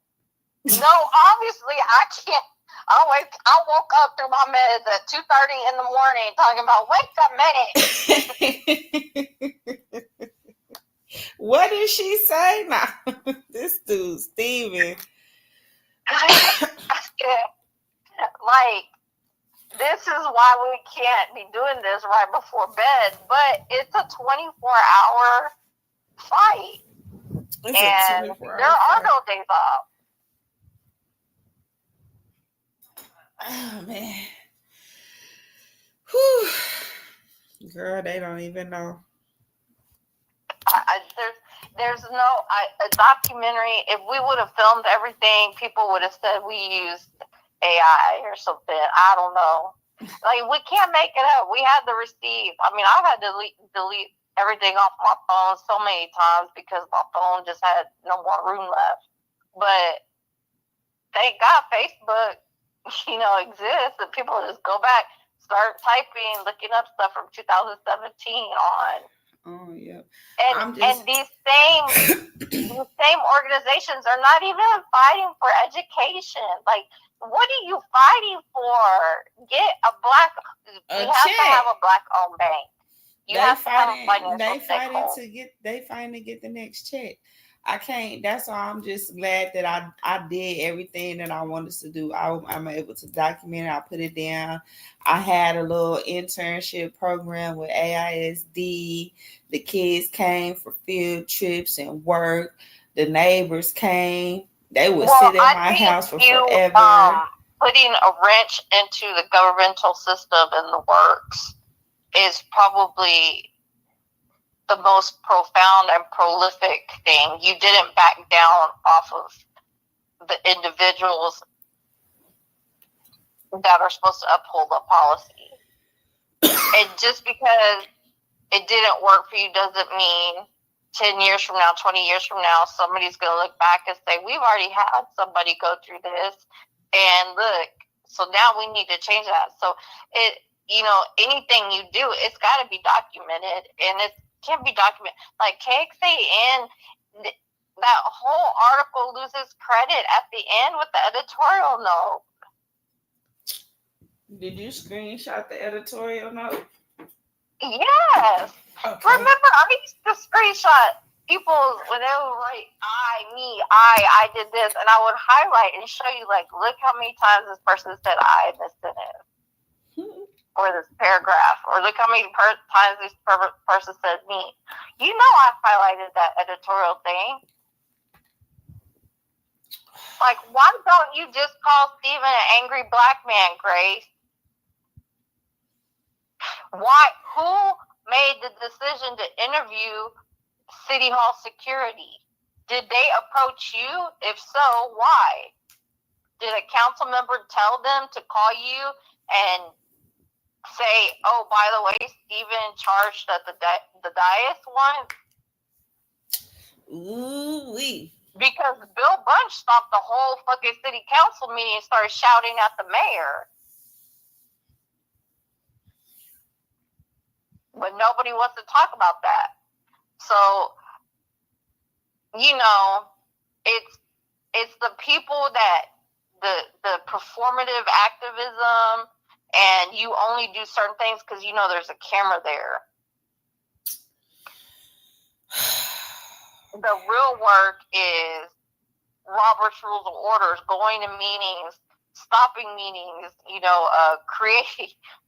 No, obviously I can't. I woke up through my meds at 2:30 in the morning talking about wake up meds. What did she say now? This dude, Steven. Like, this is why we can't be doing this right before bed, but it's a 24-hour fight. It's And a 24-hour there are fight. no days off. Oh, man. Whew. Girl, they don't even know. There's no a documentary. If we would have filmed everything, people would have said we used AI or something. I don't know. Like, we can't make it up. We had the receipt. I mean, I've had to delete everything off my phone so many times because my phone just had no more room left. But thank God Facebook, exists, and people just go back, start typing, looking up stuff from 2017 on. Oh yeah. And these same organizations are not even fighting for education. Like, what are you fighting for? Get a black. You have to have a black-owned bank. You have to have a financial stakeholder. They fighting to get the next check. I can't. That's why I'm just glad that I did everything that I wanted to do. I'm able to document it. I put it down. I had a little internship program with AISD. The kids came for field trips and work. The neighbors came. They would sit at my house for forever. Putting a wrench into the governmental system and the works is probably the most profound and prolific thing. You didn't back down off of the individuals that are supposed to uphold the policy. And just because it didn't work for you doesn't mean 10 years from now, 20 years from now, somebody's going to look back and say, we've already had somebody go through this, and look, so now we need to change that. So anything you do, it's got to be documented, and it can't be documented. Like KXAN, that whole article loses credit at the end with the editorial note. Did you screenshot the editorial note? Yes. Okay. Remember, I used to screenshot people when they would write, I did this, and I would highlight and show you, like, look how many times this person said I in this sentence. Or this paragraph, or look how many times this person said me. I highlighted that editorial thing. Like, why don't you just call Steven an angry black man, Grace? Why? Who made the decision to interview City Hall security? Did they approach you? If so, why? Did a council member tell them to call you and say, oh, by the way, Steven charged at the dais once? Ooh-wee. Because Bill Bunch stopped the whole fucking city council meeting and started shouting at the mayor. But nobody wants to talk about that. So, it's the people that the performative activism, and you only do certain things because there's a camera there. The real work is Robert's Rules of Orders, going to meetings, stopping meetings,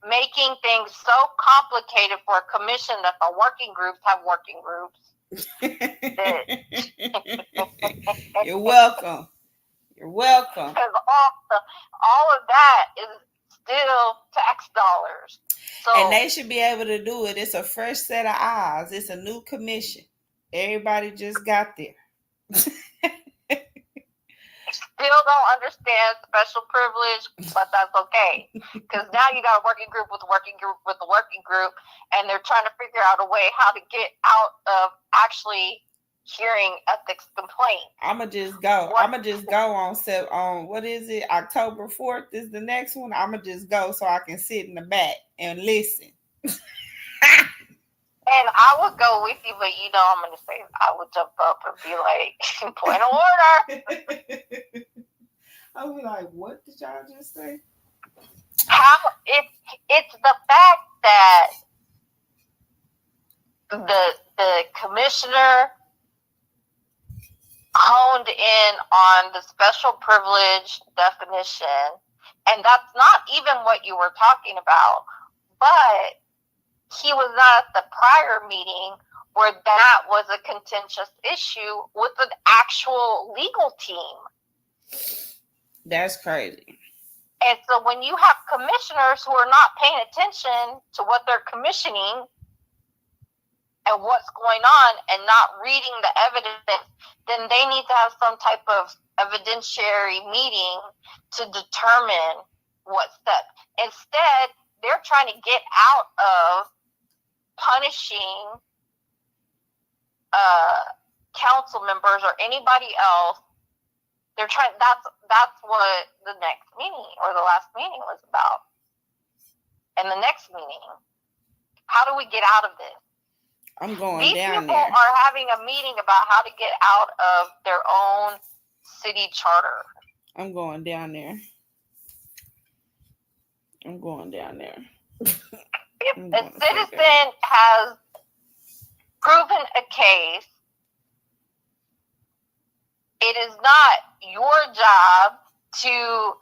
making things so complicated for a commission that the working groups have working groups. You're welcome. You're welcome. Because all of that is still tax dollars. So, and they should be able to do it. It's a fresh set of eyes. It's a new commission. Everybody just got there. Still don't understand special privilege, but that's okay. Because now you got a working group with a working group with a working group, and they're trying to figure out a way how to get out of actually hearing ethics complaint. I'ma just go on what is it? October 4th is the next one. I'ma just go so I can sit in the back and listen. And I would go with you, but you know I'm gonna say I would jump up and be like, point of order. I'll be like, what did y'all just say? How it's the fact that the commissioner honed in on the special privilege definition, and that's not even what you were talking about, but he was not at the prior meeting where that was a contentious issue with an actual legal team. That's crazy. And so when you have commissioners who are not paying attention to what they're commissioning and what's going on and not reading the evidence, then they need to have some type of evidentiary meeting to determine what step. Instead, they're trying to get out of punishing council members or anybody else. They're trying. That's what the next meeting or the last meeting was about. And the next meeting, how do we get out of this? I'm going These down people there. are having a meeting about how to get out of their own city charter. I'm going down there. I'm going down there. If a citizen has proven a case, it is not your job to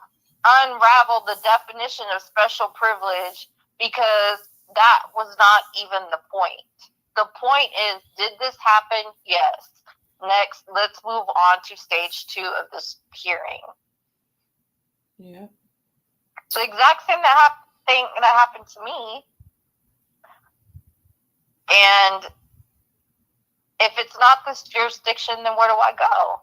unravel the definition of special privilege because that was not even the point. The point is, did this happen? Yes. Next, let's move on to stage 2 of this hearing. Yeah. The exact same thing that happened to me. And if it's not this jurisdiction, then where do I go?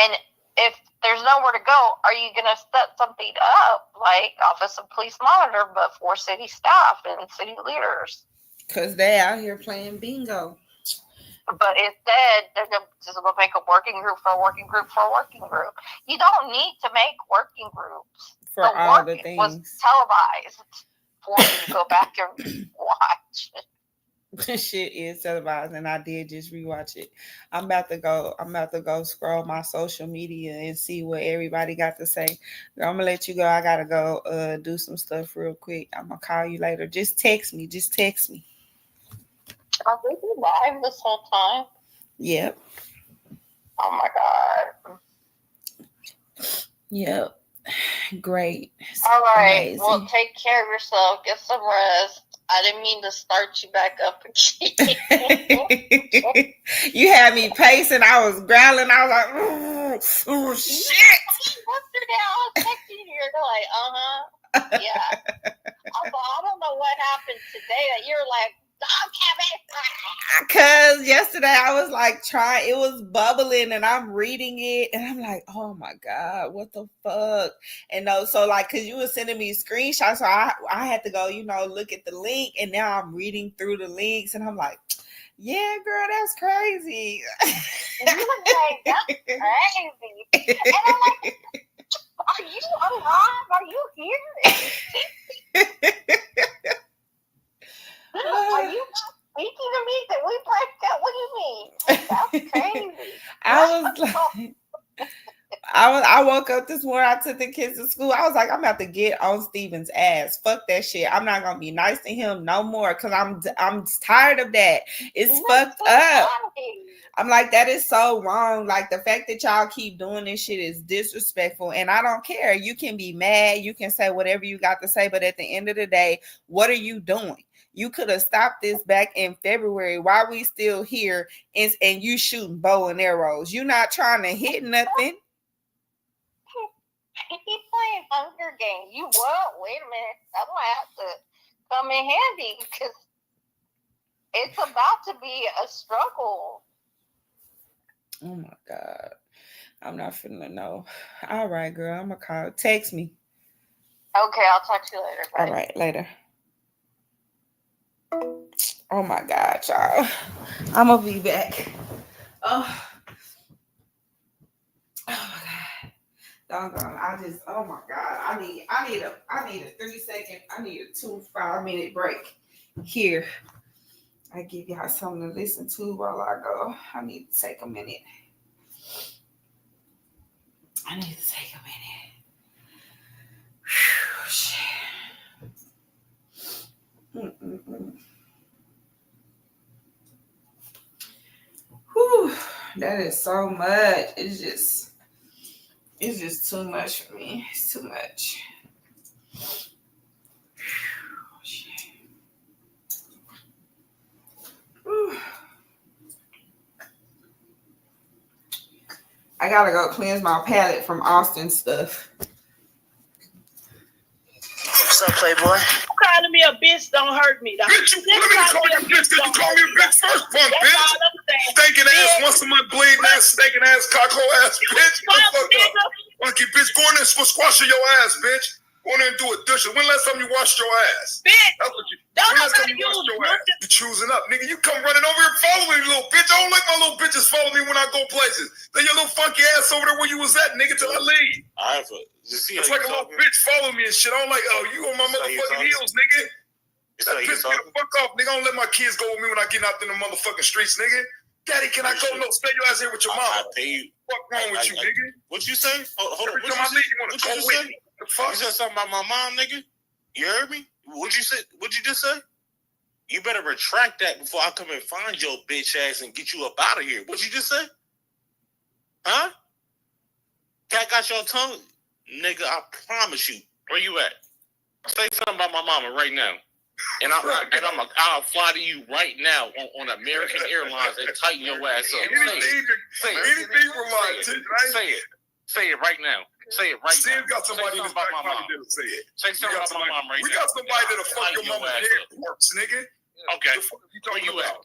And if there's nowhere to go, are you going to set something up like Office of Police Monitor, but for city staff and city leaders? Because they out here playing bingo. But instead, they're just going to make a working group for a working group for a working group. You don't need to make working groups. For all the things. Was televised for you to go back and watch. This shit is televised, and I did just rewatch it. I'm about to go scroll my social media and see what everybody got to say. Girl, I'm gonna let you go. I gotta go do some stuff real quick. I'm gonna call you later. Just text me. Are we live this whole time? Yep. Oh my god. Yep. Great. All right. Amazing. Well, take care of yourself. Get some rest. I didn't mean to start you back up again. You had me pacing. I was growling. I was like, oh shit. Yesterday I was texting you. You're like, yeah. I don't know what happened today that you're like, because yesterday I was like it was bubbling and I'm reading it and I'm like, oh my god, what the fuck? And so like, because you were sending me screenshots, so I had to go, look at the link, and now I'm reading through the links and I'm like, yeah, girl, that's crazy. And you were like, that's crazy. And I'm like, are you alive? Are you here? Are you speaking to me that we break up? What do you mean? That's crazy. I woke up this morning. I took the kids to school. I was like, I'm about to get on Steven's ass. Fuck that shit. I'm not gonna be nice to him no more because I'm tired of that. It's fucked up. I'm like, that is so wrong. Like, the fact that y'all keep doing this shit is disrespectful, and I don't care. You can be mad. You can say whatever you got to say, but at the end of the day, what are you doing? You could have stopped this back in February. Why are we still here and you shooting bow and arrows? You're not trying to hit nothing. He's playing Hunger Games. You what? Wait a minute. That might have to come in handy because it's about to be a struggle. Oh my God. I'm not finna know. All right, girl. I'm gonna call. Text me. Okay, I'll talk to you later. Bye. All right, later. Oh my God, y'all. I'm gonna be back. Oh, oh my God. Doggone. Oh my God. I need a 3-second, I need a 5-minute break here. I give y'all something to listen to while I go. I need to take a minute. I need to take a minute. Whew, shit. Whew, that is so much. It's just too much for me. It's too much. Whew. I gotta go cleanse my palate from Austin stuff. What's up, Playboy? Calling me a bitch don't hurt me. Bitch, let me call you a bitch. Did you call me a bitch first, punk bitch? Stinking ass, once a month bleeding ass, stinking ass, cockhole ass, bitch. Get the fuck up. Monkey bitch, go in there and squashing your ass, bitch. Go in there and do a dish. When last time you washed your ass? Bitch, that's what you. When last time you washed your ass? You choosing up, nigga. You come running over here and follow me, little bitch. I don't like my little bitches follow me when I go places. Then your little funky ass over there where you was at, nigga, till I leave. I have a. It's like a little bitch follow me and shit. I don't like, oh, you on my motherfucking heels, nigga. That piss me the fuck off, nigga. I don't let my kids go with me when I get out in the motherfucking streets, nigga. Daddy, can I go? No, stay your ass here with your mama. I pay you. What's wrong with you, nigga? What you say? Hold on. Every time I leave, you want to go with me. The fuck? You said something about my mom, nigga? You heard me? What'd you say? What'd you just say? You better retract that before I come and find your bitch ass and get you up out of here. What'd you just say? Huh? Cat got your tongue? Nigga, I promise you. Where you at? Say something about my mama right now. And I'll fly to you right now on American Airlines and tighten your ass up. Say it. Say it right now. Say it right now. Got somebody about my mom. Say it. Say something about my mom right now. We got somebody that'll fuck your mama's dead corpse, nigga. Okay. Where you at?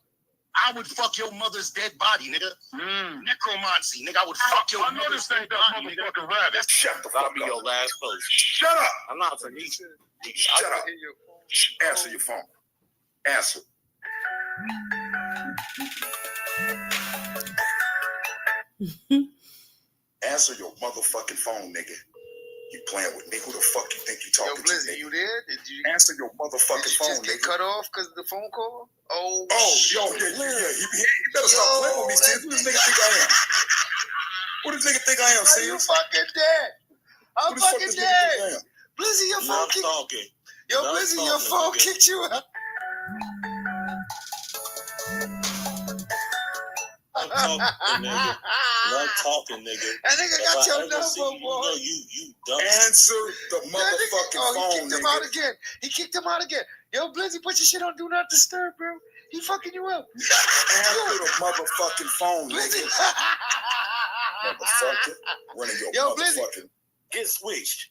I would fuck your mother's dead body, nigga. Necromancy, nigga. I would fuck your mother's dead body, nigga. Shut the fuck up. I'll be your last post. Shut up. I'm not for you. Shut up. Answer your phone. Answer. Answer your motherfucking phone, nigga. You playing with me? Who the fuck you think you talking to? Blizzy, you there? Did you answer your motherfucking phone, just get cut off because of the phone call? Oh, yo, yeah. You better stop playing with me, sis. Who does nigga think I am? Who does nigga think I am, sis? You fucking dead. I'm fucking dead. Blizzy, your phone kicked. Yo, Blizzy, your phone kicked you out. I'm talking, nigga. That nigga got your number, boy. You dumb. Answer the motherfucking phone, He kicked him out again. Yo, Blizzy, put your shit on Do Not Disturb, bro. He fucking you up. Answer the motherfucking phone, Blizzy. Motherfucker. Running your motherfucking. Get switched.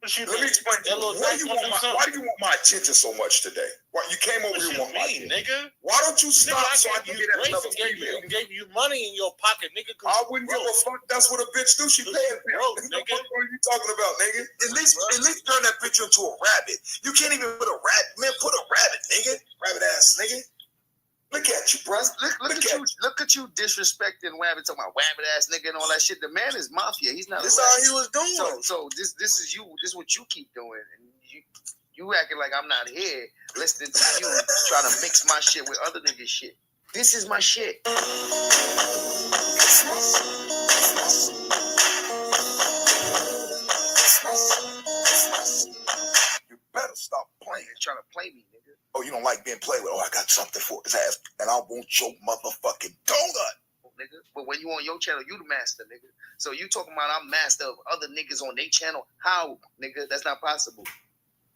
Let me explain. Why do you want my attention so much today? Why you came over here want my attention, nigga? Why don't you stop so I can get at another female? Gave you money in your pocket, nigga. I wouldn't give a fuck. That's what a bitch do. She paying bills. What are you talking about, nigga? At least turn that picture into a rabbit. You can't even put a rabbit. Man, put a rabbit, nigga. Rabbit ass, nigga. Look at you, bro. Look at you disrespecting Wabbit, talking about Wabbit ass nigga and all that shit. The man is mafia. He's not. This all he was doing. So this is you. This is what you keep doing, and you acting like I'm not here listening to you trying to mix my shit with other niggas' shit. This is my shit. You better stop playing. Trying to play me, nigga. Oh, you don't like being played with? Oh, I got something for his ass, and I want your motherfucking donut. Nigga, but when you on your channel, you the master, nigga. So you talking about I'm master of other niggas on their channel? How, nigga? That's not possible.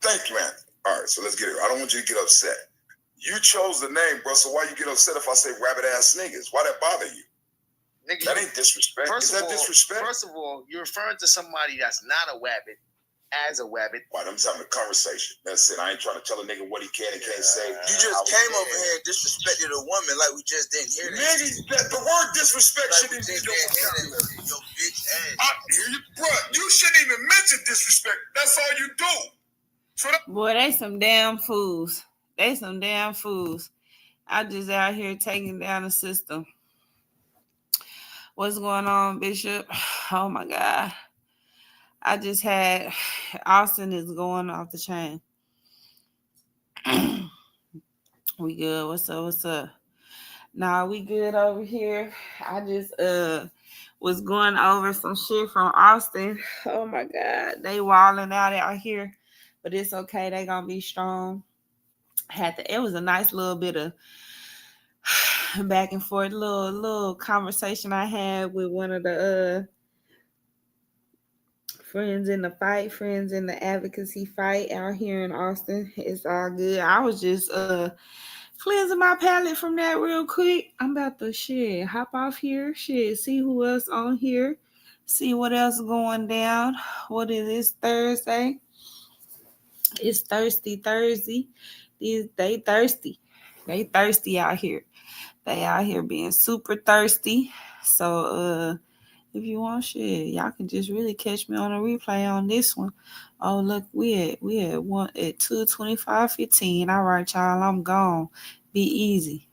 Thank you, man. All right, so let's get it. I don't want you to get upset. You chose the name, bro. So why you get upset if I say rabbit ass niggas? Why that bother you? Nigga, that ain't disrespect. Is that disrespect? First of all, you're referring to somebody that's not a wabbit as a wabbit. Why? I'm just having a conversation. That's it. I ain't trying to tell a nigga what he can and can't say. You just came over here and disrespected a woman like we just didn't hear that. Nigga, the word disrespect shouldn't even be your bitch ass. Bro, you shouldn't even mention disrespect. That's all you do. So boy, they some damn fools. I just out here taking down the system. What's going on, Bishop? Oh my God. I just had Austin is going off the chain. We good. What's up? What's up? Nah, we good over here. I just was going over some shit from Austin. Oh my God. They walling out here. But it's okay. They gonna be strong. It was a nice little bit of back and forth little conversation I had with one of the friends in the advocacy fight out here in Austin. It's all good. I was just cleansing my palate from that real quick. I'm about to hop off here, see who else on here, see what else going down. What is this Thursday? It's Thirsty Thursday. They thirsty. They thirsty out here. They out here being super thirsty. So if you want y'all can just really catch me on a replay on this one. Oh look, we at 2:25:15. All right, y'all, I'm gone. Be easy.